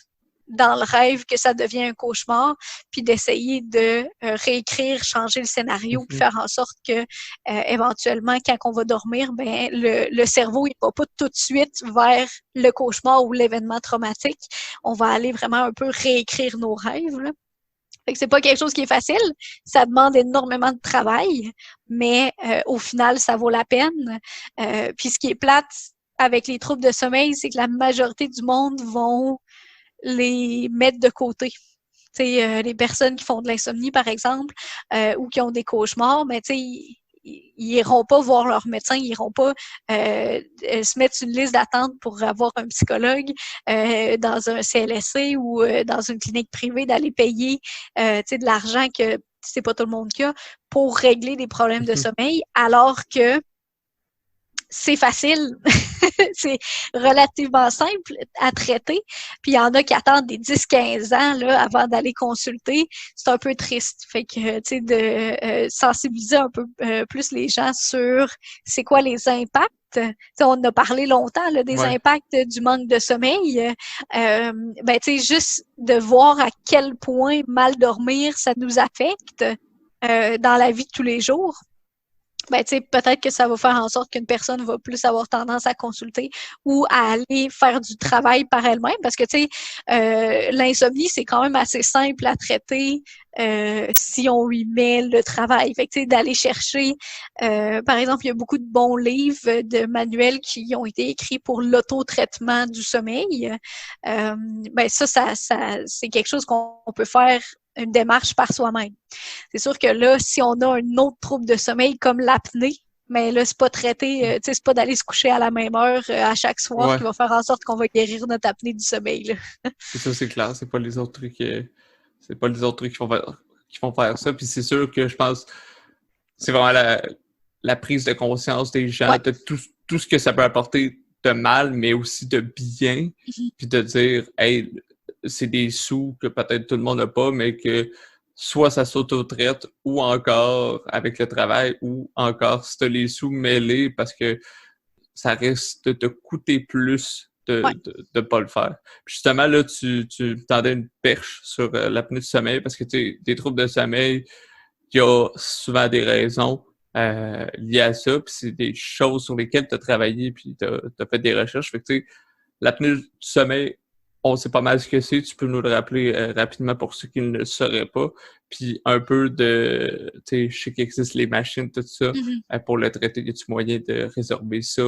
dans le rêve que ça devient un cauchemar, puis d'essayer de réécrire, changer le scénario, puis faire en sorte que éventuellement, quand on va dormir, ben le cerveau, il va pas tout de suite vers le cauchemar ou l'événement traumatique. On va aller vraiment un peu réécrire nos rêves, là. Fait que c'est pas quelque chose qui est facile, ça demande énormément de travail, mais au final, ça vaut la peine. Puis ce qui est plate avec les troubles de sommeil, c'est que la majorité du monde vont les mettre de côté. Les personnes qui font de l'insomnie, par exemple, ou qui ont des cauchemars, mais ils iront pas voir leur médecin, ils iront pas se mettre une liste d'attente pour avoir un psychologue dans un CLSC ou dans une clinique privée, d'aller payer de l'argent que c'est pas tout le monde qui a pour régler des problèmes de sommeil, alors que c'est facile, c'est relativement simple à traiter. Puis il y en a qui attendent des 10-15 ans là, avant d'aller consulter. C'est un peu triste. Fait que, tu sais, de sensibiliser un peu plus les gens sur c'est quoi les impacts. T'sais, on en a parlé longtemps là, des impacts du manque de sommeil. Ben, tu sais, juste de voir à quel point mal dormir, ça nous affecte dans la vie de tous les jours. Ben, tu sais, peut-être que ça va faire en sorte qu'une personne va plus avoir tendance à consulter ou à aller faire du travail par elle-même parce que, tu sais, l'insomnie, c'est quand même assez simple à traiter si on lui met le travail. Fait que, tu sais, d'aller chercher, par exemple, il y a beaucoup de bons livres de manuels qui ont été écrits pour l'auto-traitement du sommeil. Ben, ça, c'est quelque chose qu'on peut faire une démarche par soi-même. C'est sûr que là, si on a un autre trouble de sommeil comme l'apnée, mais là, c'est pas traité, tu sais, c'est pas d'aller se coucher à la même heure à chaque soir qui va faire en sorte qu'on va guérir notre apnée du sommeil, là. C'est ça, c'est clair. C'est pas les autres trucs qui vont faire ça. Puis c'est sûr que je pense c'est vraiment la prise de conscience des gens de tout ce que ça peut apporter de mal, mais aussi de bien. Puis de dire, hey, c'est des sous que peut-être tout le monde n'a pas, mais que soit ça s'auto-traite ou encore avec le travail ou encore si tu as les sous mêlés parce que ça risque de te coûter plus de pas le faire. Puis justement, là, tu tendais une perche sur l'apnée du sommeil parce que tu sais, des troubles de sommeil, il y a souvent des raisons liées à ça, puis c'est des choses sur lesquelles tu as travaillé puis tu as fait des recherches. Fait que tu sais, l'apnée du sommeil, on sait pas mal ce que c'est. Tu peux nous le rappeler rapidement pour ceux qui ne le sauraient pas. Puis un peu de... Tu sais, je sais qu'il existe les machines, tout ça. Pour le traiter, y a-tu moyen de résorber ça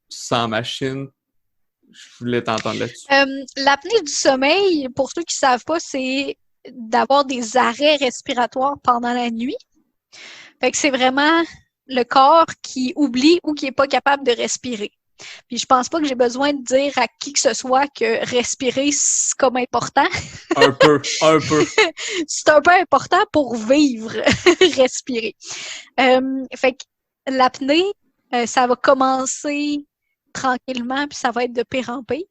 sans machine? Je voulais t'entendre là-dessus. L'apnée du sommeil, pour ceux qui savent pas, c'est d'avoir des arrêts respiratoires pendant la nuit. Fait que c'est vraiment le corps qui oublie ou qui est pas capable de respirer. Puis je pense pas que j'ai besoin de dire à qui que ce soit que respirer, c'est comme important. Un peu. C'est un peu important pour vivre, respirer. Fait que l'apnée, ça va commencer tranquillement, puis ça va être de pire en pire.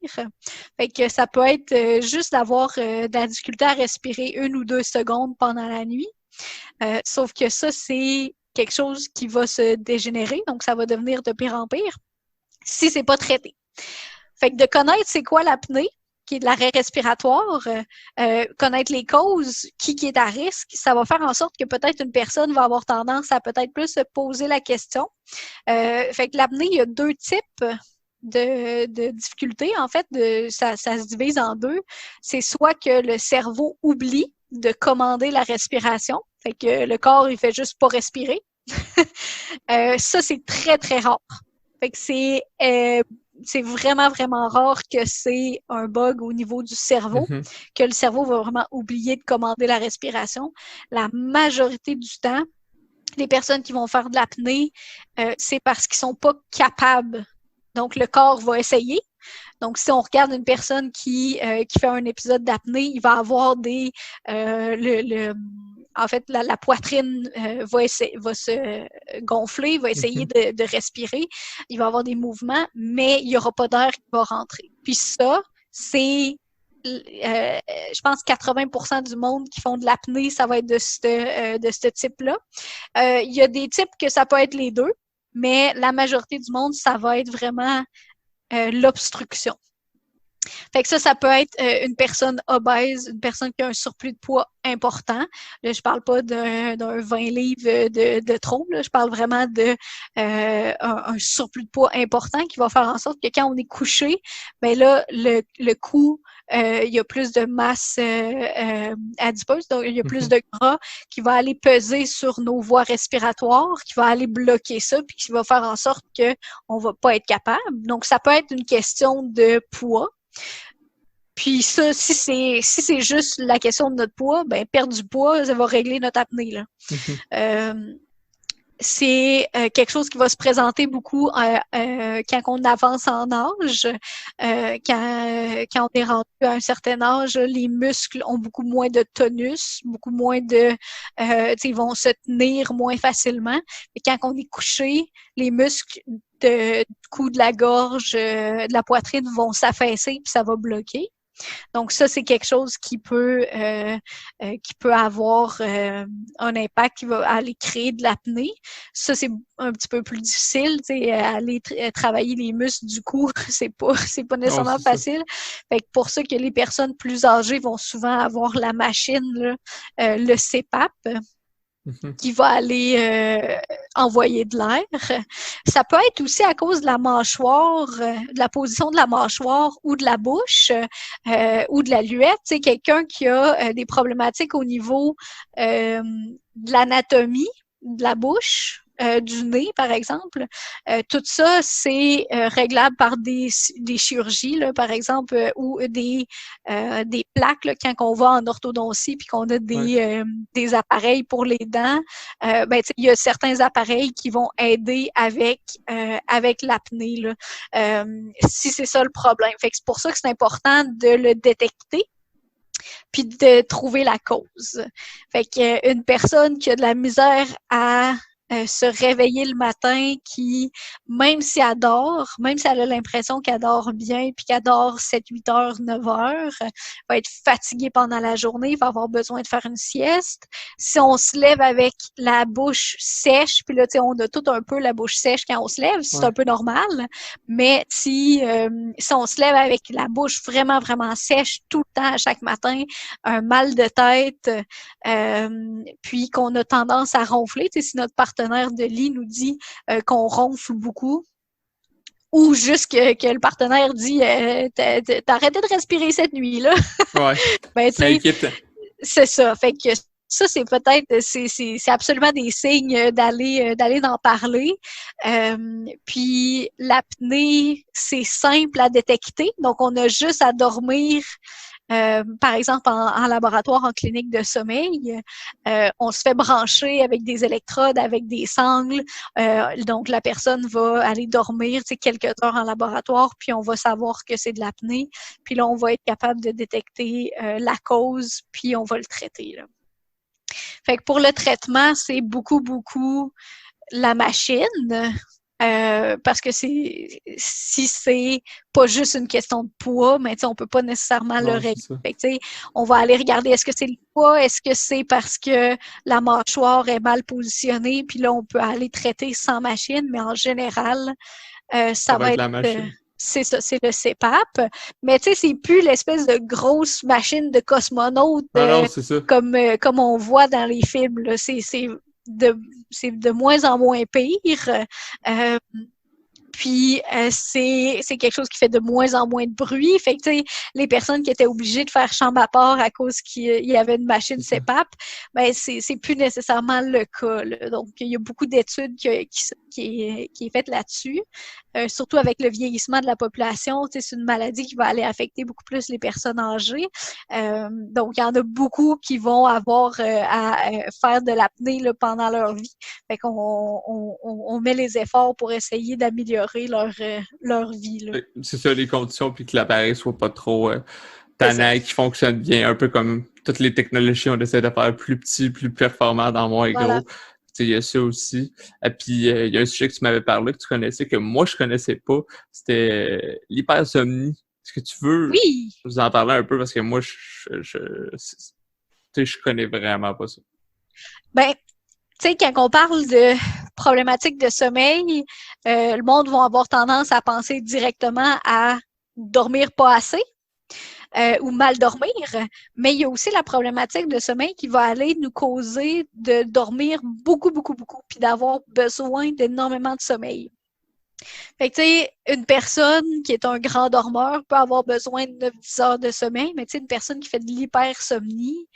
Fait que ça peut être juste d'avoir de la difficulté à respirer 1 ou 2 secondes pendant la nuit. Sauf que ça, c'est quelque chose qui va se dégénérer, donc ça va devenir de pire en pire si c'est pas traité. Fait que de connaître c'est quoi l'apnée, qui est de l'arrêt respiratoire, connaître les causes, qui est à risque, ça va faire en sorte que peut-être une personne va avoir tendance à peut-être plus se poser la question. Fait que l'apnée, il y a 2 types de difficultés. En fait, ça se divise en 2. C'est soit que le cerveau oublie de commander la respiration, fait que le corps, il fait juste pas respirer. Ça, c'est très, très rare. Fait que c'est vraiment, vraiment rare que c'est un bug au niveau du cerveau, que le cerveau va vraiment oublier de commander la respiration. La majorité du temps, les personnes qui vont faire de l'apnée, c'est parce qu'ils sont pas capables. Donc, le corps va essayer. Donc, si on regarde une personne qui fait un épisode d'apnée, il va avoir en fait, la poitrine va se gonfler, va essayer de respirer. Il va avoir des mouvements, mais il n'y aura pas d'air qui va rentrer. Puis ça, c'est, je pense, 80% du monde qui font de l'apnée, ça va être de ce type-là. Il y a des types que ça peut être les deux, mais la majorité du monde, ça va être vraiment l'obstruction. Fait que ça peut être une personne obèse, une personne qui a un surplus de poids important. Là, je parle pas d'un 20 livres de trop. Là, je parle vraiment de un surplus de poids important qui va faire en sorte que quand on est couché, ben là, le cou, il y a plus de masse adipeuse, donc il y a plus de gras qui va aller peser sur nos voies respiratoires, qui va aller bloquer ça, puis qui va faire en sorte qu'on va pas être capable. Donc, ça peut être une question de poids. Puis ça, si c'est juste la question de notre poids, ben perdre du poids, ça va régler notre apnée, là. c'est quelque chose qui va se présenter beaucoup quand on avance en âge. Quand on est rendu à un certain âge, les muscles ont beaucoup moins de tonus, beaucoup moins de... ils vont se tenir moins facilement. Et quand on est couché, les muscles du cou, de la gorge, de la poitrine vont s'affaisser puis ça va bloquer. Donc ça, c'est quelque chose qui peut avoir un impact qui va aller créer de l'apnée. Ça, c'est un petit peu plus difficile, tu sais, aller travailler les muscles du cou, c'est pas nécessairement facile. Fait que pour ça que les personnes plus âgées vont souvent avoir la machine, là, le CPAP. Qui va aller envoyer de l'air. Ça peut être aussi à cause de la mâchoire, de la position de la mâchoire ou de la bouche ou de la luette. C'est quelqu'un qui a des problématiques au niveau de l'anatomie de la bouche. Du nez, par exemple. Tout ça, c'est réglable par des chirurgies, là, par exemple, ou des plaques, là, quand on va en orthodontie puis qu'on a des appareils pour les dents. Ben, il y a certains appareils qui vont aider avec l'apnée, là, si c'est ça le problème. Fait que c'est pour ça que c'est important de le détecter puis de trouver la cause. Fait que une personne qui a de la misère à se réveiller le matin, qui, même si elle dort, même si elle a l'impression qu'elle dort bien, puis qu'elle dort 7, 8 heures, 9 heures, va être fatiguée pendant la journée, va avoir besoin de faire une sieste. Si on se lève avec la bouche sèche, puis là, tu sais, on a tout un peu la bouche sèche quand on se lève, c'est un peu normal, mais si on se lève avec la bouche vraiment, vraiment sèche tout le temps, chaque matin, un mal de tête, puis qu'on a tendance à ronfler, tu sais, si notre partenaire de lit nous dit qu'on ronfle beaucoup, ou juste que le partenaire dit t'as arrêté de respirer cette nuit-là. Ouais. Ben, c'est inquiétant. C'est ça. Fait que ça, c'est peut-être, c'est absolument des signes d'aller d'en parler. Puis l'apnée, c'est simple à détecter. Donc, on a juste à dormir. Par exemple, en laboratoire, en clinique de sommeil, on se fait brancher avec des électrodes, avec des sangles. Donc, la personne va aller dormir quelques heures en laboratoire, puis on va savoir que c'est de l'apnée. Puis là, on va être capable de détecter la cause, puis on va le traiter, là. Fait que pour le traitement, c'est beaucoup, beaucoup la machine. Parce que si c'est pas juste une question de poids, mais on peut pas nécessairement le régler. On va aller regarder est-ce que c'est le poids, est-ce que c'est parce que la mâchoire est mal positionnée, puis là on peut aller traiter sans machine, mais en général, ça va être la machine. C'est ça, c'est le CPAP. Mais tu sais, c'est plus l'espèce de grosse machine de cosmonaute comme on voit dans les films, là. C'est de moins en moins pire. Puis c'est quelque chose qui fait de moins en moins de bruit. Fait que tu sais, les personnes qui étaient obligées de faire chambre à part à cause qu'il y avait une machine CPAP, ben c'est plus nécessairement le cas, là. Donc il y a beaucoup d'études qui est faite là-dessus. Surtout avec le vieillissement de la population, tu sais, c'est une maladie qui va aller affecter beaucoup plus les personnes âgées. Donc il y en a beaucoup qui vont avoir à faire de l'apnée là, pendant leur vie. Fait qu'on on met les efforts pour essayer d'améliorer leur vie, là. C'est ça, les conditions, puis que l'appareil soit pas trop tannant, qui fonctionne bien, un peu comme toutes les technologies, on essaie de faire plus petit, plus performant, dans moins gros. Il y a ça aussi. Et puis, il y a un sujet que tu m'avais parlé, que tu connaissais, que moi, je connaissais pas. C'était l'hypersomnie. Est-ce que tu veux vous en parler un peu? Parce que moi, je connais vraiment pas ça. Ben, tu sais, quand on parle de problématiques de sommeil, le monde va avoir tendance à penser directement à dormir pas assez ou mal dormir. Mais il y a aussi la problématique de sommeil qui va aller nous causer de dormir beaucoup, beaucoup, beaucoup, puis d'avoir besoin d'énormément de sommeil. Fait que, tu sais, une personne qui est un grand dormeur peut avoir besoin de 9-10 heures de sommeil, mais tu sais, une personne qui fait de l'hypersomnie,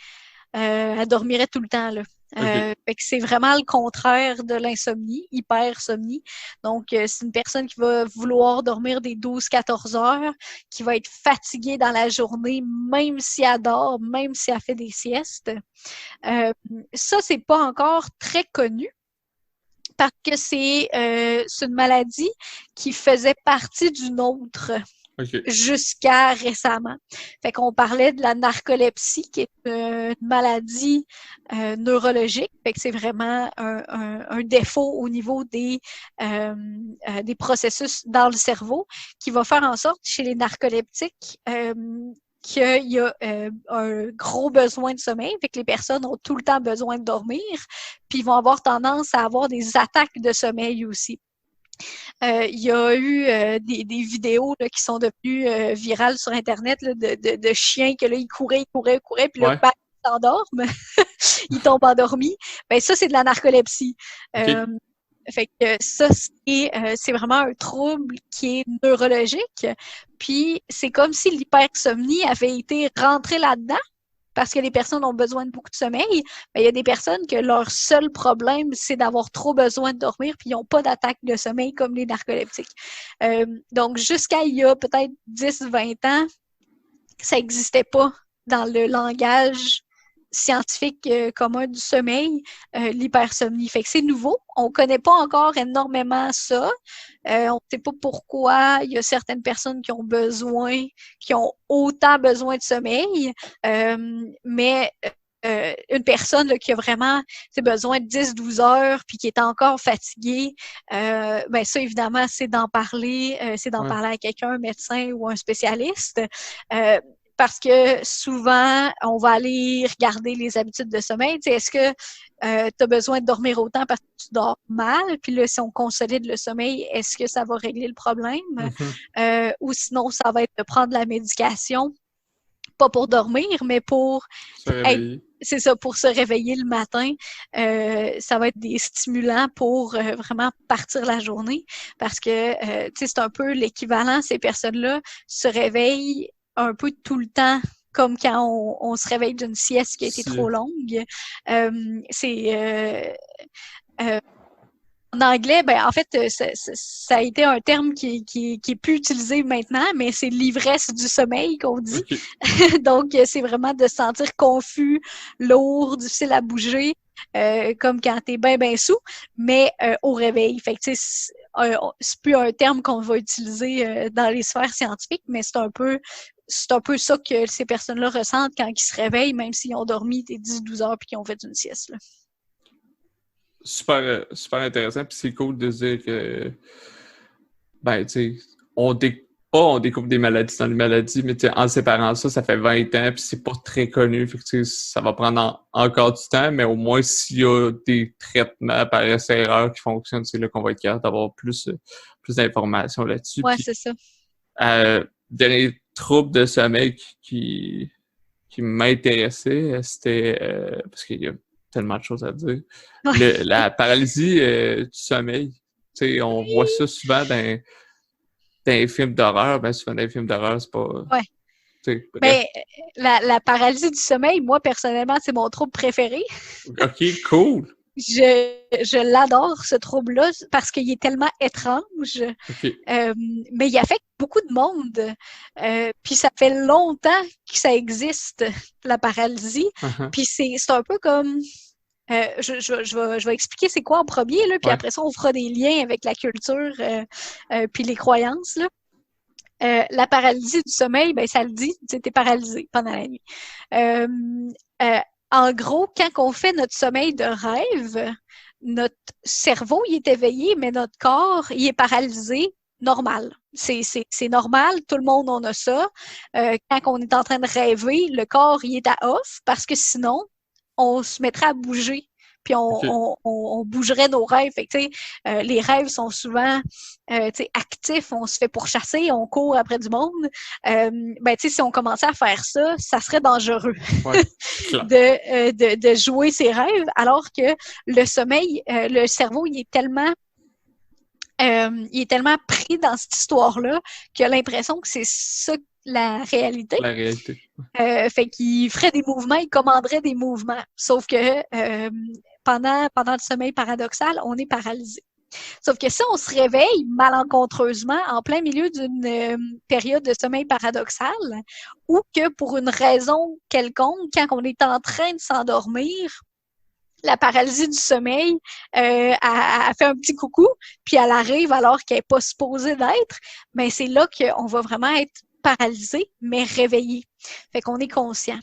elle dormirait tout le temps, là. Fait que c'est vraiment le contraire de l'insomnie, hypersomnie. Donc, c'est une personne qui va vouloir dormir des 12-14 heures, qui va être fatiguée dans la journée, même si elle dort, même si elle fait des siestes. Ça, c'est pas encore très connu parce que c'est une maladie qui faisait partie d'une autre jusqu'à récemment. Fait qu'on parlait de la narcolepsie, qui est une maladie neurologique. Fait que c'est vraiment un défaut au niveau des processus dans le cerveau qui va faire en sorte, chez les narcoleptiques, qu'il y a un gros besoin de sommeil, fait que les personnes ont tout le temps besoin de dormir, puis ils vont avoir tendance à avoir des attaques de sommeil aussi. Il y a eu des vidéos là, qui sont devenues virales sur Internet là, de chiens que là, ils couraient, puis là, bang, ils s'endorment, ils tombent endormis. Ben ça, c'est de la narcolepsie. Fait que ça, c'est vraiment un trouble qui est neurologique. Puis c'est comme si l'hypersomnie avait été rentrée là-dedans, parce que les personnes ont besoin de beaucoup de sommeil. Mais il y a des personnes que leur seul problème, c'est d'avoir trop besoin de dormir, puis ils n'ont pas d'attaque de sommeil comme les narcoleptiques. Donc, jusqu'à il y a peut-être 10-20 ans, ça n'existait pas dans le langage scientifique commun du sommeil, l'hypersomnie. Fait que c'est nouveau. On ne connaît pas encore énormément ça. On ne sait pas pourquoi il y a certaines personnes qui ont autant besoin de sommeil, mais une personne là, qui a vraiment besoin de 10-12 heures puis qui est encore fatiguée, ben ça, évidemment, c'est d'en parler, parler à quelqu'un, un médecin ou un spécialiste. Parce que souvent, on va aller regarder les habitudes de sommeil. Tu sais, est-ce que tu as besoin de dormir autant parce que tu dors mal? Puis là, si on consolide le sommeil, est-ce que ça va régler le problème? Ou sinon, ça va être de prendre la médication, pas pour dormir, mais pour c'est ça, pour se réveiller le matin. Ça va être des stimulants pour vraiment partir la journée. Parce que, tu sais, c'est un peu l'équivalent. Ces personnes-là se réveillent un peu tout le temps, comme quand on se réveille d'une sieste qui a été trop longue. En anglais, ben en fait, ça a été un terme qui est plus utilisé maintenant, mais c'est l'ivresse du sommeil qu'on dit. Donc, c'est vraiment de se sentir confus, lourd, difficile à bouger, comme quand t'es bien sous, mais au réveil. Fait que, tu sais, c'est plus un terme qu'on va utiliser dans les sphères scientifiques, mais c'est un peu ça que ces personnes-là ressentent quand ils se réveillent, même s'ils ont dormi des 10-12 heures puis qu'ils ont fait une sieste. Là. Super, super intéressant. Puis c'est cool de se dire que, ben, tu sais, on découvre des maladies dans les maladies, mais en séparant ça fait 20 ans, puis c'est pas très connu. Fait que, ça va prendre encore du temps, mais au moins, s'il y a des traitements par essai-erreur qui fonctionnent, c'est là qu'on va être capable d'avoir plus d'informations là-dessus. Ouais, puis, c'est ça. Dernier trouble de sommeil qui m'intéressait, c'était parce qu'il y a tellement de choses à dire. La paralysie du sommeil. Tu sais, on voit ça souvent dans les films d'horreur. Ben souvent dans les films d'horreur, c'est pas. Ouais. Mais la paralysie du sommeil, moi, personnellement, c'est mon trouble préféré. OK, cool. Je l'adore, ce trouble-là, parce qu'il est tellement étrange. Mais il affecte beaucoup de monde. Puis ça fait longtemps que ça existe, la paralysie. Puis c'est un peu comme... je vais expliquer c'est quoi en premier, là, puis après ça, on fera des liens avec la culture puis les croyances. Là. La paralysie du sommeil, ben ça le dit, tu es paralysé pendant la nuit. En gros, quand on fait notre sommeil de rêve, notre cerveau il est éveillé, mais notre corps il est paralysé. Normal. C'est normal, tout le monde en a ça. Quand on est en train de rêver, le corps il est à off parce que sinon, on se mettrait à bouger. Puis on bougerait nos rêves. Fait que, les rêves sont souvent actifs, on se fait pourchasser, on court après du monde. Ben, si on commençait à faire ça, ça serait dangereux de jouer ses rêves, alors que le sommeil, le cerveau, il est tellement pris dans cette histoire-là qu'il a l'impression que c'est ça la réalité. La réalité. Fait qu'il ferait des mouvements, il commanderait des mouvements. Sauf que pendant le sommeil paradoxal, on est paralysé. Sauf que si on se réveille malencontreusement en plein milieu d'une période de sommeil paradoxal, ou que pour une raison quelconque, quand on est en train de s'endormir, La paralysie du sommeil, elle fait un petit coucou, puis elle arrive alors qu'elle n'est pas supposée d'être, mais c'est là qu'on va vraiment être paralysé, mais réveillé. Fait qu'on est conscient.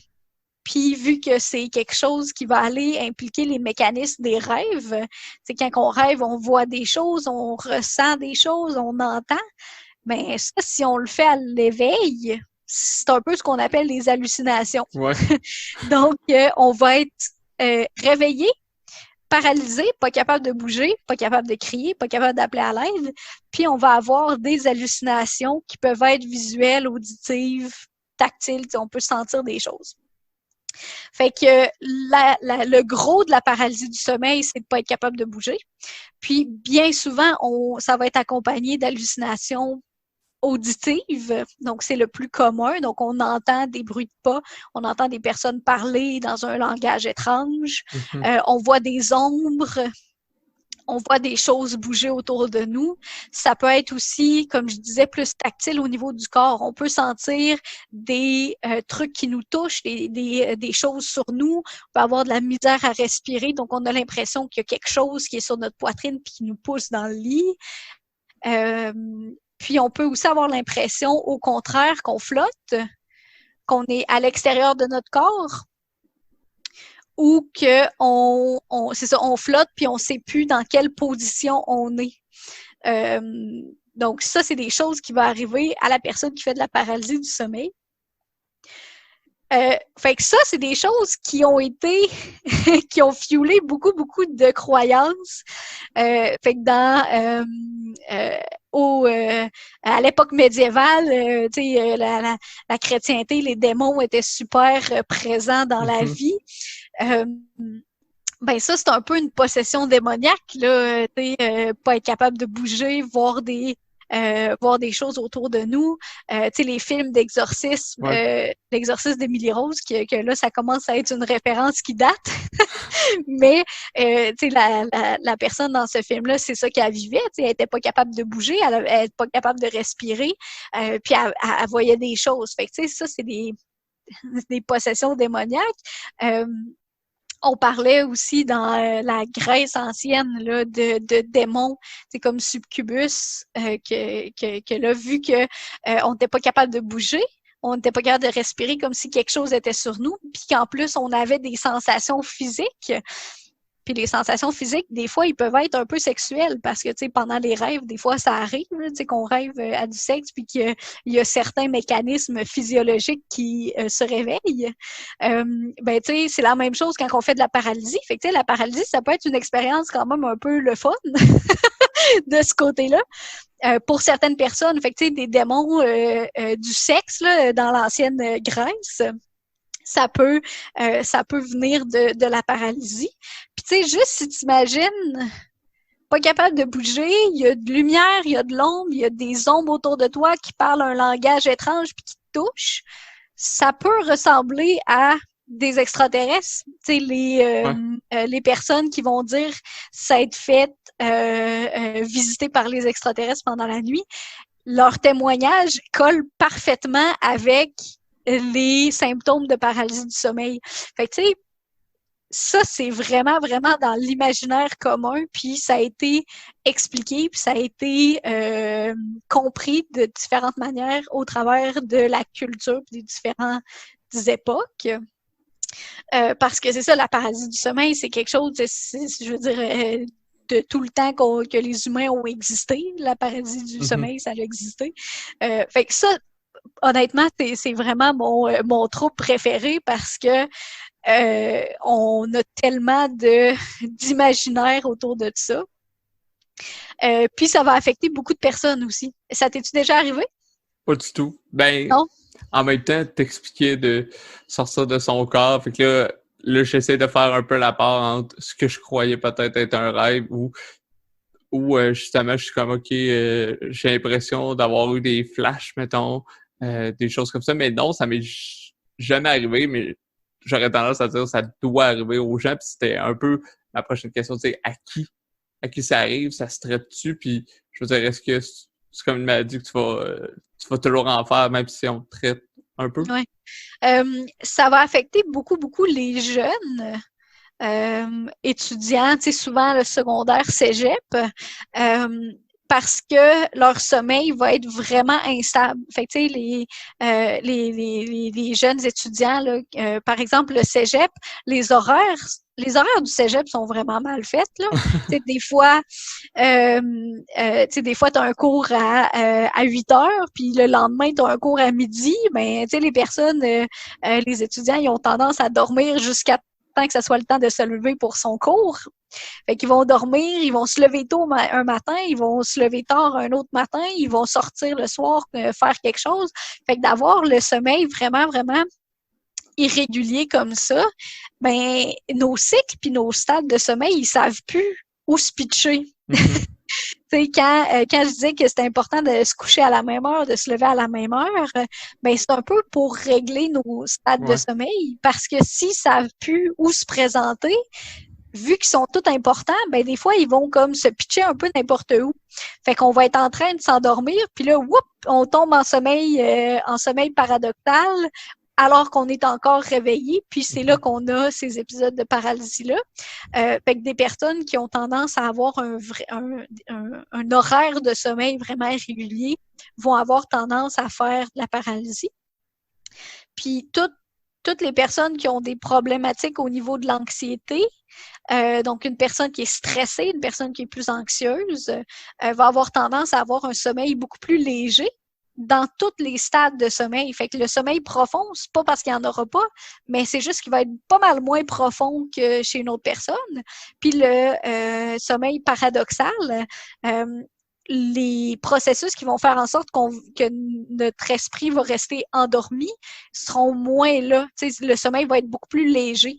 Puis vu que c'est quelque chose qui va aller impliquer les mécanismes des rêves, c'est quand on rêve, on voit des choses, on ressent des choses, on entend, mais ça, si on le fait à l'éveil, c'est un peu ce qu'on appelle les hallucinations. Ouais. Donc, on va être réveillé, paralysé, pas capable de bouger, pas capable de crier, pas capable d'appeler à l'aide, puis on va avoir des hallucinations qui peuvent être visuelles, auditives, tactiles, on peut sentir des choses. Fait que le gros de la paralysie du sommeil, c'est de pas être capable de bouger. Puis bien souvent, ça va être accompagné d'hallucinations auditives, donc c'est le plus commun. Donc on entend des bruits de pas, on entend des personnes parler dans un langage étrange, on voit des ombres, on voit des choses bouger autour de nous. Ça peut être aussi, comme je disais, plus tactile au niveau du corps. On peut sentir des trucs qui nous touchent, des choses sur nous. On peut avoir de la misère à respirer, donc on a l'impression qu'il y a quelque chose qui est sur notre poitrine puis qui nous pousse dans le lit. Puis on peut aussi avoir l'impression, au contraire, qu'on flotte, qu'on est à l'extérieur de notre corps, ou c'est ça, on flotte puis on sait plus dans quelle position on est. Donc ça, c'est des choses qui vont arriver à la personne qui fait de la paralysie du sommeil. Fait que ça, c'est des choses qui ont été, qui ont fuelé beaucoup, beaucoup de croyances. Fait que à l'époque médiévale, la chrétienté, les démons étaient super présents dans la vie. Ben ça, c'est un peu une possession démoniaque, là, pas être capable de bouger, voir des choses autour de nous. Les films d'exorcisme, l'exorcisme d'Emily Rose, que là, ça commence à être une référence qui date. Mais, la personne dans ce film-là, c'est ça qu'elle vivait. Elle n'était pas capable de bouger, elle n'était pas capable de respirer, puis elle voyait des choses. Fait que, ça, c'est des possessions démoniaques. On parlait aussi dans la Grèce ancienne là, de démons, c'est comme Succubus, que là, vu que on n'était pas capable de bouger, on n'était pas capable de respirer comme si quelque chose était sur nous, puis qu'en plus, on avait des sensations physiques. Puis les sensations physiques, des fois, ils peuvent être un peu sexuelles parce que, tu sais, pendant les rêves, des fois, ça arrive, tu sais, qu'on rêve à du sexe puis qu'il y a certains mécanismes physiologiques qui se réveillent. Ben, tu sais, c'est la même chose quand on fait de la paralysie. Fait que, tu sais, la paralysie, ça peut être une expérience quand même un peu le fun de ce côté-là. Pour certaines personnes, fait que, tu sais, des démons du sexe, là, dans l'ancienne Grèce, ça peut venir de la paralysie. Puis tu sais, juste si tu imagines pas capable de bouger, il y a de lumière, il y a de l'ombre, il y a des ombres autour de toi qui parlent un langage étrange puis qui te touchent, ça peut ressembler à des extraterrestres. Tu sais, les personnes qui vont dire s'être faites visiter par les extraterrestres pendant la nuit, leur témoignage colle parfaitement avec les symptômes de paralysie du sommeil. Fait que, tu sais, ça, c'est vraiment, vraiment dans l'imaginaire commun, puis ça a été expliqué, puis ça a été compris de différentes manières au travers de la culture des différentes époques. Parce que c'est ça, la paralysie du sommeil, c'est quelque chose, je veux dire, de tout le temps que les humains ont existé. La paralysie du sommeil, ça a existé. Fait que ça, honnêtement, c'est vraiment mon troupe préféré parce que on a tellement d'imaginaire autour de ça. Puis ça va affecter beaucoup de personnes aussi. Ça t'es-tu déjà arrivé? Pas du tout. Ben, Non? En même temps, t'expliquer de sortir de son corps. Fait que là j'essaie de faire un peu la part entre ce que je croyais peut-être être un rêve ou justement, je suis comme, OK, j'ai l'impression d'avoir eu des flashs, mettons, des choses comme ça. Mais non, ça m'est jamais arrivé, mais j'aurais tendance à dire que ça doit arriver aux gens. Puis c'était un peu ma prochaine question, tu sais, à qui ça arrive, ça se traite-tu? Puis je veux dire, est-ce que c'est comme une maladie que tu vas toujours en faire, même si on te traite un peu? Ouais. Ça va affecter beaucoup, beaucoup les jeunes. étudiants, tu sais, souvent le secondaire cégep, parce que leur sommeil va être vraiment instable. Fait que, tu sais, les jeunes étudiants, là, par exemple, le cégep, les horaires du cégep sont vraiment mal faits, là. Tu sais, des fois, tu as un cours à 8 heures, puis le lendemain, tu as un cours à midi. Ben, tu sais, les personnes, les étudiants, ils ont tendance à dormir jusqu'à temps que ça soit le temps de se lever pour son cours. Fait qu'ils vont dormir, ils vont se lever tôt un matin, ils vont se lever tard un autre matin, ils vont sortir le soir, faire quelque chose. Fait que d'avoir le sommeil vraiment, vraiment irrégulier comme ça, ben nos cycles puis nos stades de sommeil, ils savent plus où se pitcher. Mm-hmm. Tu sais, quand je disais que c'était important de se coucher à la même heure, de se lever à la même heure, ben c'est un peu pour régler nos stades de sommeil, parce que s'ils savent plus où se présenter, vu qu'ils sont tous importants, ben des fois, ils vont comme se pitcher un peu n'importe où. Fait qu'on va être en train de s'endormir, puis là, whoop, on tombe en sommeil paradoxal, alors qu'on est encore réveillé, puis c'est là qu'on a ces épisodes de paralysie-là. Fait que des personnes qui ont tendance à avoir un horaire de sommeil vraiment irrégulier vont avoir tendance à faire de la paralysie. Puis toutes les personnes qui ont des problématiques au niveau de l'anxiété, donc une personne qui est stressée, une personne qui est plus anxieuse, va avoir tendance à avoir un sommeil beaucoup plus léger dans tous les stades de sommeil. Fait que le sommeil profond, c'est pas parce qu'il n'y en aura pas, mais c'est juste qu'il va être pas mal moins profond que chez une autre personne. Puis le sommeil paradoxal, les processus qui vont faire en sorte que notre esprit va rester endormi seront moins là. T'sais, le sommeil va être beaucoup plus léger.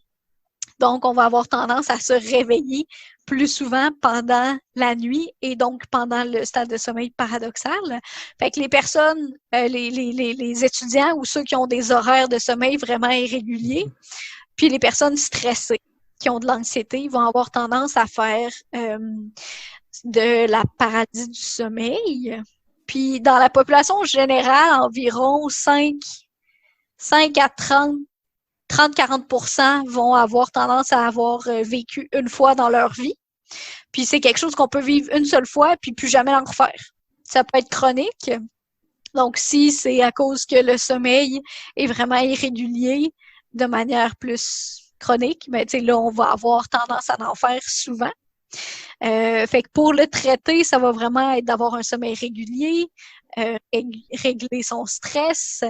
Donc, on va avoir tendance à se réveiller plus souvent pendant la nuit et donc pendant le stade de sommeil paradoxal. Fait que les personnes, les étudiants ou ceux qui ont des horaires de sommeil vraiment irréguliers, puis les personnes stressées qui ont de l'anxiété vont avoir tendance à faire de la paralysie du sommeil. Puis dans la population générale, environ 5 à 30-40% vont avoir tendance à avoir vécu une fois dans leur vie. Puis c'est quelque chose qu'on peut vivre une seule fois puis plus jamais en refaire. Ça peut être chronique. Donc si c'est à cause que le sommeil est vraiment irrégulier de manière plus chronique, ben tu sais là on va avoir tendance à en faire souvent. Fait que pour le traiter, ça va vraiment être d'avoir un sommeil régulier, régler son stress,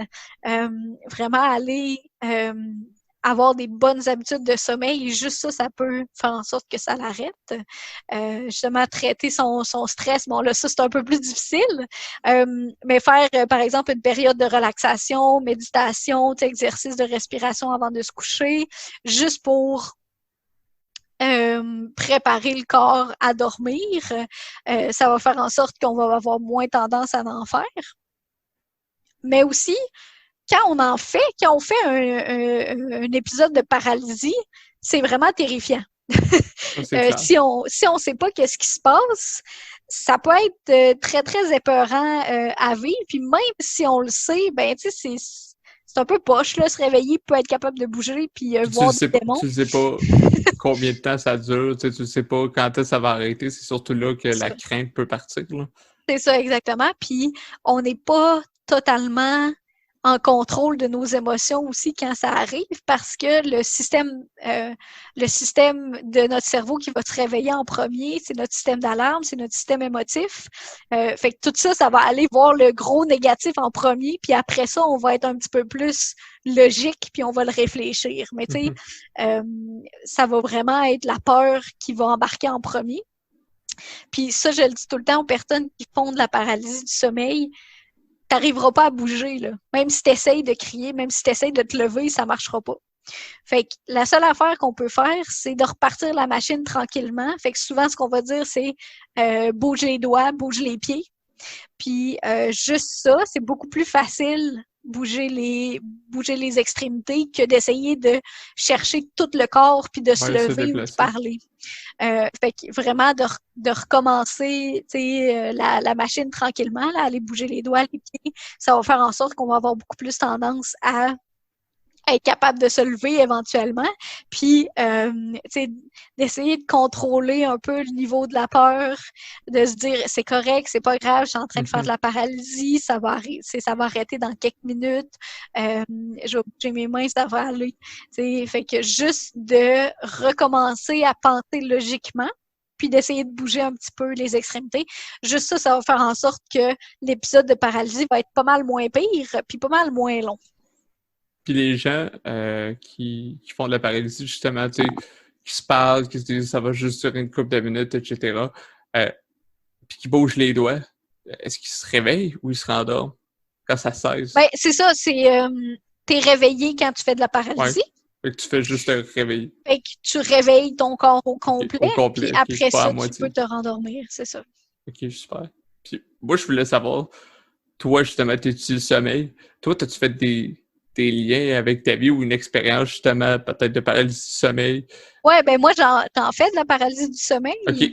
vraiment aller avoir des bonnes habitudes de sommeil. Juste ça peut faire en sorte que ça l'arrête. Justement, traiter son stress, bon là, ça c'est un peu plus difficile, mais faire, par exemple, une période de relaxation, méditation, exercice de respiration avant de se coucher, juste pour préparer le corps à dormir, ça va faire en sorte qu'on va avoir moins tendance à en faire. Mais aussi, quand on fait un épisode de paralysie, c'est vraiment terrifiant. Si on sait pas qu'est-ce qui se passe, ça peut être très, très épeurant à vivre. Puis même si on le sait, ben tu sais, c'est un peu poche, là, se réveiller, peut être capable de bouger, puis voir des démons. Tu sais pas combien de temps ça dure, tu sais pas quand est-ce que ça va arrêter. C'est surtout là que la crainte peut partir. Là. C'est ça, exactement. Puis on n'est pas totalement en contrôle de nos émotions aussi quand ça arrive, parce que le système de notre cerveau qui va se réveiller en premier, c'est notre système d'alarme, c'est notre système émotif. Fait que tout ça, ça va aller voir le gros négatif en premier, puis après ça, on va être un petit peu plus logique, puis on va le réfléchir. Mais tu sais, ça va vraiment être la peur qui va embarquer en premier. Puis ça, je le dis tout le temps aux personnes qui font de la paralysie du sommeil, t'arriveras pas à bouger, là. Même si t'essayes de crier, même si t'essayes de te lever, ça marchera pas. Fait que la seule affaire qu'on peut faire, c'est de repartir la machine tranquillement. Fait que souvent, ce qu'on va dire, c'est bouge les doigts, bouge les pieds. Puis juste ça, c'est beaucoup plus facile bouger les extrémités que d'essayer de chercher tout le corps puis de se lever ou de parler. Fait que vraiment de recommencer la machine tranquillement, là, aller bouger les doigts, les pieds, ça va faire en sorte qu'on va avoir beaucoup plus tendance à être capable de se lever éventuellement, puis d'essayer de contrôler un peu le niveau de la peur, de se dire c'est correct, c'est pas grave, je suis en train de faire de la paralysie, ça va arrêter dans quelques minutes, je vais bouger mes mains, ça va aller. Fait que juste de recommencer à penser logiquement, puis d'essayer de bouger un petit peu les extrémités. Juste ça va faire en sorte que l'épisode de paralysie va être pas mal moins pire, puis pas mal moins long. Puis les gens qui font de la paralysie, justement, tu sais, qui se parlent, qui se disent ça va juste durer une couple de minutes, etc., puis qui bougent les doigts, est-ce qu'ils se réveillent ou ils se rendorment quand ça cesse? Ben, c'est ça, t'es réveillé quand tu fais de la paralysie. Ouais. Fait que tu fais juste te réveiller. Fait que tu réveilles ton corps au complet, puis après pas ça, tu peux te rendormir, c'est ça. Ok, super. Puis moi, je voulais savoir, toi, justement, t'étudies le sommeil. Toi, as-tu fait des liens avec ta vie ou une expérience, justement, peut-être de paralysie du sommeil? Ouais, ben moi, j'en fais de la paralysie du sommeil. OK.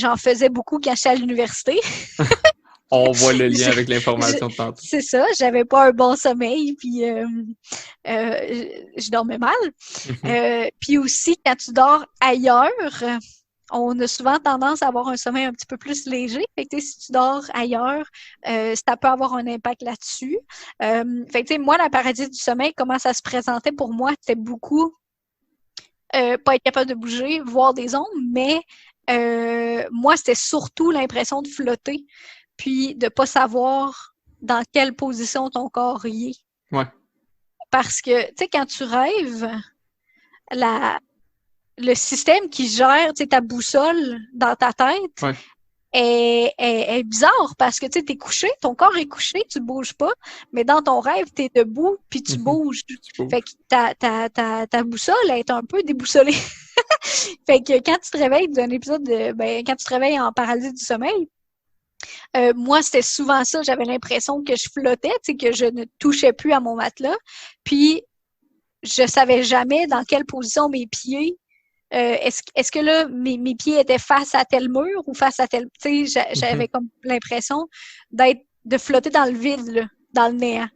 J'en faisais beaucoup quand j'étais à l'université. On voit le lien avec l'information de tantôt. C'est ça, j'avais pas un bon sommeil, puis je dormais mal. Puis aussi, quand tu dors ailleurs, on a souvent tendance à avoir un sommeil un petit peu plus léger. Fait que si tu dors ailleurs, ça peut avoir un impact là-dessus. Fait que moi, la paralysie du sommeil, comment ça se présentait pour moi, c'était beaucoup pas être capable de bouger, voir des ombres, mais moi, c'était surtout l'impression de flotter, puis de pas savoir dans quelle position ton corps y est. Ouais. Parce que, tu sais, quand tu rêves, le système qui gère ta boussole dans ta tête est bizarre parce que tu es couché, ton corps est couché, tu bouges pas, mais dans ton rêve, tu es debout puis tu bouges. Fait que ta boussole est un peu déboussolée. Fait que quand tu te réveilles d'un épisode quand tu te réveilles en paralysie du sommeil, moi, c'était souvent ça. J'avais l'impression que je flottais, que je ne touchais plus à mon matelas. Puis, je savais jamais dans quelle position mes pieds. Est-ce que là, mes pieds étaient face à tel mur ou face à tel. Tu sais, j'avais comme l'impression de flotter dans le vide, là, dans le néant.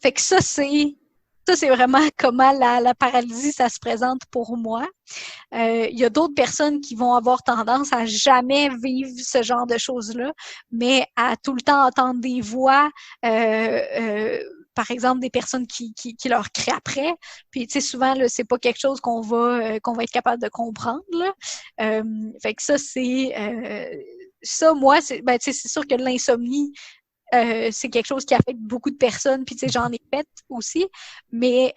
Fait que ça, c'est vraiment comment la paralysie, ça se présente pour moi. Il y a d'autres personnes qui vont avoir tendance à jamais vivre ce genre de choses-là, mais à tout le temps entendre des voix, par exemple, des personnes qui leur crient après. Puis, tu sais, souvent, là, c'est pas quelque chose qu'on va être capable de comprendre, là. Fait que ça, ça, moi, c'est sûr que l'insomnie, c'est quelque chose qui affecte beaucoup de personnes, puis tu sais, j'en ai fait aussi, mais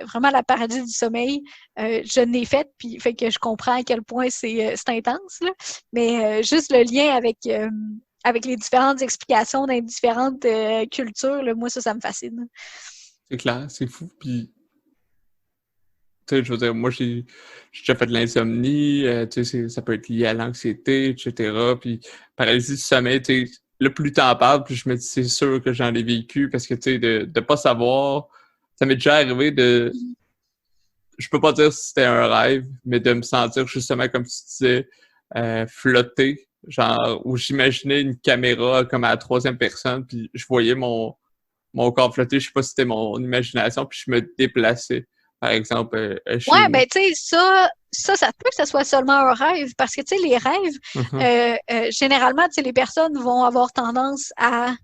vraiment la paralysie du sommeil, je n'ai fait, puis fait que je comprends à quel point c'est intense, là. Mais juste le lien avec les différentes explications dans les différentes cultures, là, moi, ça me fascine. C'est clair, c'est fou, puis tu sais, je veux dire, moi, j'ai déjà fait de l'insomnie, tu sais, ça peut être lié à l'anxiété, etc., puis paralysie du sommeil, tu sais, le plus t'en parles, puis je me dis, c'est sûr que j'en ai vécu, parce que, tu sais, de pas savoir, ça m'est déjà arrivé je peux pas dire si c'était un rêve, mais de me sentir justement, comme tu disais, flotter, genre, où j'imaginais une caméra comme à la troisième personne, puis je voyais mon corps flotter, je sais pas si c'était mon imagination, puis je me déplaçais, par exemple, chez Ouais, nous. ben tu sais, ça peut que ce soit seulement un rêve, parce que tu sais, les rêves, généralement, tu sais, les personnes vont avoir tendance à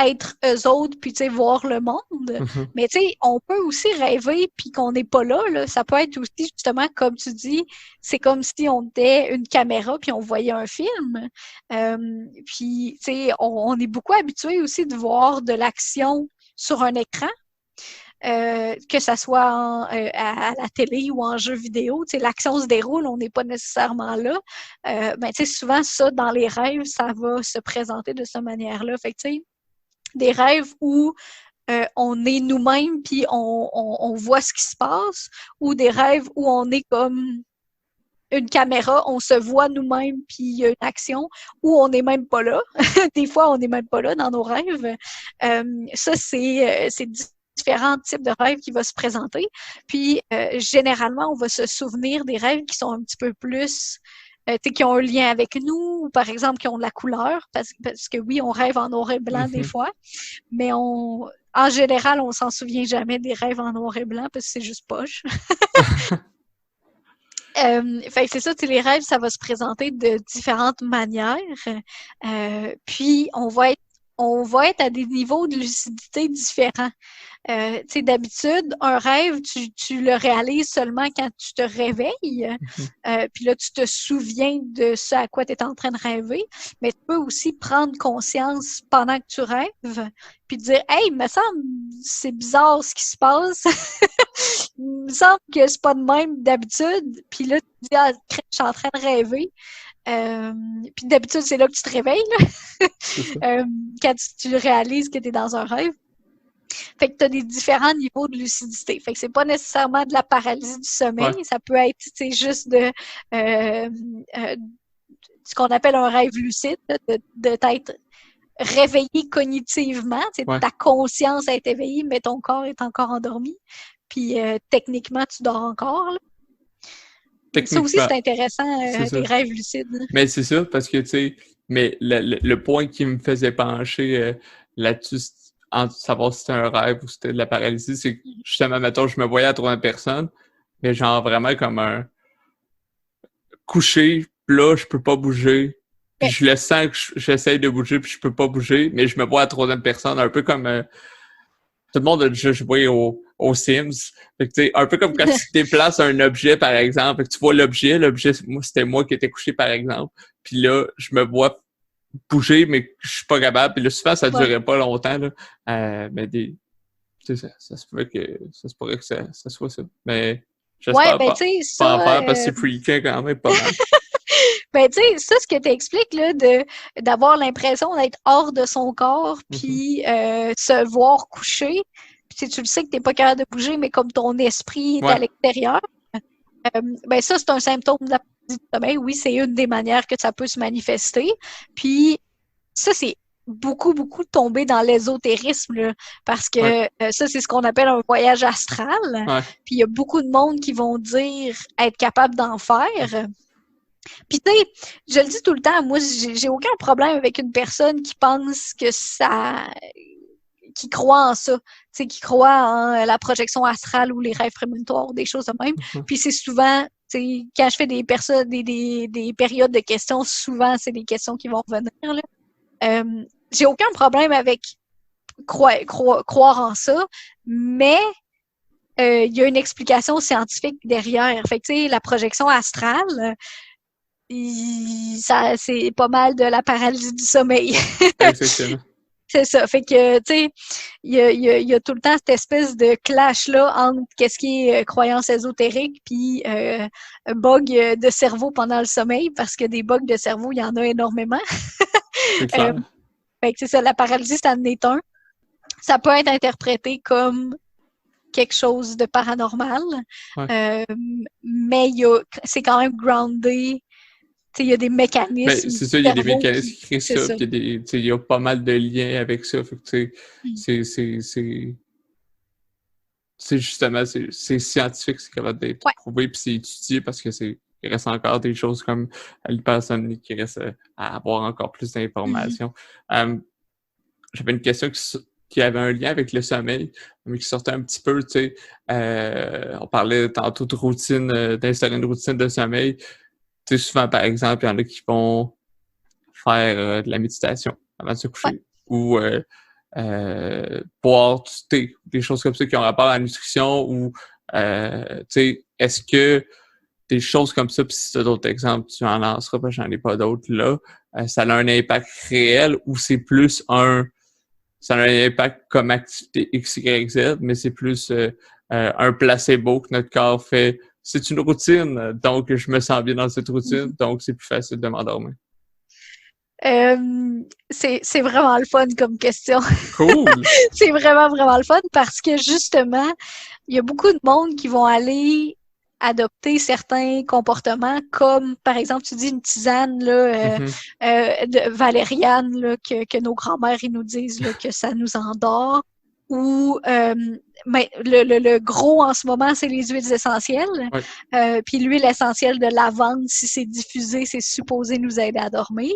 être eux autres, puis tu sais, voir le monde. Mais tu sais, on peut aussi rêver, puis qu'on n'est pas là, là. Ça peut être aussi, justement, comme tu dis, c'est comme si on était une caméra, puis on voyait un film. Puis, tu sais, on est beaucoup habitué aussi de voir de l'action sur un écran. Que ça soit à la télé ou en jeu vidéo, tu sais, l'action se déroule, on n'est pas nécessairement là. Ben, tu sais, souvent, ça, dans les rêves, ça va se présenter de cette manière-là. Fait que, tu sais, des rêves où on est nous-mêmes puis on voit ce qui se passe, ou des rêves où on est comme une caméra, on se voit nous-mêmes puis il y a une action, ou on n'est même pas là. Des fois, on n'est même pas là dans nos rêves. Ça, c'est différents types de rêves qui vont se présenter. Puis, généralement, on va se souvenir des rêves qui sont un petit peu plus qui ont un lien avec nous, ou par exemple qui ont de la couleur, parce que oui, on rêve en noir et blanc des fois, mais en général, on s'en souvient jamais des rêves en noir et blanc parce que c'est juste poche. Fait que c'est ça, les rêves, ça va se présenter de différentes manières. Puis, on va être à des niveaux de lucidité différents. D'habitude, un rêve, tu le réalises seulement quand tu te réveilles. Puis là, tu te souviens de ce à quoi tu es en train de rêver. Mais tu peux aussi prendre conscience pendant que tu rêves, puis dire « Hey, il me semble c'est bizarre ce qui se passe. Il me semble que c'est pas de même d'habitude. » Puis là, tu te dis « Ah, je suis en train de rêver. » Puis d'habitude, c'est là que tu te réveilles, là. Quand tu réalises que tu es dans un rêve. Fait que tu as des différents niveaux de lucidité. Fait que c'est pas nécessairement de la paralysie du sommeil. Ouais. Ça peut être juste de ce qu'on appelle un rêve lucide, de t'être réveillé cognitivement. Ouais. Ta conscience est éveillée, mais ton corps est encore endormi. Puis techniquement, tu dors encore. Là. Ça aussi, c'est intéressant, les rêves lucides. Mais c'est ça, parce que, tu sais, mais le point qui me faisait pencher là-dessus, en savoir si c'était un rêve ou si c'était de la paralysie, c'est que justement, mettons, je me voyais à 3 personnes, mais genre vraiment comme un couché, pis là, je peux pas bouger. Puis je le sens que j'essaye de bouger, puis je peux pas bouger, mais je me vois à 3 personne, un peu comme tout le monde a déjà joué aux Sims. Fait que, tu sais, un peu comme quand tu déplaces un objet, par exemple, et que tu vois l'objet, c'était moi qui étais couché, par exemple. Puis là, je me vois bouger, mais je suis pas capable. Puis là, souvent, ça durait pas longtemps, là. Mais tu sais, ça se pourrait que ça soit ça. Mais j'espère pas en faire, parce que c'est freakant quand même pas mal. Ben, tu sais, ça, ce que tu expliques, là, d'avoir l'impression d'être hors de son corps, puis se voir coucher, puis tu le sais que t'es pas capable de bouger, mais comme ton esprit est à l'extérieur, ben ça, c'est un symptôme de la paralysie du sommeil. Oui, c'est une des manières que ça peut se manifester. Puis, ça, c'est beaucoup tomber dans l'ésotérisme, là, parce que ça, c'est ce qu'on appelle un voyage astral. Puis, il y a beaucoup de monde qui vont dire être capable d'en faire. Puis, tu sais, je le dis tout le temps, moi, j'ai aucun problème avec une personne qui pense que qui croit en ça, tu sais, qui croit en la projection astrale ou les rêves prémonitoires ou des choses de même. Puis c'est souvent, tu sais, quand je fais des périodes de questions, souvent, c'est des questions qui vont revenir, là. J'ai aucun problème avec croire en ça, mais il y a une explication scientifique derrière. Fait que, tu sais, la projection astrale, c'est pas mal de la paralysie du sommeil. Exactement. C'est ça. Fait que, tu sais, il y a tout le temps cette espèce de clash-là entre qu'est-ce qui est croyance ésotérique puis bug de cerveau pendant le sommeil, parce que des bugs de cerveau, il y en a énormément. C'est clair. Fait que c'est ça, la paralysie, ça en est un. Ça peut être interprété comme quelque chose de paranormal, mais c'est quand même groundé. Il y a des mécanismes. Ben, c'est ça, il y a des mécanismes qui créent ça, puis il y a pas mal de liens avec ça. Fait que, c'est justement, c'est scientifique, c'est capable d'être prouvé, puis c'est étudié parce que il reste encore des choses comme l'hypersomnie qui reste à avoir encore plus d'informations. J'avais une question qui avait un lien avec le sommeil, mais qui sortait un petit peu, tu sais, on parlait tantôt de routine, d'instaurer une routine de sommeil. Tu sais, souvent, par exemple, il y en a qui vont faire de la méditation avant de se coucher ou boire du thé, des choses comme ça qui ont rapport à la nutrition ou, tu sais, est-ce que des choses comme ça, puis si tu as d'autres exemples, tu en lanceras, parce que j'en ai pas d'autres là, ça a un impact réel ou c'est plus ça a un impact comme activité X, Y, Z, mais c'est plus un placebo que notre corps fait. C'est une routine, donc je me sens bien dans cette routine, donc c'est plus facile de m'endormir. C'est vraiment le fun comme question. Cool! C'est vraiment le fun parce que justement, il y a beaucoup de monde qui vont aller adopter certains comportements comme, par exemple, tu dis une tisane là, de valériane là, que nos grands-mères ils nous disent là, que ça nous endort. Ou mais le gros en ce moment, c'est les huiles essentielles. Puis l'huile essentielle de lavande, si c'est diffusé, c'est supposé nous aider à dormir.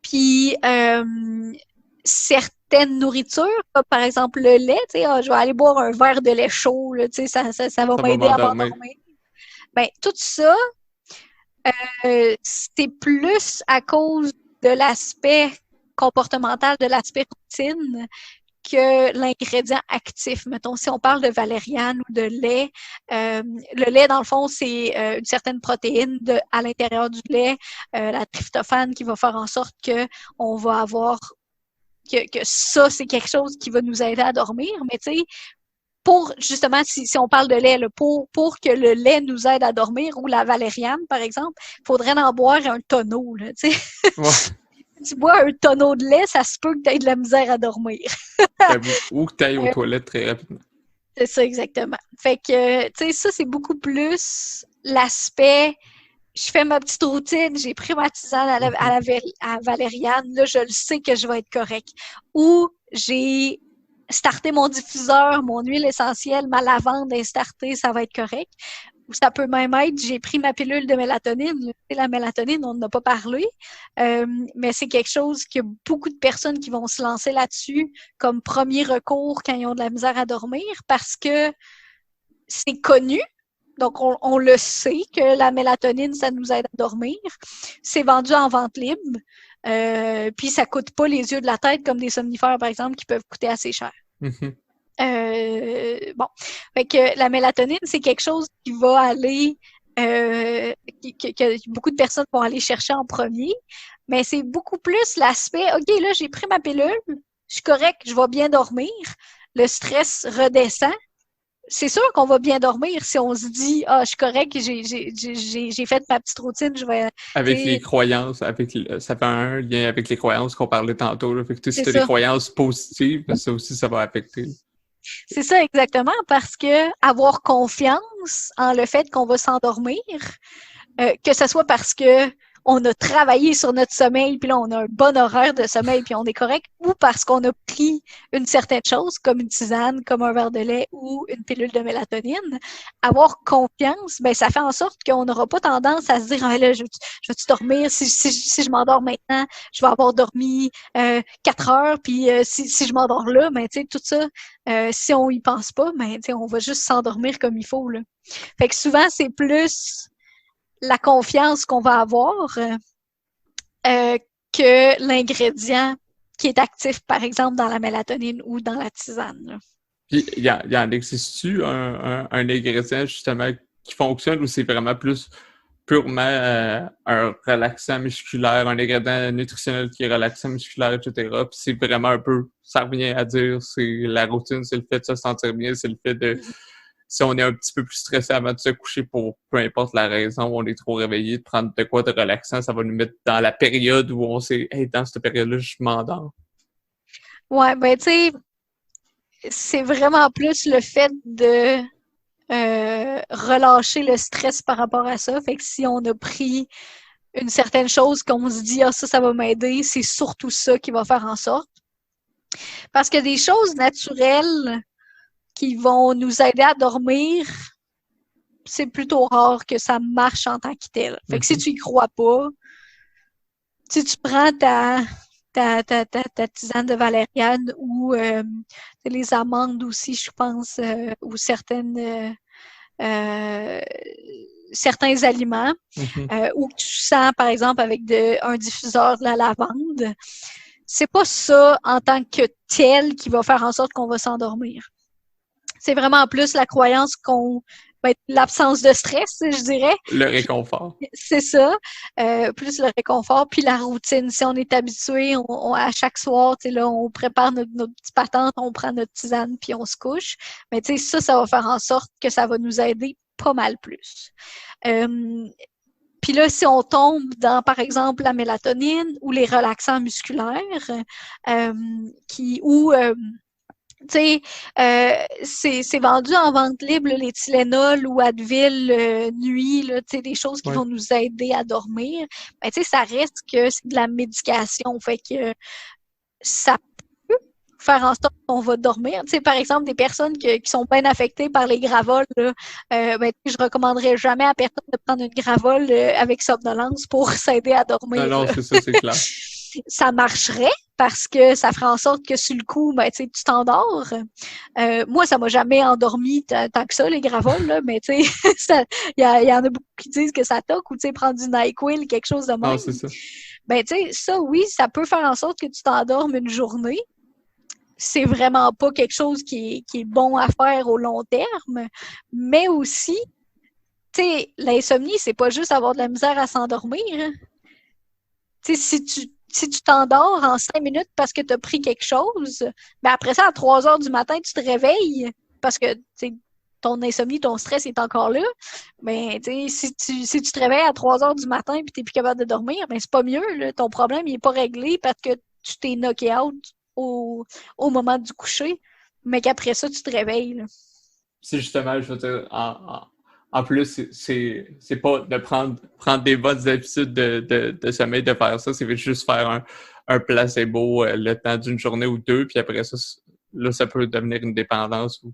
Puis certaines certaines nourritures, comme par exemple le lait, tu sais, je vais aller boire un verre de lait chaud, là, tu sais, ça va m'aider à m'endormir. Ben, tout ça, c'est plus à cause de l'aspect comportemental, de l'aspect routine, que l'ingrédient actif. Mettons, si on parle de valériane ou de lait, le lait, dans le fond, c'est une certaine protéine à l'intérieur du lait, la tryptophane, qui va faire en sorte que on va avoir que ça, c'est quelque chose qui va nous aider à dormir. Mais tu sais, pour justement, si on parle de lait, là, pour que le lait nous aide à dormir, ou la valériane, par exemple, il faudrait en boire un tonneau, là, tu sais. Ouais. Tu bois un tonneau de lait, ça se peut que tu aies de la misère à dormir. Ou que tu ailles aux toilettes très rapidement. C'est ça, exactement. Fait que, tu sais, ça, c'est beaucoup plus l'aspect, je fais ma petite routine, j'ai pris ma tisane à valériane, là, je le sais que je vais être correct. Ou j'ai starté mon diffuseur, mon huile essentielle, ma lavande est startée, ça va être correct. Ou ça peut même être, j'ai pris ma pilule de mélatonine. La mélatonine, on n'en a pas parlé, mais c'est quelque chose que beaucoup de personnes qui vont se lancer là-dessus comme premier recours quand ils ont de la misère à dormir, parce que c'est connu. Donc, on le sait que la mélatonine, ça nous aide à dormir. C'est vendu en vente libre. Puis, ça coûte pas les yeux de la tête comme des somnifères, par exemple, qui peuvent coûter assez cher. Mm-hmm. Bon, fait que la mélatonine, c'est quelque chose qui va aller, que beaucoup de personnes vont aller chercher en premier, mais c'est beaucoup plus l'aspect, OK, là, j'ai pris ma pilule, je suis correct, je vais bien dormir, le stress redescend. C'est sûr qu'on va bien dormir si on se dit, je suis correct, j'ai fait ma petite routine, je vais... Avec les croyances, ça fait un lien avec les croyances qu'on parlait tantôt, là. Fait que si tu as des croyances positives, ça aussi, ça va affecter. C'est ça, exactement, parce que avoir confiance en le fait qu'on va s'endormir, que ce soit parce que on a travaillé sur notre sommeil, puis là, on a un bon horaire de sommeil, puis on est correct, ou parce qu'on a pris une certaine chose, comme une tisane, comme un verre de lait ou une pilule de mélatonine, avoir confiance, ben ça fait en sorte qu'on n'aura pas tendance à se dire, là, je vais-tu dormir? Si je m'endors maintenant, je vais avoir dormi 4 heures, puis si je m'endors là, ben tu sais, tout ça, si on y pense pas, ben tu sais, on va juste s'endormir comme il faut, là. Fait que souvent, c'est plus la confiance qu'on va avoir que l'ingrédient qui est actif, par exemple, dans la mélatonine ou dans la tisane, là. Puis, il y en existe-tu un ingrédient, justement, qui fonctionne, ou c'est vraiment plus purement un relaxant musculaire, un ingrédient nutritionnel qui est relaxant musculaire, etc. Puis c'est vraiment un peu, ça revient à dire, c'est la routine, c'est le fait de se sentir bien, c'est le fait de... Si on est un petit peu plus stressé avant de se coucher pour peu importe la raison, on est trop réveillé, de prendre de quoi de relaxant, ça va nous mettre dans la période où on sait, hey, dans cette période-là, je m'endors. Ouais, ben tu sais, c'est vraiment plus le fait de relâcher le stress par rapport à ça. Fait que si on a pris une certaine chose qu'on se dit, ça va m'aider, c'est surtout ça qui va faire en sorte. Parce que des choses naturelles qui vont nous aider à dormir, c'est plutôt rare que ça marche en tant que tel. Fait que si tu y crois pas, si tu prends ta tisane de valériane ou les amandes aussi, je pense, ou certains aliments, ou que tu sens, par exemple, avec un diffuseur de la lavande, c'est pas ça en tant que tel qui va faire en sorte qu'on va s'endormir. C'est vraiment plus la croyance l'absence de stress, je dirais. Le réconfort. C'est ça. Plus le réconfort, puis la routine. Si on est habitué, à chaque soir, là, on prépare notre petite patente, on prend notre tisane, puis on se couche. Mais ça va faire en sorte que ça va nous aider pas mal plus. Puis là, si on tombe dans, par exemple, la mélatonine ou les relaxants musculaires, c'est vendu en vente libre, là, les Tylenol ou Advil nuit, là, des choses qui vont nous aider à dormir. Ben, ça reste que c'est de la médication. Fait que ça peut faire en sorte qu'on va dormir. Par exemple, des personnes qui sont bien affectées par les gravoles, là, je recommanderais jamais à personne de prendre une gravole avec somnolence pour s'aider à dormir. Non, c'est ça, c'est clair. ça marcherait parce que ça ferait en sorte que sur le coup, ben, tu sais, tu t'endors. Moi, ça m'a jamais endormi tant que ça, les gravoles, là, mais tu sais, il y en a beaucoup qui disent que ça toque ou tu sais, prendre du NyQuil, quelque chose de même. Ah, c'est ça. Ben, tu sais, ça, oui, ça peut faire en sorte que tu t'endormes une journée. C'est vraiment pas quelque chose qui est bon à faire au long terme, mais aussi, tu sais, l'insomnie, c'est pas juste avoir de la misère à s'endormir. Hein. Tu sais, si tu t'endors en 5 minutes parce que tu as pris quelque chose, ben après ça, à 3 heures du matin, tu te réveilles parce que ton insomnie, ton stress est encore là. Mais si tu te réveilles à 3 heures du matin et tu n'es plus capable de dormir, ben c'est pas mieux. Là. Ton problème n'est pas réglé parce que tu t'es knocké out au moment du coucher, mais qu'après ça, tu te réveilles. Là. C'est justement, je veux dire, en plus, c'est pas de prendre des bonnes habitudes de sommeil, de faire ça, c'est juste faire un placebo le temps d'une journée ou deux, puis après ça, là, ça peut devenir une dépendance ou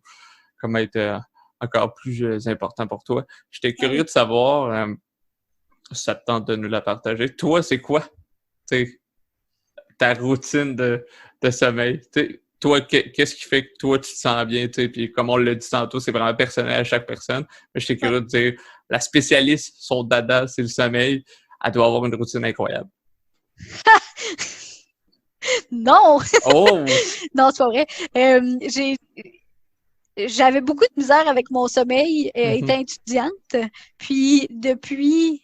comme être encore plus important pour toi. J'étais curieux de savoir, si ça te tente de nous la partager. Toi, c'est quoi ta routine de sommeil? Toi, qu'est-ce qui fait que toi, tu te sens bien? Puis comme on l'a dit tantôt, c'est vraiment personnel à chaque personne. Mais j'étais curieux de dire, la spécialiste, son dada, c'est le sommeil. Elle doit avoir une routine incroyable. Non! Oh! Non, c'est pas vrai. J'avais beaucoup de misère avec mon sommeil étant étudiante. Puis depuis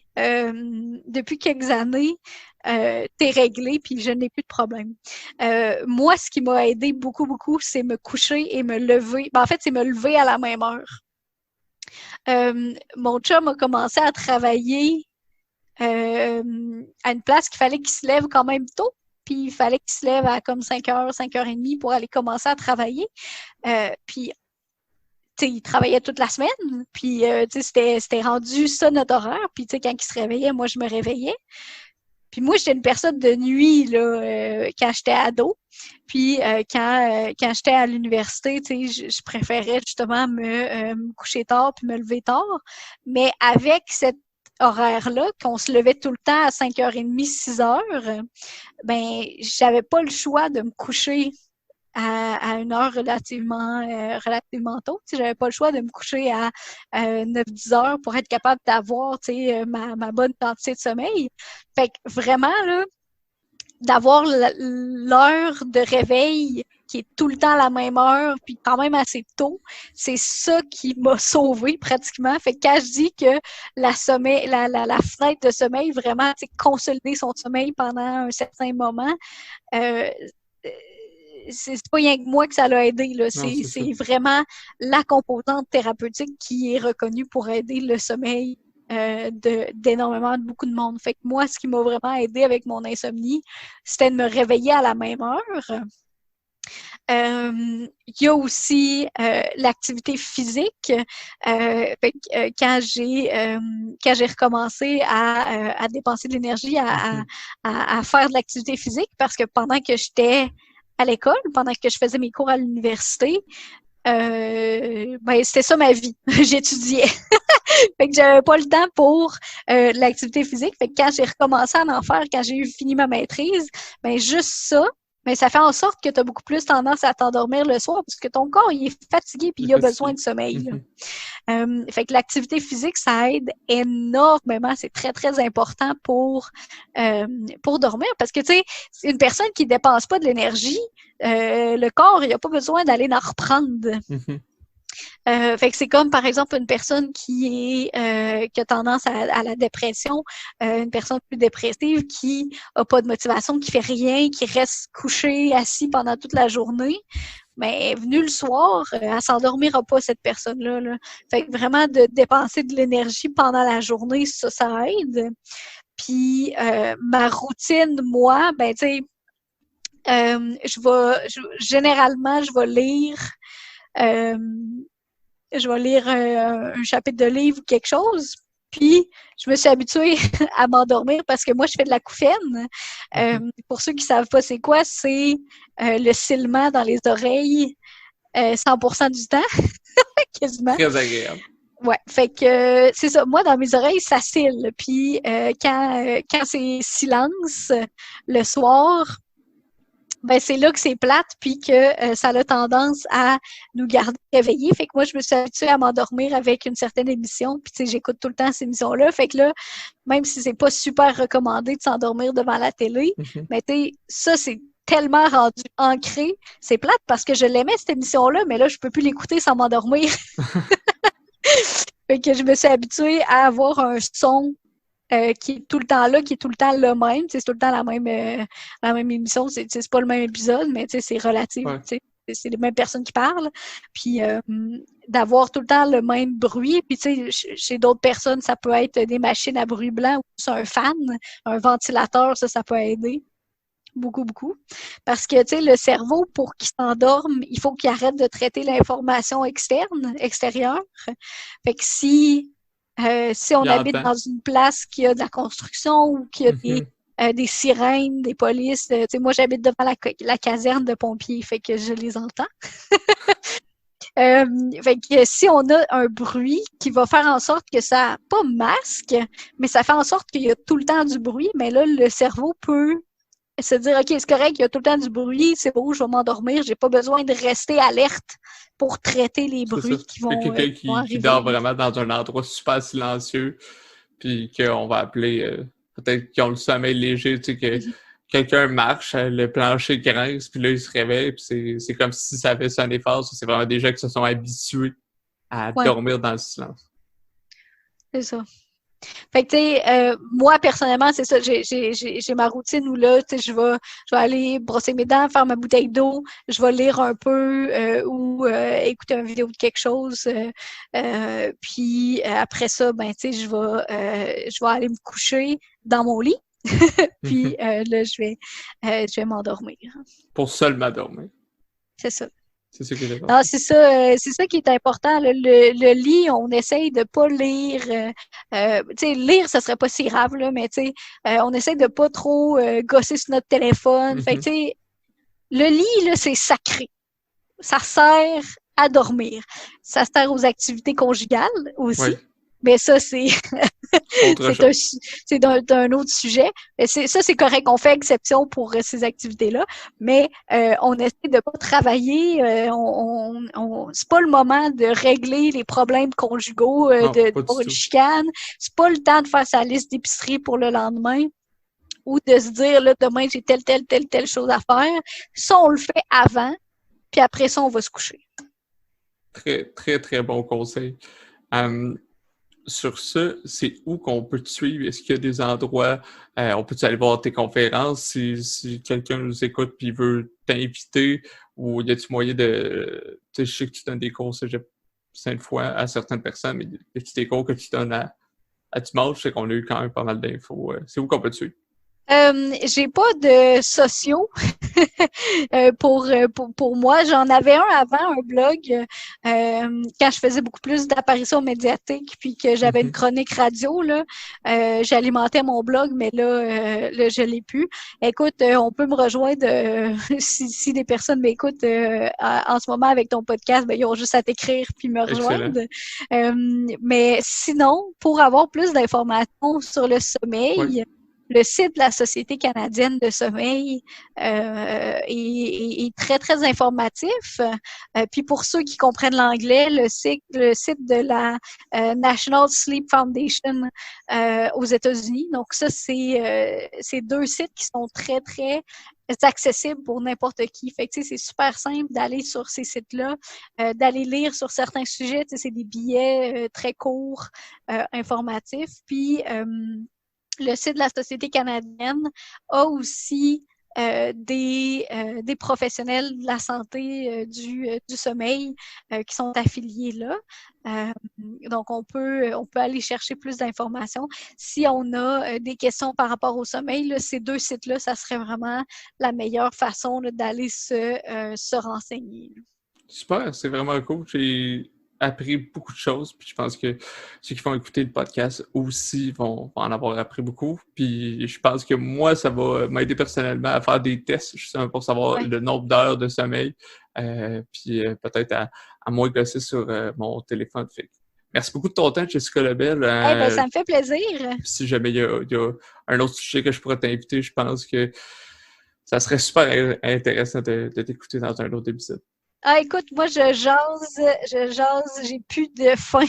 quelques années, t'es réglé, puis je n'ai plus de problème. Moi, ce qui m'a aidé beaucoup, beaucoup, c'est me coucher et me lever. Ben, en fait, c'est me lever à la même heure. Mon chum a commencé à travailler à une place qu'il fallait qu'il se lève quand même tôt. Puis il fallait qu'il se lève à comme 5h, 5h30 pour aller commencer à travailler. Puis il travaillait toute la semaine, puis c'était rendu ça notre horaire. Puis quand il se réveillait, moi, je me réveillais. Puis moi, j'étais une personne de nuit là, quand j'étais ado. Puis quand j'étais à l'université, je préférais justement me coucher tard puis me lever tard. Mais avec cet horaire-là, qu'on se levait tout le temps à 5h30, 6h, ben j'avais pas le choix de me coucher à une heure relativement tôt. J'avais pas le choix de me coucher à 9-10 heures pour être capable d'avoir ma bonne quantité de sommeil. Fait que vraiment, là, d'avoir l'heure de réveil qui est tout le temps à la même heure, puis quand même assez tôt, c'est ça qui m'a sauvée pratiquement. Fait que quand je dis que la fenêtre de sommeil, vraiment, consolider son sommeil pendant un certain moment, c'est pas rien que moi que ça l'a aidé. Là. C'est vraiment la composante thérapeutique qui est reconnue pour aider le sommeil d'énormément de beaucoup de monde. Fait que moi, ce qui m'a vraiment aidé avec mon insomnie, c'était de me réveiller à la même heure. Il y a aussi l'activité physique. Quand j'ai recommencé à dépenser de l'énergie, à faire de l'activité physique, parce que pendant que j'étais à l'école, pendant que je faisais mes cours à l'université, c'était ça ma vie. J'étudiais. Fait que j'avais pas le temps pour l'activité physique. Fait que quand j'ai recommencé à en faire, quand j'ai fini ma maîtrise, ben juste ça, mais ça fait en sorte que tu as beaucoup plus tendance à t'endormir le soir parce que ton corps, il est fatigué puis il a besoin de sommeil. Fait que l'activité physique, ça aide énormément. C'est très, très important pour dormir parce que, tu sais, une personne qui dépense pas de l'énergie, le corps, il a pas besoin d'aller en reprendre. Fait que c'est comme, par exemple, une personne qui a tendance à la dépression, une personne plus dépressive qui a pas de motivation, qui fait rien, qui reste couché, assis pendant toute la journée. Mais venue le soir, elle s'endormira pas, cette personne-là. Là. Fait que vraiment, de dépenser de l'énergie pendant la journée, ça aide. Puis, ma routine, moi, ben, tu sais, généralement, je vais lire un chapitre de livre ou quelque chose. Puis, je me suis habituée à m'endormir parce que moi, je fais de la couffaine. Pour ceux qui ne savent pas c'est quoi, c'est le silement dans les oreilles 100% du temps, quasiment. Très agréable. Ouais, fait que c'est ça. Moi, dans mes oreilles, ça cille. Puis quand c'est silence le soir, ben c'est là que c'est plate, puis que ça a tendance à nous garder réveillés. Fait que moi, je me suis habituée à m'endormir avec une certaine émission. Puis tu sais, j'écoute tout le temps ces émissions-là. Fait que là, même si c'est pas super recommandé de s'endormir devant la télé, Mhm. mais tu sais, ça, c'est tellement rendu ancré. C'est plate parce que je l'aimais, cette émission-là, mais là, je peux plus l'écouter sans m'endormir. Fait que je me suis habituée à avoir un son qui est tout le temps là, qui est tout le temps le même. C'est tout le temps la même émission. C'est pas le même épisode, mais c'est relatif. Ouais. C'est les mêmes personnes qui parlent. Puis d'avoir tout le temps le même bruit. Puis chez d'autres personnes, ça peut être des machines à bruit blanc ou c'est un fan, un ventilateur, ça peut aider. Beaucoup, beaucoup. Parce que, le cerveau, pour qu'il s'endorme, il faut qu'il arrête de traiter l'information extérieure. Fait que si on Il habite entend. dans une place qui a de la construction ou qui a Mhm. des sirènes, des polices, moi, j'habite devant la caserne de pompiers, fait que je les entends. Fait que si on a un bruit qui va faire en sorte que ça, pas masque, mais ça fait en sorte qu'il y a tout le temps du bruit, mais là, le cerveau peut se dire, OK, c'est correct, il y a tout le temps du bruit, c'est beau, je vais m'endormir, j'ai pas besoin de rester alerte pour traiter les C'est ça. bruits qui Il y a vont, quelqu'un qui vont qui arriver. dort vraiment dans un endroit super silencieux, puis qu'on va appeler, peut-être qu'ils ont le sommeil léger, tu sais, que quelqu'un marche, le plancher grince, puis là, il se réveille, puis c'est comme si ça avait sonné fort. C'est vraiment des gens qui se sont habitués à Ouais, dormir dans le silence. c'est ça. Fait que, tu sais, moi, personnellement, c'est ça, j'ai ma routine où là, tu sais, je vais aller brosser mes dents, faire ma bouteille d'eau, je vais lire un peu ou écouter une vidéo de quelque chose. Puis après ça, ben, tu sais, je vais aller me coucher dans mon lit. Puis là, je vais m'endormir. Pour seulement dormir. C'est ça. C'est ça qui est Non, important. c'est ça qui est important. Le lit, on essaye de pas lire. Tu sais, lire, ça serait pas si grave, là, mais tu sais, on essaye de pas trop gosser sur notre téléphone. Fait que, tu sais, le lit, là, c'est sacré. Ça sert à dormir. Ça sert aux activités conjugales aussi. Oui, Mais ça, c'est autre chose. c'est d'un autre sujet. Ça, c'est correct. On fait exception pour ces activités-là, mais on essaie de pas travailler. C'est pas le moment de régler les problèmes conjugaux, Non, pas du d'avoir une tout. chicane. C'est pas le temps de faire sa liste d'épicerie pour le lendemain ou de se dire, là, demain, j'ai telle chose à faire. Ça, on le fait avant, puis après ça, on va se coucher. Très, très, très bon conseil. Euh, Sur ce, c'est où qu'on peut te suivre? Est-ce qu'il y a des endroits, on peut aller voir tes conférences si quelqu'un nous écoute et veut t'inviter, ou y a-t-il moyen de, tu sais, je sais que tu donnes des cours cégep Sainte-Foy à certaines personnes, mais y a-t-il des cours que tu donnes à Dimanche? Je sais qu'on a eu quand même pas mal d'infos. C'est où qu'on peut te suivre? J'ai pas de sociaux pour moi. J'en avais un avant, un blog, quand je faisais beaucoup plus d'apparitions médiatiques, puis que j'avais une Mhm. chronique radio, là, j'alimentais mon blog, mais là je l'ai plus. Écoute, on peut me rejoindre si des personnes m'écoutent en ce moment avec ton podcast, ben, ils ont juste à t'écrire puis me Excellent. rejoindre. Mais sinon, pour avoir plus d'informations sur le Oui. sommeil, le site de la Société canadienne de sommeil est très, très informatif. Puis pour ceux qui comprennent l'anglais, le site de la National Sleep Foundation aux États-Unis. Donc ça, c'est deux sites qui sont très, très accessibles pour n'importe qui. Fait que c'est super simple d'aller sur ces sites-là, d'aller lire sur certains sujets. C'est des billets très courts, informatifs. Puis le site de la Société canadienne a aussi des professionnels de la santé du sommeil qui sont affiliés là. Donc, on peut aller chercher plus d'informations. Si on a des questions par rapport au sommeil, là, ces deux sites-là, ça serait vraiment la meilleure façon là, d'aller se renseigner. Super, c'est vraiment cool. J'ai appris beaucoup de choses, puis je pense que ceux qui vont écouter le podcast aussi vont en avoir appris beaucoup. Puis je pense que moi, ça va m'aider personnellement à faire des tests, justement pour savoir Ouais. le nombre d'heures de sommeil, puis peut-être à moins gosser sur mon téléphone. Fait. Merci beaucoup de ton temps, Jessica Lebel. Ça me fait plaisir. Si jamais il y a un autre sujet que je pourrais t'inviter, je pense que ça serait super intéressant de t'écouter dans un autre épisode. Écoute, moi, je jase, j'ai plus de faim.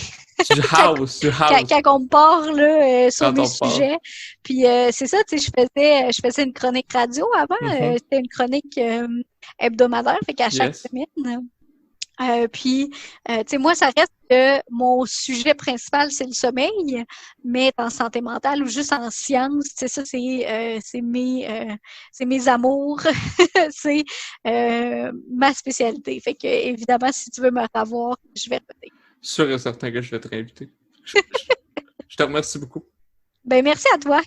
Tu jases. Quand on me parle sur mes sujets. Puis c'est ça, tu sais, je faisais une chronique radio avant. C'était une chronique hebdomadaire, fait qu'à chaque semaine. Puis, tu sais, moi, ça reste que mon sujet principal, c'est le sommeil, mais en santé mentale ou juste en sciences, tu sais, ça, c'est mes amours, c'est ma spécialité. Fait que, évidemment, si tu veux me revoir, je vais revenir. Sûr et certain que je vais te réinviter. Je te remercie beaucoup. Ben, merci à toi.